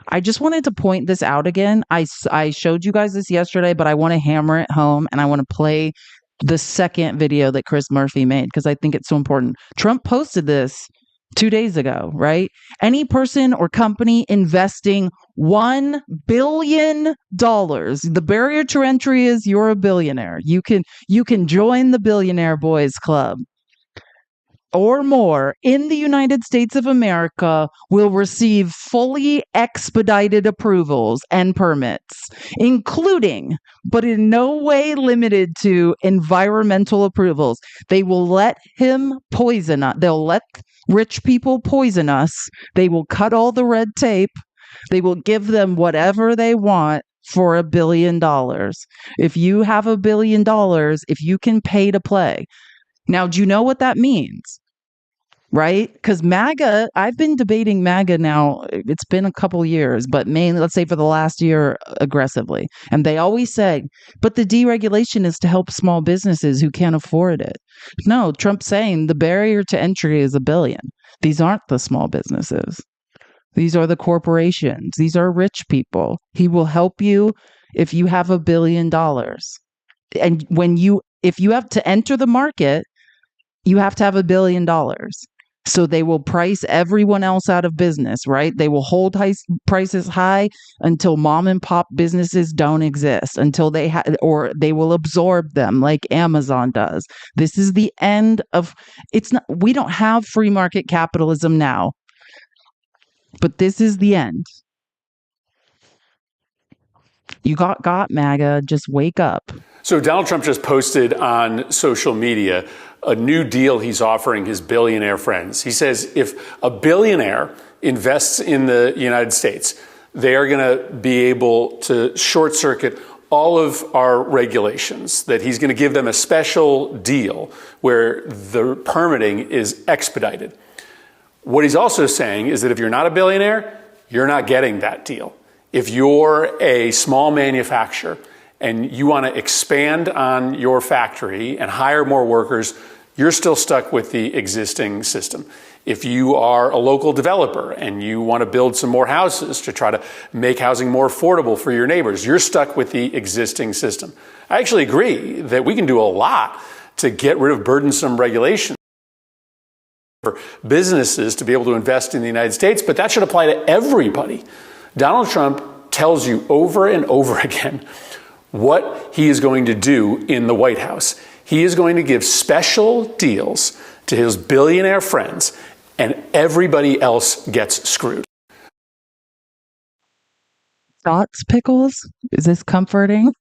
I just wanted to point this out again. I showed you guys this yesterday, but I want to hammer it home, and I want to play the second video that Chris Murphy made because I think it's so important. Trump posted this 2 days ago, right? Any person or company investing $1 billion. The barrier to entry is you're a billionaire. You can join the Billionaire Boys Club or more in the United States of America will receive fully expedited approvals and permits, including, but in no way limited to, environmental approvals. They will let him poison us. They'll let rich people poison us. They will cut all the red tape. They will give them whatever they want for $1 billion. If you have $1 billion, if you can pay to play. Now, do you know what that means? Right? Because MAGA, I've been debating MAGA now, it's been a couple years, but mainly, let's say for the last year, aggressively. And they always say, but the deregulation is to help small businesses who can't afford it. No, Trump's saying the barrier to entry is $1 billion. These aren't the small businesses. These are the corporations. These are rich people. He will help you if you have $1 billion. And if you have to enter the market, you have to have $1 billion. So they will price everyone else out of business, right? They will hold prices high until mom and pop businesses don't exist, until or they will absorb them like Amazon does. This is the end of we don't have free market capitalism now, but this is the end. You got MAGA, just wake up. So Donald Trump just posted on social media a new deal he's offering his billionaire friends. He says if a billionaire invests in the United States, they are going to be able to short circuit all of our regulations, that he's going to give them a special deal where the permitting is expedited. What he's also saying is that if you're not a billionaire, you're not getting that deal. If you're a small manufacturer and you want to expand on your factory and hire more workers, you're still stuck with the existing system. If you are a local developer and you want to build some more houses to try to make housing more affordable for your neighbors, you're stuck with the existing system. I actually agree that we can do a lot to get rid of burdensome regulations for businesses to be able to invest in the United States, but that should apply to everybody. Donald Trump tells you over and over again what he is going to do in the White House. He is going to give special deals to his billionaire friends, and everybody else gets screwed. Thoughts, Pickles? Is this comforting?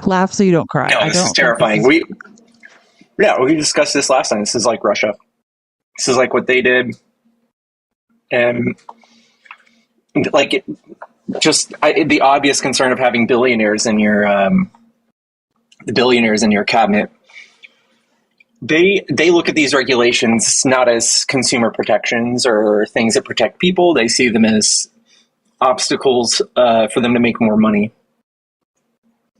Laugh so you don't cry. No, this is terrifying. We discussed this last time. This is like Russia. This is like what they did. And like the obvious concern of having billionaires in your cabinet. They look at these regulations not as consumer protections or things that protect people. They see them as obstacles for them to make more money.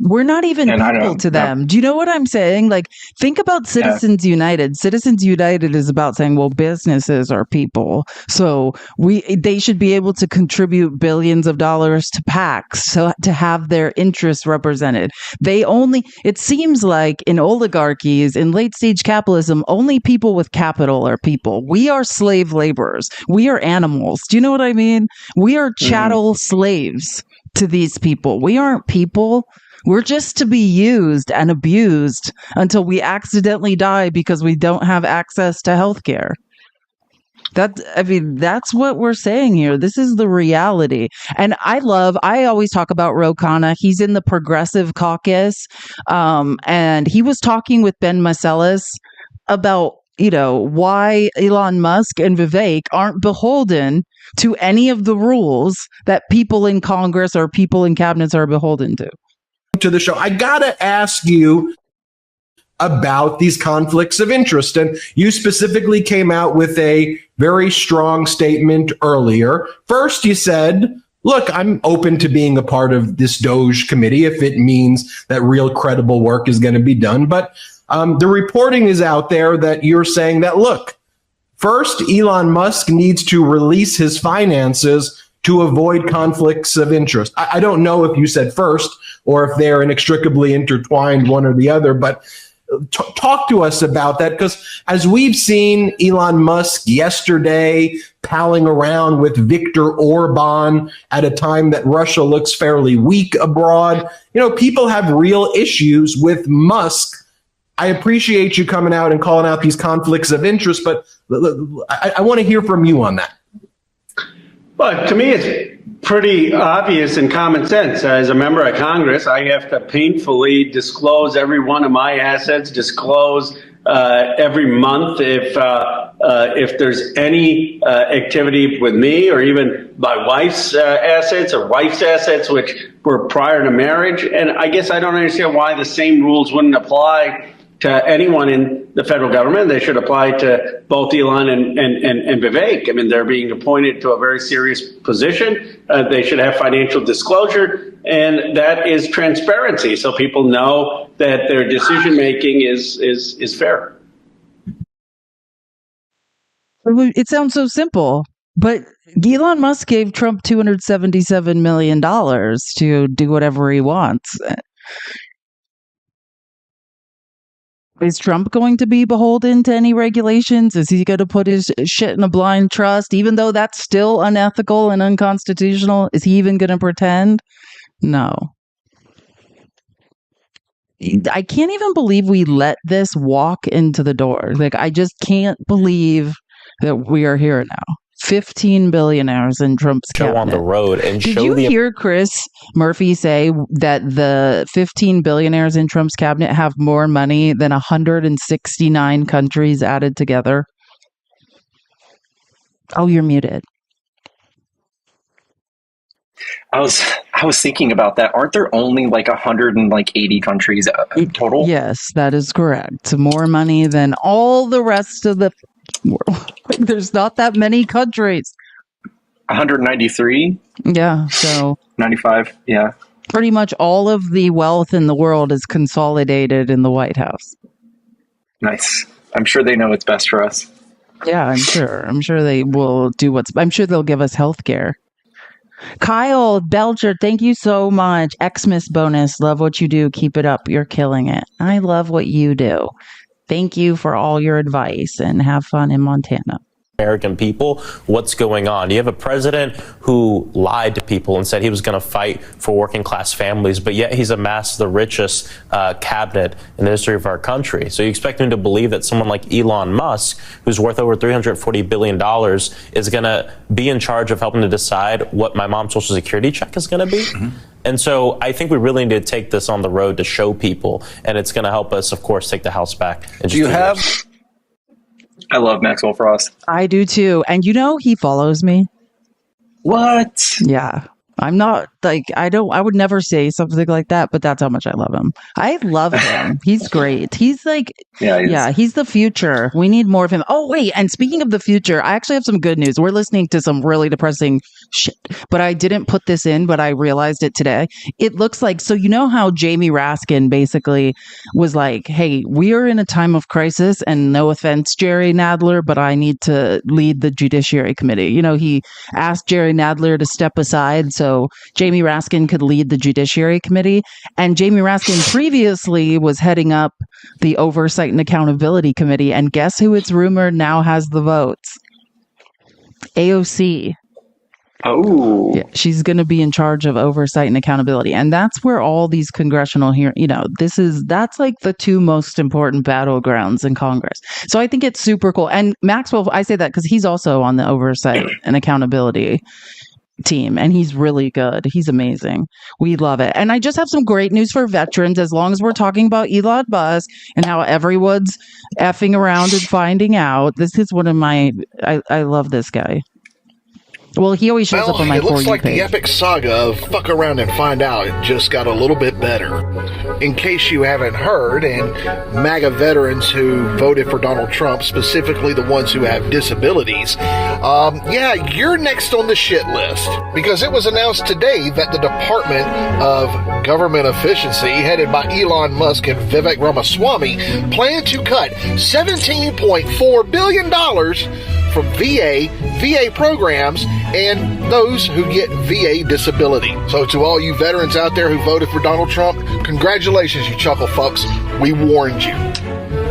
We're not even people to them. Do you know what I'm saying? Like, think about Citizens United. Citizens United is about saying, well, businesses are people. So they should be able to contribute billions of dollars to PACs to have their interests represented. It seems like in oligarchies, in late stage capitalism, only people with capital are people. We are slave laborers. We are animals. Do you know what I mean? We are chattel slaves to these people. We aren't people. We're just to be used and abused until we accidentally die because we don't have access to healthcare. That's what we're saying here. This is the reality. And I always talk about Ro Khanna. He's in the Progressive Caucus. And he was talking with Ben Marcellus about, why Elon Musk and Vivek aren't beholden to any of the rules that people in Congress or people in cabinets are beholden to the show. I gotta ask you about these conflicts of interest. And you specifically came out with a very strong statement earlier. First, you said, look, I'm open to being a part of this DOGE committee if it means that real credible work is going to be done. But the reporting is out there that you're saying that, look, first, Elon Musk needs to release his finances to avoid conflicts of interest. I don't know if you said first or if they're inextricably intertwined, one or the other, but talk to us about that, because as we've seen Elon Musk yesterday palling around with Viktor Orban at a time that Russia looks fairly weak abroad, people have real issues with Musk. I appreciate you coming out and calling out these conflicts of interest, but I want to hear from you on that. Well, to me, it's pretty obvious and common sense. As a member of Congress, I have to painfully disclose every one of my assets, disclose every month if there's any activity with me or even my wife's assets or wife's assets, which were prior to marriage. And I guess I don't understand why the same rules wouldn't apply to anyone in the federal government. They should apply to both Elon and Vivek. I mean, they're being appointed to a very serious position. They should have financial disclosure, and that is transparency, so people know that their decision making is fair. It sounds so simple, but Elon Musk gave Trump $277 million to do whatever he wants. Is Trump going to be beholden to any regulations? Is he going to put his shit in a blind trust, even though that's still unethical and unconstitutional? Is he even going to pretend? No. I can't even believe we let this walk into the door. I just can't believe that we are here now. 15 billionaires in Trump's cabinet. Go on the road and Did show you hear Chris Murphy say that the 15 billionaires in Trump's cabinet have more money than 169 countries added together? Oh, you're muted. I was thinking about that. Aren't there only 180 countries total? Yes, that is correct. More money than all the rest of the world. There's not that many countries. 193? Yeah, so 95, yeah. Pretty much all of the wealth in the world is consolidated in the White House. Nice. I'm sure they know what's best for us. Yeah, I'm sure. I'm sure they will do I'm sure they'll give us health care. Kyle Belcher, thank you so much. Xmas bonus. Love what you do. Keep it up. You're killing it. I love what you do. Thank you for all your advice and have fun in Montana. American people, what's going on? You have a president who lied to people and said he was going to fight for working class families, but yet he's amassed the richest cabinet in the history of our country. So you expect him to believe that someone like Elon Musk, who's worth over $340 billion, is going to be in charge of helping to decide what my mom's Social Security check is going to be? Mm-hmm. And so I think we really need to take this on the road to show people, and it's going to help us, of course, take the House back. Do you have... I love Maxwell Frost. I do too. And he follows me. What? Yeah. I'm not I would never say something like that, but that's how much I love him. I love him. He's great. He's he's the future. We need more of him. Oh, wait. And speaking of the future, I actually have some good news. We're listening to some really depressing shit, but I didn't put this in, but I realized it today. It looks like, so how Jamie Raskin basically was like, hey, we are in a time of crisis, and no offense, Jerry Nadler, but I need to lead the Judiciary Committee. He asked Jerry Nadler to step aside so Jamie Raskin could lead the Judiciary Committee. And Jamie Raskin previously was heading up the Oversight and Accountability Committee. And guess who it's rumored now has the votes? AOC. Oh. Yeah, she's going to be in charge of Oversight and Accountability. And that's where all these congressional that's like the two most important battlegrounds in Congress. So I think it's super cool. And Maxwell, I say that because he's also on the Oversight and Accountability team, and he's really good. He's amazing. We love it. And I just have some great news for veterans, as long as we're talking about Elon Musk and how everyone's effing around and finding out. This is one of my I love this guy. Well, he always shows up on my it looks For You like page. The epic saga of fuck around and find out it just got a little bit better. In case you haven't heard, and MAGA veterans who voted for Donald Trump, specifically the ones who have disabilities, you're next on the shit list. Because it was announced today that the Department of Government Efficiency, headed by Elon Musk and Vivek Ramaswamy, plan to cut $17.4 billion from VA programs, and those who get VA disability. So to all you veterans out there who voted for Donald Trump, congratulations, you chuckle fucks. We warned you.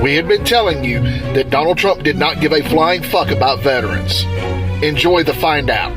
We had been telling you that Donald Trump did not give a flying fuck about veterans. Enjoy the find out.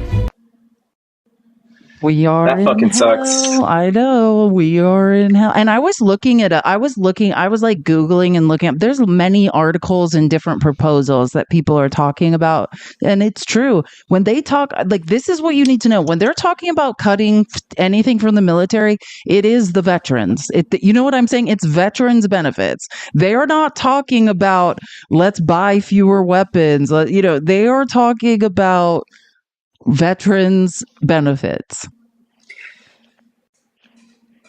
We are that fucking in hell. sucks. I know we are in hell. And I was looking at I was like Googling and looking up. There's many articles and different proposals that people are talking about. And it's true. When they talk, like, this is what you need to know. When they're talking about cutting anything from the military, it is the veterans. You know what I'm saying? It's veterans benefits. They are not talking about let's buy fewer weapons. They are talking about veterans benefits.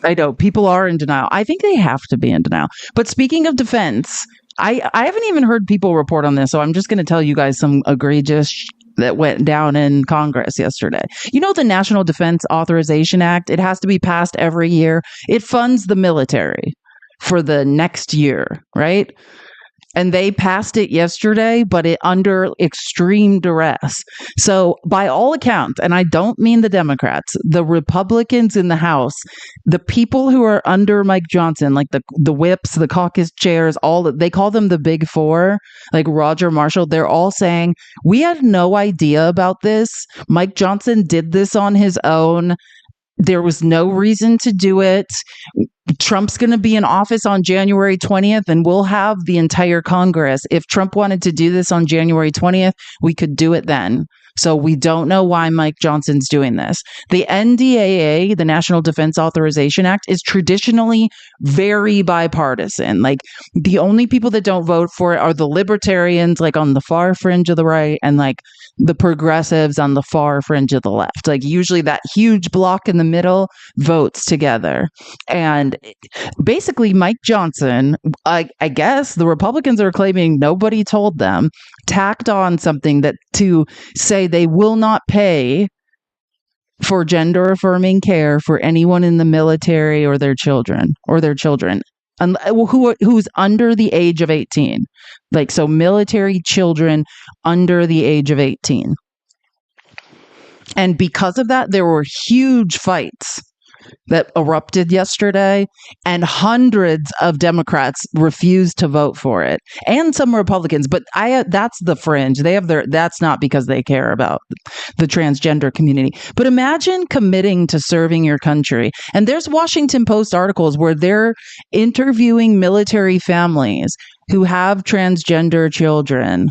I know people are in denial. I think they have to be in denial. But speaking of defense, I haven't even heard people report on this, so I'm just going to tell you guys some egregious that went down in Congress yesterday. You know, the National Defense Authorization Act, it has to be passed every year. It funds the military for the next year, right? And they passed it yesterday, but it under extreme duress. So by all accounts, and I don't mean the Democrats, the Republicans in the House, the people who are under Mike Johnson, like the whips, the caucus chairs, they call them the big four, like Roger Marshall, they're all saying, we had no idea about this. Mike Johnson did this on his own. There was no reason to do it. Trump's going to be in office on January 20th, and we'll have the entire Congress. If Trump wanted to do this on January 20th, we could do it then. So we don't know why Mike Johnson's doing this. The NDAA, the National Defense Authorization Act, is traditionally very bipartisan. Like, the only people that don't vote for it are the libertarians, like on the far fringe of the right, and like the progressives on the far fringe of the left. Like, usually that huge block in the middle votes together. And basically Mike Johnson, I guess the Republicans are claiming nobody told them, tacked on something that to say they will not pay for gender affirming care for anyone in the military or their children and who's under the age of 18. Like, so military children under the age of 18. And because of that, there were huge fights that erupted yesterday, and hundreds of Democrats refused to vote for it, and some Republicans. But that's the fringe. That's not because they care about the transgender community. But imagine committing to serving your country. And there's Washington Post articles where they're interviewing military families who have transgender children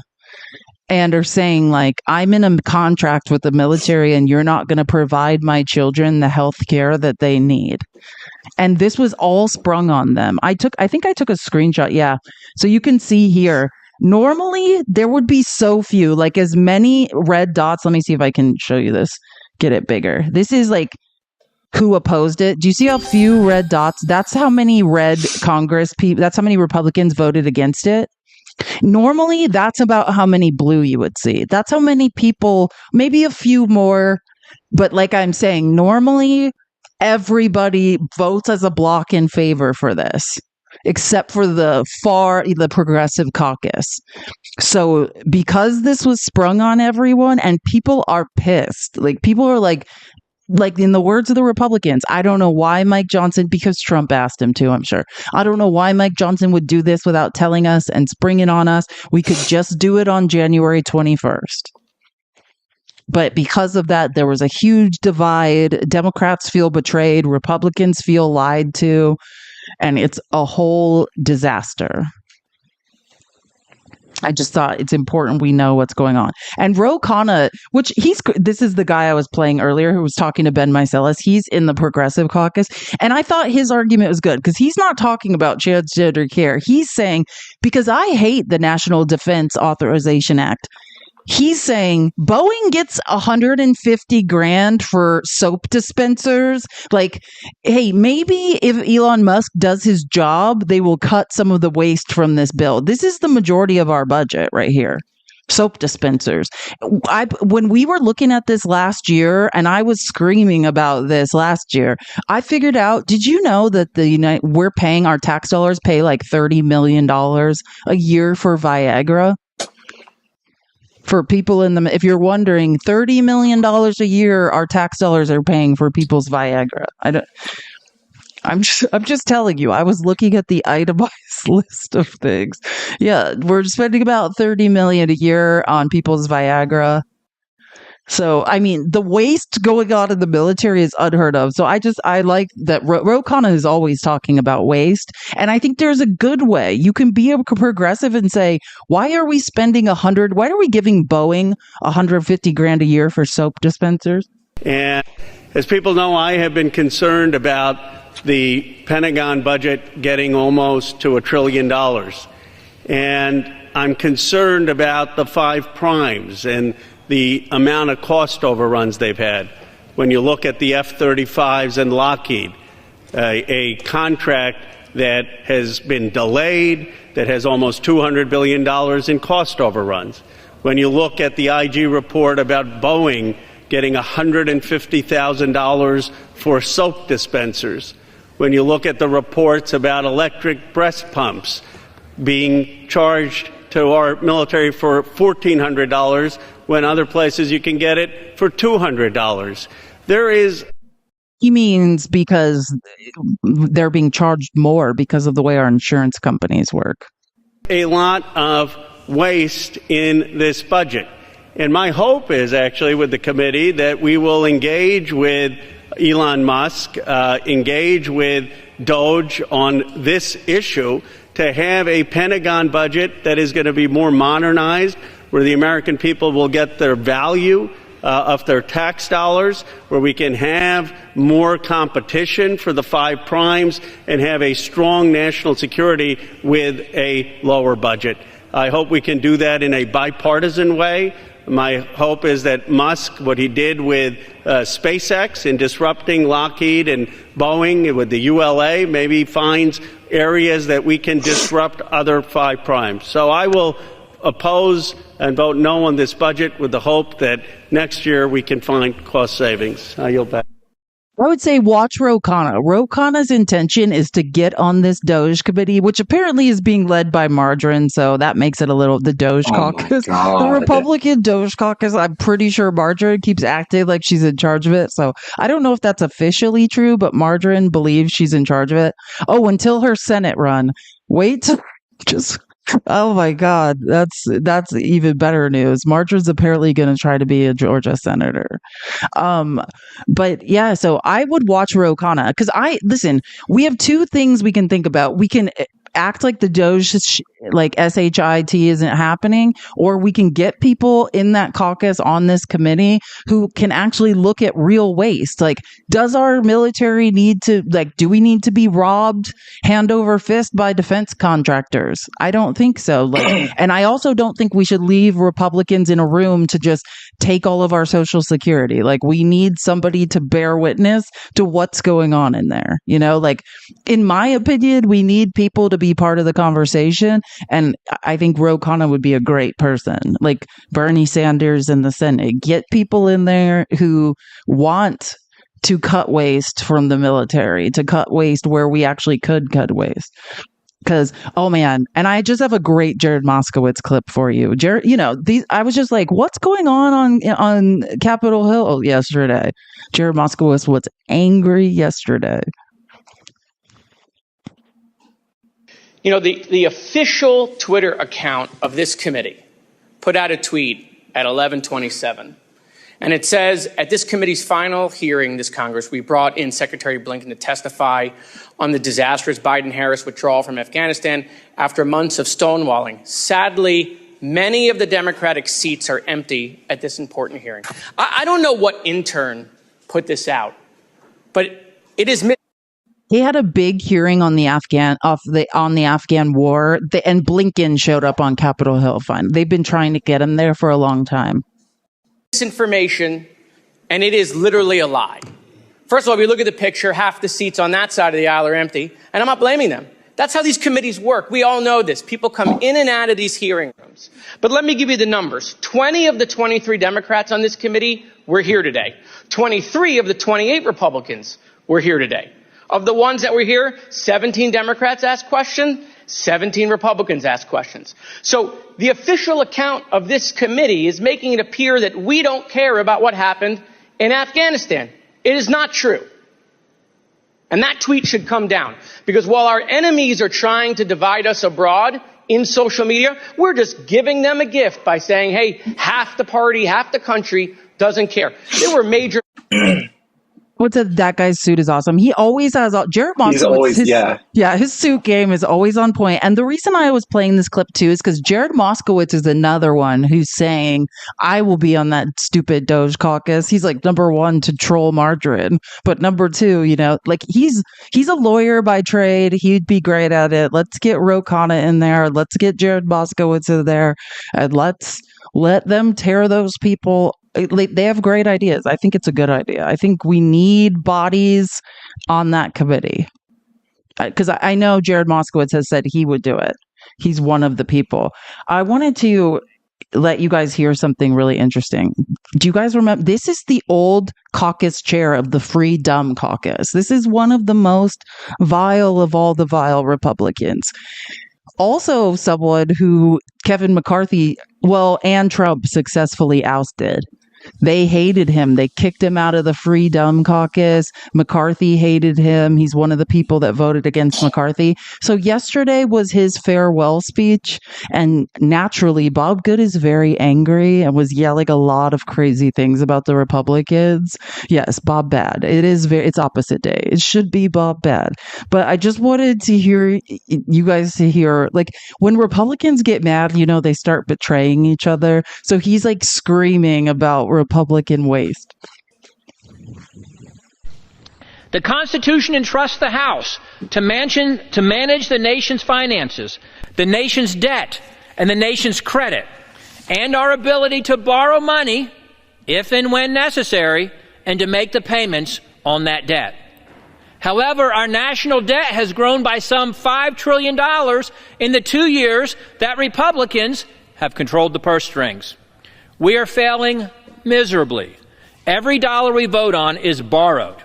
and are saying, like, I'm in a contract with the military and you're not going to provide my children the health care that they need. And this was all sprung on them. I think I took a screenshot. Yeah. So you can see here, normally there would be so few, like as many red dots. Let me see if I can show you this, get it bigger. This is like who opposed it. Do you see how few red dots? That's how many red Congress people, that's how many Republicans voted against it. Normally, that's about how many blue you would see. That's how many people, maybe a few more. But like I'm saying, normally everybody votes as a block in favor for this, except for the progressive caucus. So because this was sprung on everyone and people are pissed, like people are like in the words of the Republicans, I don't know why Mike Johnson, because Trump asked him to, I'm sure. I don't know why Mike Johnson would do this without telling us and spring it on us. We could just do it on January 21st. But because of that, there was a huge divide. Democrats feel betrayed. Republicans feel lied to. And it's a whole disaster. I just thought it's important we know what's going on. And Ro Khanna, this is the guy I was playing earlier who was talking to Ben Meiselas. He's in the Progressive Caucus. And I thought his argument was good because he's not talking about transgender care. He's saying, because I hate the National Defense Authorization Act. He's saying Boeing gets $150,000 for soap dispensers. Like, hey, maybe if Elon Musk does his job, they will cut some of the waste from this bill. This is the majority of our budget right here. Soap dispensers. When we were looking at this last year, and I was screaming about this last year, I figured out, did you know that we're paying, our tax dollars pay like $30 million a year for Viagra? for people in the, if you're wondering, $30 million a year our tax dollars are paying for people's Viagra. I'm just telling you, I was looking at the itemized list of things. Yeah, we're spending about $30 million a year on people's Viagra. So, I mean, the waste going on in the military is unheard of. So I like that Ro Khanna is always talking about waste. And I think there's a good way. You can be a progressive and say, why are we spending why are we giving Boeing $150,000 a year for soap dispensers? And as people know, I have been concerned about the Pentagon budget getting almost to $1 trillion. And I'm concerned about the 5 primes and the amount of cost overruns they've had. When you look at the F-35s and Lockheed, a contract that has been delayed, that has almost $200 billion in cost overruns. When you look at the IG report about Boeing getting $150,000 for soap dispensers. When you look at the reports about electric breast pumps being charged to our military for $1,400 when other places you can get it for $200. He means because they're being charged more because of the way our insurance companies work. A lot of waste in this budget. And my hope is actually with the committee that we will engage with Elon Musk, engage with Doge on this issue to have a Pentagon budget that is going to be more modernized, where the American people will get their value of their tax dollars, where we can have more competition for the 5 primes and have a strong national security with a lower budget. I hope we can do that in a bipartisan way. My hope is that Musk, what he did with SpaceX in disrupting Lockheed and Boeing with the ULA, maybe finds areas that we can disrupt other 5 primes. So I will oppose and vote no on this budget with the hope that next year we can find cost savings. I yield back. I would say watch Ro Khanna. Ro Khanna's intention is to get on this Doge committee, which apparently is being led by Margarine, so that makes it a little, the Doge caucus. The Republican Doge caucus, I'm pretty sure Margarine keeps acting like she's in charge of it, so I don't know if that's officially true, but Margarine believes she's in charge of it. Oh, until her Senate run. Wait till just... Oh my God, that's even better news. Marjorie's apparently going to try to be a Georgia senator. But yeah, so I would watch Ro Khanna because listen, we have 2 things we can think about. We can act like the Doge, like SHIT isn't happening, or we can get people in that caucus on this committee who can actually look at real waste. Like, does our military need to, do we need to be robbed hand over fist by defense contractors? I don't think so. And I also don't think we should leave Republicans in a room to just take all of our Social Security. We need somebody to bear witness to what's going on in there. In my opinion, we need people to be part of the conversation. And I think Ro Khanna would be a great person, like Bernie Sanders in the Senate. Get people in there who want to cut waste from the military, to cut waste where we actually could cut waste. Because, oh man, and I just have a great Jared Moskowitz clip for you. Jared, I was just like, what's going on Capitol Hill yesterday? Jared Moskowitz was angry yesterday. The official Twitter account of this committee put out a tweet at 11:27. And it says, at this committee's final hearing this Congress, we brought in Secretary Blinken to testify on the disastrous Biden-Harris withdrawal from Afghanistan after months of stonewalling. Sadly, many of the Democratic seats are empty at this important hearing. I don't know what intern put this out, but it is... He had a big hearing on the Afghan war, and Blinken showed up on Capitol Hill. Fine, they've been trying to get him there for a long time. Misinformation, and it is literally a lie. First of all, if you look at the picture, half the seats on that side of the aisle are empty, and I'm not blaming them. That's how these committees work. We all know this. People come in and out of these hearing rooms. But let me give you the numbers. 20 of the 23 Democrats on this committee were here today. 23 of the 28 Republicans were here today. Of the ones that were here, 17 Democrats asked questions, 17 Republicans asked questions. So the official account of this committee is making it appear that we don't care about what happened in Afghanistan. It is not true. And that tweet should come down, because while our enemies are trying to divide us abroad in social media, we're just giving them a gift by saying, hey, half the party, half the country doesn't care. There were major... What's that guy's suit is awesome. He always has Jared Moskowitz. He's always, his suit game is always on point. And the reason I was playing this clip too is because Jared Moskowitz is another one who's saying, I will be on that stupid Doge caucus. He's like number one to troll margarine, but number two, like he's a lawyer by trade. He'd be great at it. Let's get Ro Khanna in there. Let's get Jared Moskowitz in there, and let's let them tear those people. They have great ideas. I think it's a good idea. I think we need bodies on that committee, because I know Jared Moskowitz has said he would do it. He's one of the people. I wanted to let you guys hear something really interesting. Do you guys remember? This is the old caucus chair of the Free Dumb Caucus. This is one of the most vile of all the vile Republicans. Also someone who Kevin McCarthy, and Trump successfully ousted. They hated him. They kicked him out of the Free Dumb Caucus. McCarthy hated him. He's one of the people that voted against McCarthy. So yesterday was his farewell speech. And naturally, Bob Good is very angry and was yelling a lot of crazy things about the Republicans. Yes, Bob Bad. It's opposite day. It should be Bob Bad. But I just wanted to hear you guys to hear, like, when Republicans get mad, they start betraying each other. So he's like screaming about Republican waste. The Constitution entrusts the House to manage the nation's finances, the nation's debt, and the nation's credit, and our ability to borrow money if and when necessary, and to make the payments on that debt. However, our national debt has grown by some $5 trillion in the 2 years that Republicans have controlled the purse strings. We are failing miserably. Every dollar we vote on is borrowed.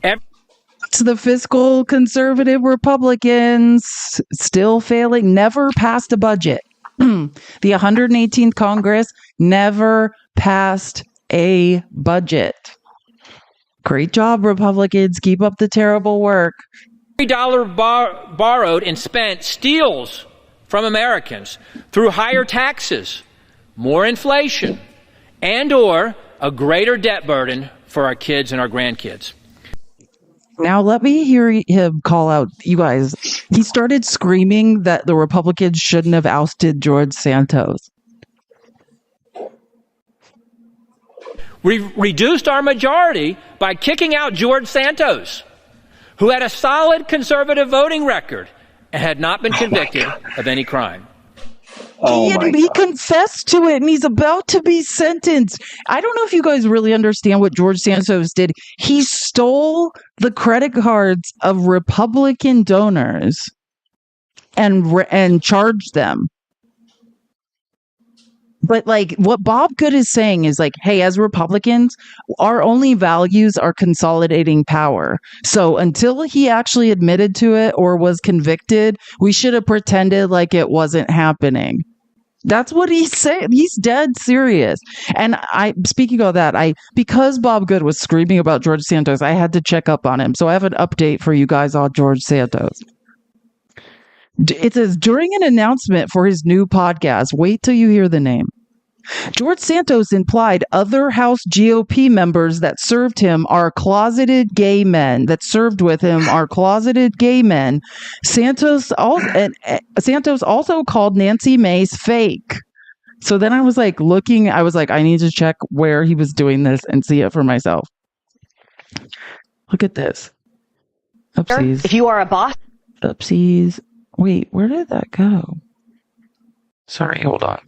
It's the fiscal conservative Republicans still failing, never passed a budget. The 118th Congress never passed a budget. Great job, Republicans. Keep up the terrible work. Every dollar borrowed and spent steals from Americans through higher taxes, more inflation, and/or a greater debt burden for our kids and our grandkids. Now let me hear him call out, you guys. He started screaming that the Republicans shouldn't have ousted George Santos. We reduced our majority by kicking out George Santos, who had a solid conservative voting record and had not been convicted of any crime. He confessed to it, and he's about to be sentenced. I don't know if you guys really understand what George Santos did. He stole the credit cards of Republican donors and charged them. But like what Bob Good is saying is like, hey, as Republicans, our only values are consolidating power. So until he actually admitted to it or was convicted, we should have pretended like it wasn't happening. That's what he's saying. He's dead serious. And speaking of that, because Bob Good was screaming about George Santos, I had to check up on him. So I have an update for you guys on George Santos. It says, during an announcement for his new podcast, wait till you hear the name. George Santos implied other House GOP members that served him are closeted gay men. Santos also called Nancy Mace fake. So then I was like I need to check where he was doing this and see it for myself. Look at this. Oopsies. If you are a boss. Oopsies. Wait, where did that go? Sorry, hold on.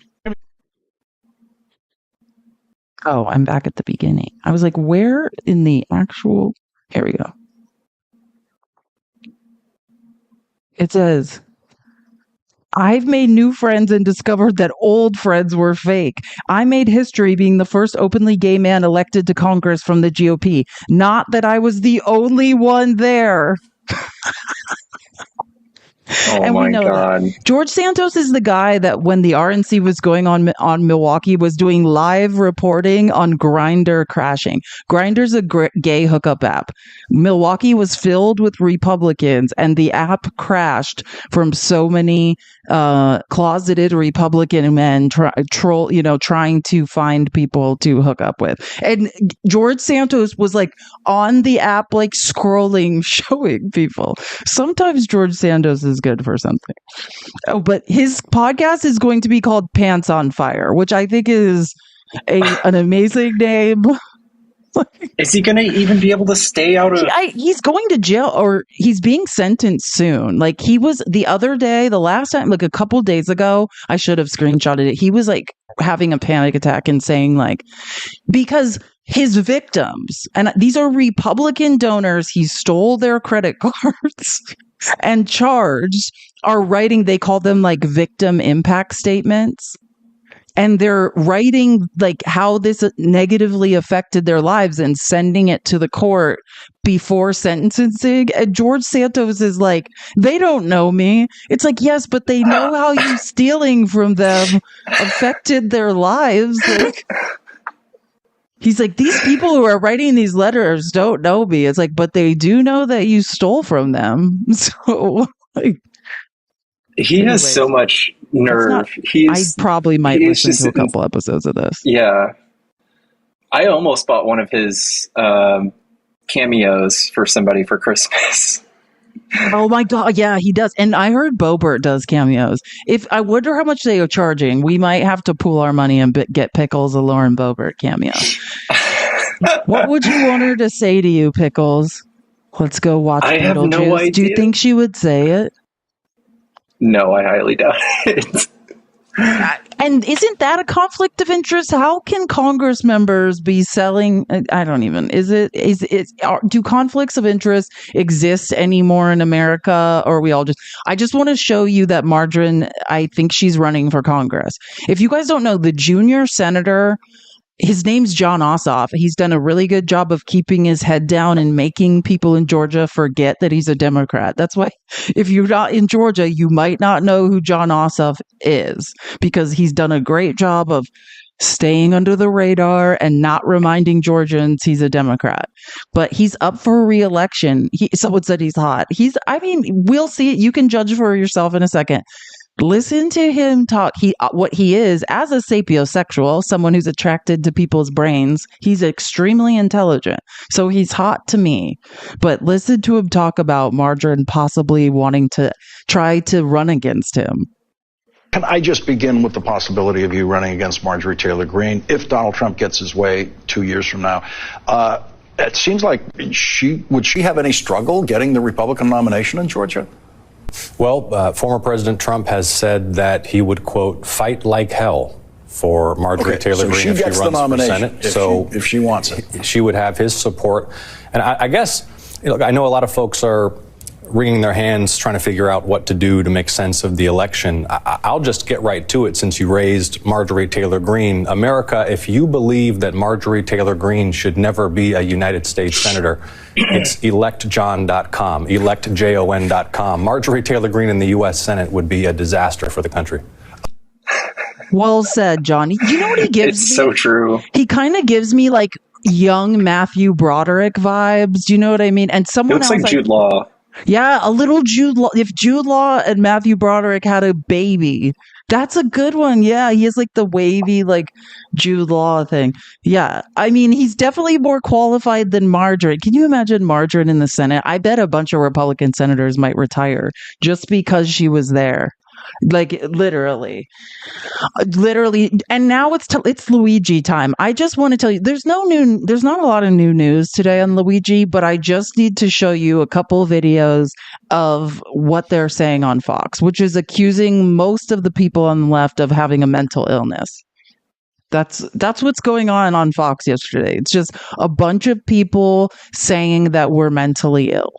Oh, I'm back at the beginning. I was like, where in the actual... Here we go. It says, I've made new friends and discovered that old friends were fake. I made history being the first openly gay man elected to Congress from the GOP. Not that I was the only one there. Oh And we my know God. that. George Santos is the guy that when the RNC was going on Milwaukee was doing live reporting on Grindr crashing. Grindr's a gay hookup app. Milwaukee was filled with Republicans and the app crashed from so many closeted Republican men trying to find people to hook up with. And George Santos was like on the app, like scrolling, showing people. Sometimes George Santos is good for something. Oh, but his podcast is going to be called Pants on Fire, which I think is an amazing name. Is he going to even be able to stay out of... He's going to jail, or he's being sentenced soon. Like, he was the other day, the last time, like a couple days ago, I should have screenshotted it. He was like having a panic attack and saying like, because his victims, and these are Republican donors, he stole their credit cards and charged, are writing, they call them like victim impact statements. And they're writing like how this negatively affected their lives and sending it to the court before sentencing. And George Santos is like, they don't know me. It's like, yes, but they know how you stealing from them affected their lives. Like, he's like, these people who are writing these letters don't know me. It's like, but they do know that you stole from them. So like, he has so much nerve. I probably might listen to a couple episodes of this. Yeah. I almost bought one of his cameos for somebody for Christmas. Oh my God. Yeah, he does. And I heard Boebert does cameos. I wonder how much they are charging. We might have to pool our money and get Pickles a Lauren Boebert cameo. What would you want her to say to you, Pickles? Let's go watch I Beetlejuice. have no idea. Do you think she would say it? No, I highly doubt it. And isn't that a conflict of interest? How can Congress members be selling? I don't even. Do conflicts of interest exist anymore in America, or are we all just? I just want to show you that Margarine. I think she's running for Congress. If you guys don't know, the junior senator, his name's John Ossoff. He's done a really good job of keeping his head down and making people in Georgia forget that he's a Democrat. That's why if you're not in Georgia, you might not know who John Ossoff is, because he's done a great job of staying under the radar and not reminding Georgians he's a Democrat. But he's up for re-election. Someone said he's hot. We'll see it. You can judge for yourself in a second. Listen to him talk. What he is as a sapiosexual, someone who's attracted to people's brains, he's extremely intelligent. So he's hot to me. But listen to him talk about Margarine possibly wanting to try to run against him. Can I just begin with the possibility of you running against Marjorie Taylor Greene if Donald Trump gets his way 2 years from now? It seems like would she have any struggle getting the Republican nomination in Georgia? Well, former President Trump has said that he would, quote, fight like hell for Marjorie Taylor Greene if she runs for Senate. If she wants it. She would have his support. And I guess, I know a lot of folks are wringing their hands trying to figure out what to do to make sense of the election. I'll just get right to it since you raised Marjorie Taylor Greene. America, if you believe that Marjorie Taylor Greene should never be a United States Senator, it's electjon.com, electjon.com. Marjorie Taylor Greene in the U.S. Senate would be a disaster for the country. Well said, John. You know what he gives me? It's so true. He kind of gives me like young Matthew Broderick vibes. Do you know what I mean? And someone looks else like Jude Law. Yeah, a little Jude Law. If Jude Law and Matthew Broderick had a baby, that's a good one. Yeah, he has like the wavy, like Jude Law thing. Yeah, I mean, he's definitely more qualified than Margarine. Can you imagine Margarine in the Senate? I bet a bunch of Republican senators might retire just because she was there. Like literally. And now it's Luigi time. I just want to tell you, there's not a lot of new news today on Luigi, but I just need to show you a couple of videos of what they're saying on Fox, which is accusing most of the people on the left of having a mental illness. That's what's going on Fox yesterday. It's just a bunch of people saying that we're mentally ill.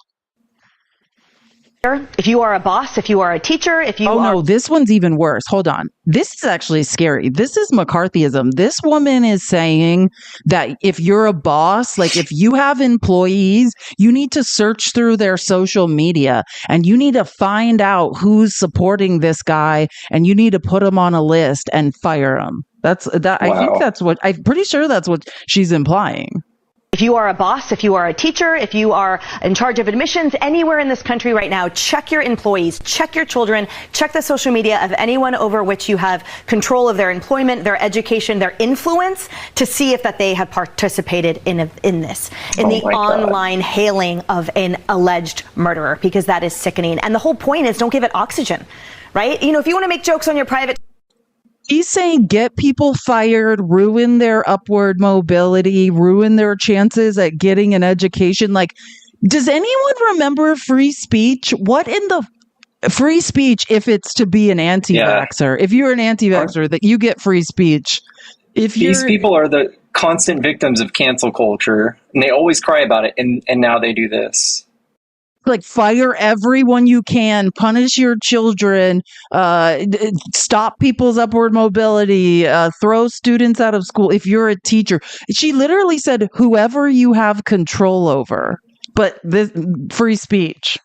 If you are a boss, if you are a teacher, if you no, this one's even worse. Hold on. This is actually scary. This is McCarthyism. This woman is saying that if you're a boss, like if you have employees, you need to search through their social media and you need to find out who's supporting this guy and you need to put him on a list and fire him. That's that. I think that's what I'm pretty sure that's what she's implying. If you are a boss, if you are a teacher, if you are in charge of admissions anywhere in this country right now, check your employees, check your children, check the social media of anyone over which you have control of their employment, their education, their influence, to see if that they have participated in this, in the online hailing of an alleged murderer, because that is sickening. And the whole point is don't give it oxygen, right? You know, if you want to make jokes on your private... He's saying get people fired, ruin their upward mobility, ruin their chances at getting an education. Like, does anyone remember free speech? What in the free speech if it's to be an anti-vaxxer? If you're an anti-vaxxer, that you get free speech. If these people are the constant victims of cancel culture, and they always cry about it, and now they do this. Like, fire everyone you can, punish your children, stop people's upward mobility, throw students out of school if you're a teacher. She literally said, whoever you have control over, but this free speech.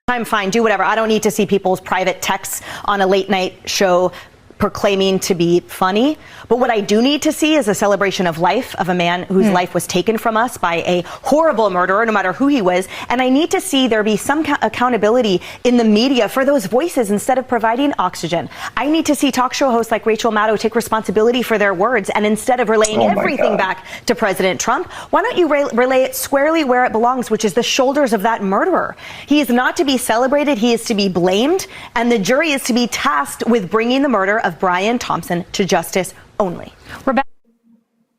I'm fine, do whatever. I don't need to see people's private texts on a late night show proclaiming to be funny. But what I do need to see is a celebration of life, of a man whose life was taken from us by a horrible murderer, no matter who he was. And I need to see there be some accountability in the media for those voices instead of providing oxygen. I need to see talk show hosts like Rachel Maddow take responsibility for their words, and instead of relaying everything back to President Trump, why don't you relay it squarely where it belongs, which is the shoulders of that murderer. He is not to be celebrated, he is to be blamed, and the jury is to be tasked with bringing the murder of Brian Thompson to justice only.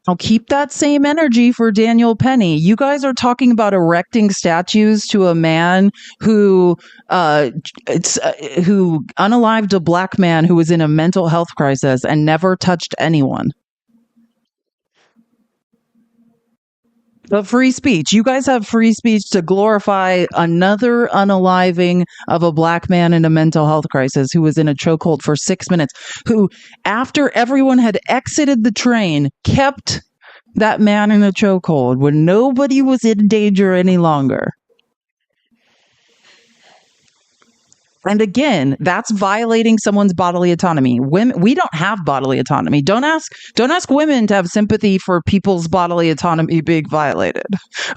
I'll keep that same energy for Daniel Penny. You guys are talking about erecting statues to a man who unalived a black man who was in a mental health crisis and never touched anyone. But free speech. You guys have free speech to glorify another unaliving of a black man in a mental health crisis who was in a chokehold for 6 minutes, who, after everyone had exited the train, kept that man in a chokehold when nobody was in danger any longer. And again, that's violating someone's bodily autonomy. Women, we don't have bodily autonomy. Don't ask women to have sympathy for people's bodily autonomy being violated.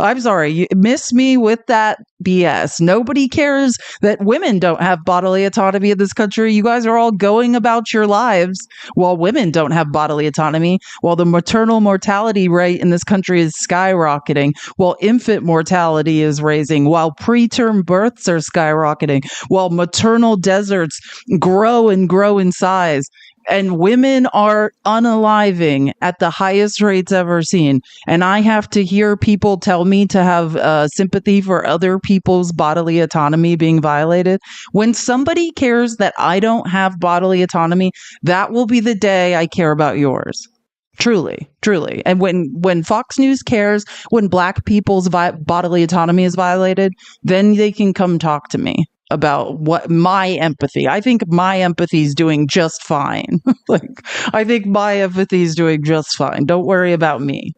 I'm sorry, you miss me with that BS. Nobody cares that women don't have bodily autonomy in this country. You guys are all going about your lives while women don't have bodily autonomy, while the maternal mortality rate in this country is skyrocketing, while infant mortality is raising, while preterm births are skyrocketing, while maternal deserts grow and grow in size, and women are unaliving at the highest rates ever seen. And I have to hear people tell me to have sympathy for other people's bodily autonomy being violated. When somebody cares that I don't have bodily autonomy, that will be the day I care about yours. Truly, truly. And when Fox News cares, when black people's bodily autonomy is violated, then they can come talk to me about what my empathy. I think my empathy is doing just fine. I think my empathy is doing just fine. Don't worry about me.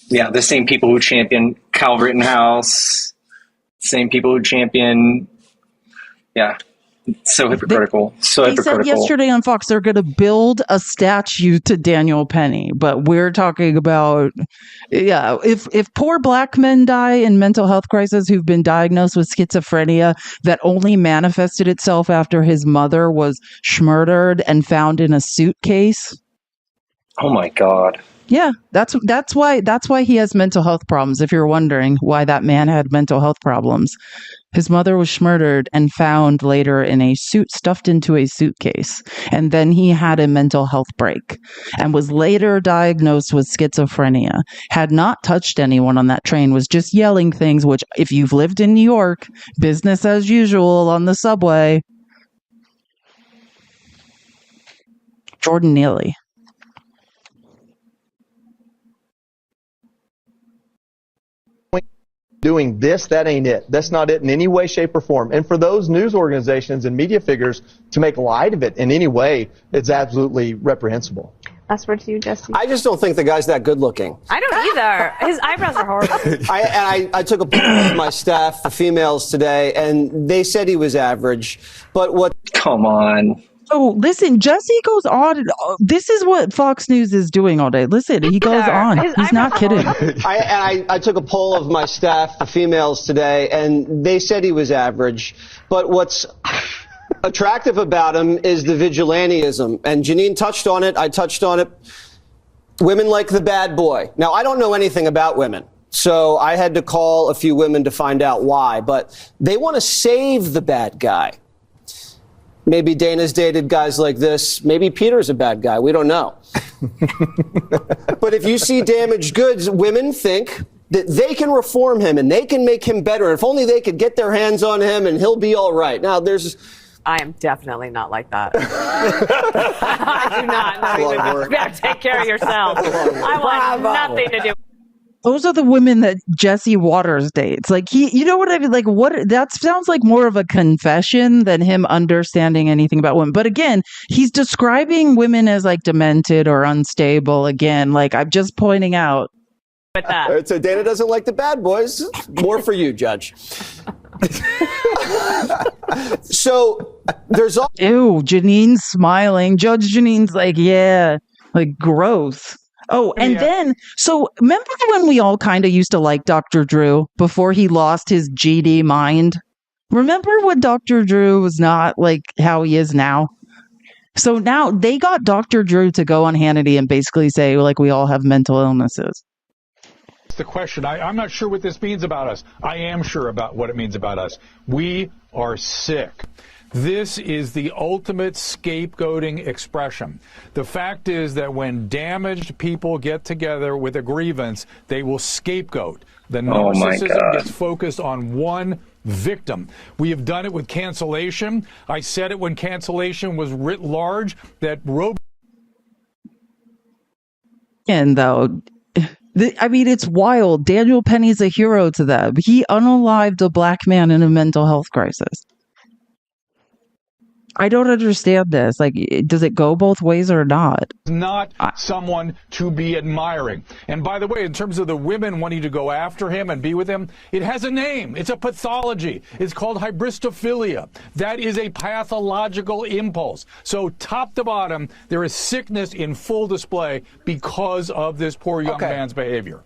Yeah, the same people who champion Kyle Rittenhouse, same people who champion, so hypocritical. They said yesterday on Fox they're going to build a statue to Daniel Penny, but we're talking about, if poor black men die in mental health crisis who've been diagnosed with schizophrenia that only manifested itself after his mother was murdered and found in a suitcase. Oh my God. Yeah, that's why he has mental health problems. If you're wondering why that man had mental health problems, his mother was murdered and found later in a suit stuffed into a suitcase. And then he had a mental health break and was later diagnosed with schizophrenia. Had not touched anyone on that train, was just yelling things, which if you've lived in New York, business as usual on the subway. Jordan Neely. doing this, that ain't it. That's not it in any way, shape, or form. And for those news organizations and media figures to make light of it in any way, it's absolutely reprehensible. That's for you, Jesse. I just don't think the guy's that good looking. I don't either. His eyebrows are horrible. I took a poll of my staff, the females today, and they said he was average. But what? Come on. Oh, listen, Jesse goes on. This is what Fox News is doing all day. Listen, he goes on. He's not kidding. I took a poll of my staff, the females today, and they said he was average. But what's attractive about him is the vigilantism. And Janine touched on it. I touched on it. Women like the bad boy. Now, I don't know anything about women, so I had to call a few women to find out why. But they want to save the bad guy. Maybe Dana's dated guys like this. Maybe Peter's a bad guy. We don't know. But if you see damaged goods, women think that they can reform him and they can make him better. If only they could get their hands on him and he'll be all right. Now, I am definitely not like that. I do not. No, you better take care of yourself. I want nothing to do. Those are the women that Jesse Waters dates. Like you know what I mean? Like that sounds like more of a confession than him understanding anything about women. But again, he's describing women as like demented or unstable. Again, like I'm just pointing out. With that. So Dana doesn't like the bad boys. More for you, Judge. So there's all. Ew, Janine's smiling. Judge Janine's like, yeah, like gross. Oh, and then, so remember when we all kind of used to like Dr. Drew before he lost his GD mind? Remember when Dr. Drew was not like how he is now? So now they got Dr. Drew to go on Hannity and basically say, like, we all have mental illnesses. That's the question. I'm not sure what this means about us. I am sure about what it means about us. We are sick. This is the ultimate scapegoating expression. The fact is that when damaged people get together with a grievance, they will scapegoat. The narcissism gets focused on one victim. We have done it with cancellation. I said it when cancellation was writ large, that And though, I mean, it's wild. Daniel Penny's a hero to them. He unalived a black man in a mental health crisis. I don't understand this. Like, does it go both ways or not? Not someone to be admiring. And by the way, in terms of the women wanting to go after him and be with him, it has a name. It's a pathology. It's called hybristophilia. That is a pathological impulse. So top to bottom, there is sickness in full display because of this poor young man's behavior.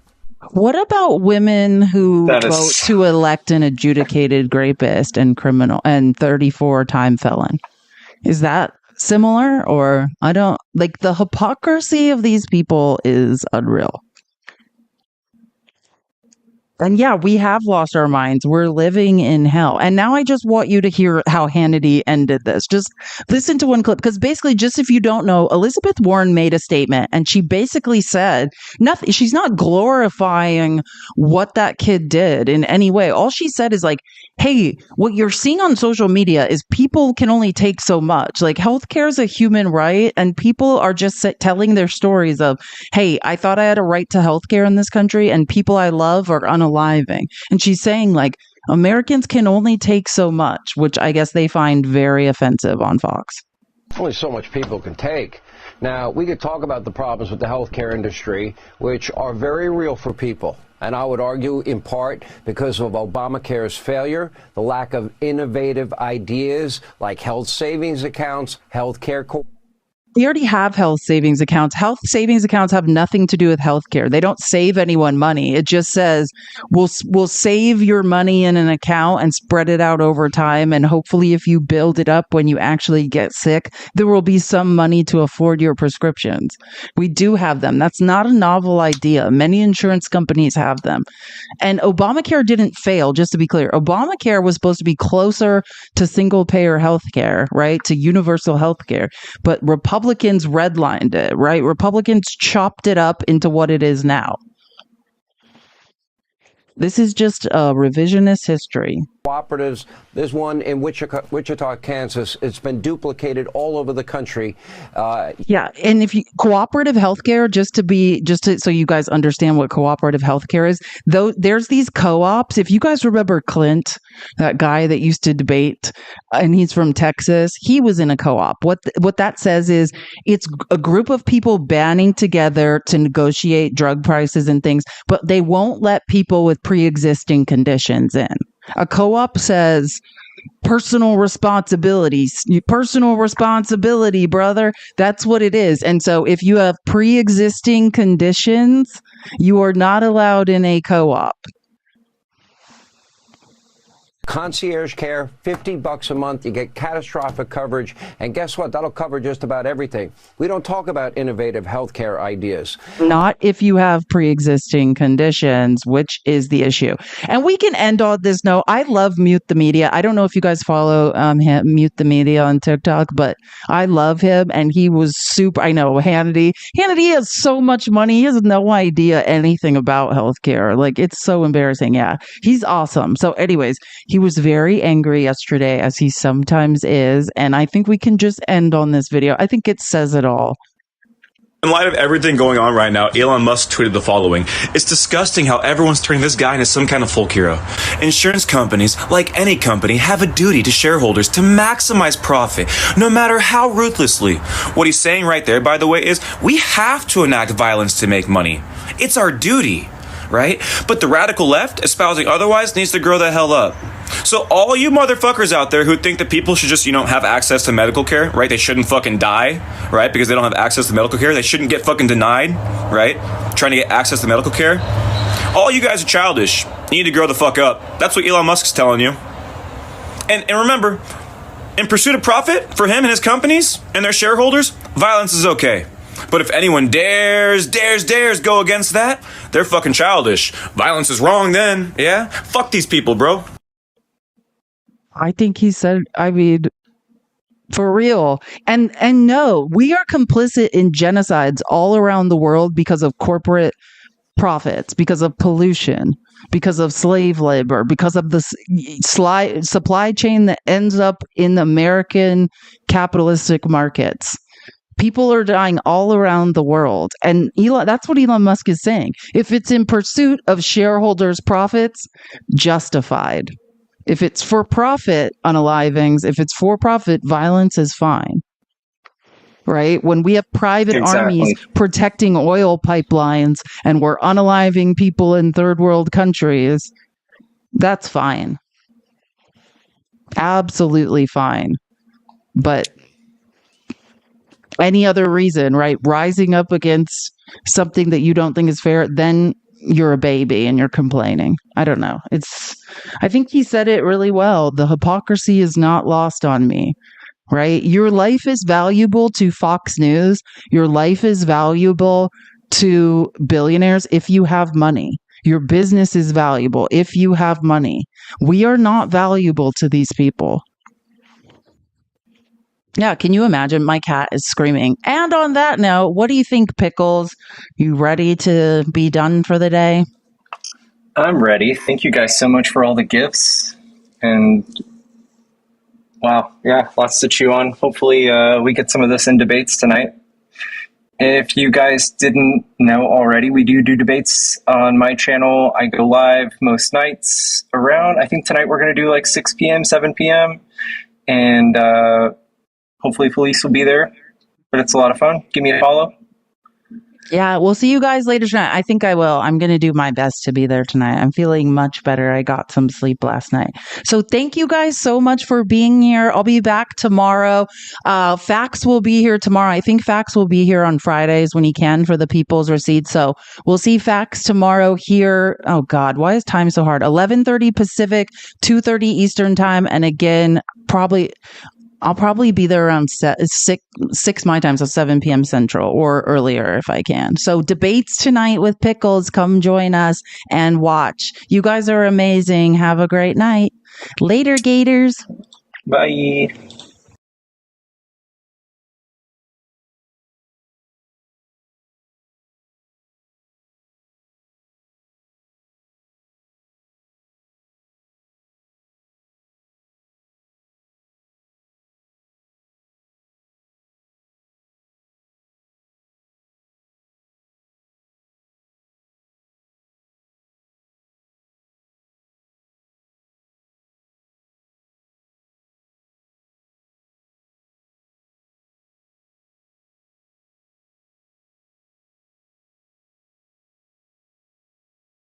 What about women who vote to elect an adjudicated rapist and criminal and 34-time felon? Is that similar? Or I don't like the hypocrisy of these people is unreal. And yeah, we have lost our minds. We're living in hell. And now I just want you to hear how Hannity ended this. Just listen to one clip. Because basically, just if you don't know, Elizabeth Warren made a statement and she basically said nothing. She's not glorifying what that kid did in any way. All she said is like, hey, what you're seeing on social media is people can only take so much. Like healthcare is a human right. And people are just telling their stories of, hey, I thought I had a right to healthcare in this country and people I love are unaliving. And she's saying like Americans can only take so much, which I guess they find very offensive on Fox. Only so much people can take. Now, we could talk about the problems with the healthcare industry, which are very real for people. And I would argue in part because of Obamacare's failure, the lack of innovative ideas like health savings accounts, healthcare. We already have health savings accounts. Health savings accounts have nothing to do with healthcare. They don't save anyone money. It just says we'll save your money in an account and spread it out over time. And hopefully if you build it up when you actually get sick, there will be some money to afford your prescriptions. We do have them. That's not a novel idea. Many insurance companies have them. And Obamacare didn't fail, just to be clear. Obamacare was supposed to be closer to single payer healthcare, right? To universal healthcare. But Republicans redlined it, right? Republicans chopped it up into what it is now. This is just a revisionist history. cooperatives. There's one in Wichita, Kansas. It's been duplicated all over the country. Yeah, and if you cooperative healthcare, so you guys understand what cooperative healthcare is, though there's these co-ops. If you guys remember Clint, that guy that used to debate, and he's from Texas, he was in a co-op. What that says is it's a group of people banding together to negotiate drug prices and things, but they won't let people with pre-existing conditions in. A co-op says personal responsibility, brother. That's what it is. And so if you have pre-existing conditions, you are not allowed in a co-op. Concierge care, $50 a month. You get catastrophic coverage. And guess what? That'll cover just about everything. We don't talk about innovative healthcare ideas. Not if you have pre-existing conditions, which is the issue. And we can end on this note. I love Mute the Media. I don't know if you guys follow him, Mute the Media on TikTok, but I love him. And he was super, I know, Hannity has so much money. He has no idea anything about healthcare. Like, it's so embarrassing. Yeah, he's awesome. So anyways, he was very angry yesterday, as he sometimes is, and I think we can just end on this video. I think it says it all. In light of everything going on right now, Elon Musk tweeted the following: "It's disgusting how everyone's turning this guy into some kind of folk hero. Insurance companies, like any company, have a duty to shareholders to maximize profit, no matter how ruthlessly." What he's saying right there, by the way, is we have to enact violence to make money. It's our duty, right? But the radical left, espousing otherwise, needs to grow the hell up. So all you motherfuckers out there who think that people should just, have access to medical care, right? They shouldn't fucking die, right? Because they don't have access to medical care. They shouldn't get fucking denied, right? Trying to get access to medical care. All you guys are childish. You need to grow the fuck up. That's what Elon Musk's telling you. And remember, in pursuit of profit for him and his companies and their shareholders, violence is okay. But if anyone dares go against that, they're fucking childish. Violence is wrong then, yeah? Fuck these people, bro. I think he said, for real. And no, we are complicit in genocides all around the world because of corporate profits, because of pollution, because of slave labor, because of the supply chain that ends up in the American capitalistic markets. People are dying all around the world. And that's what Elon Musk is saying. If it's in pursuit of shareholders' profits, justified. If it's for profit, unalivings, if it's for profit, violence is fine. Right? When we have private armies protecting oil pipelines and we're unaliving people in third world countries, that's fine. Absolutely fine. But any other reason, right? Rising up against something that you don't think is fair, then you're a baby and you're complaining. I don't know. I think he said it really well. The hypocrisy is not lost on me, right? Your life is valuable to Fox News. Your life is valuable to billionaires if you have money. Your business is valuable if you have money. We are not valuable to these people. Yeah, can you imagine? My cat is screaming. And on that note, what do you think, Pickles? You ready to be done for the day? I'm ready. Thank you guys so much for all the gifts. And wow, yeah, lots to chew on. Hopefully we get some of this in debates tonight. If you guys didn't know already, we do debates on my channel. I go live most nights around, I think tonight we're going to do like 6 p.m., 7 p.m. And hopefully Felice will be there, but it's a lot of fun. Give me a follow. Yeah, we'll see you guys later tonight. I think I will. I'm going to do my best to be there tonight. I'm feeling much better. I got some sleep last night. So thank you guys so much for being here. I'll be back tomorrow. Fax will be here tomorrow. I think Fax will be here on Fridays when he can for the People's Receipt. So we'll see Fax tomorrow here. Oh God, why is time so hard? 11:30 Pacific, 2:30 Eastern time. And again, I'll probably be there around 6 my time, so 7 p.m. Central or earlier if I can. So debates tonight with Pickles. Come join us and watch. You guys are amazing. Have a great night. Later, Gators. Bye.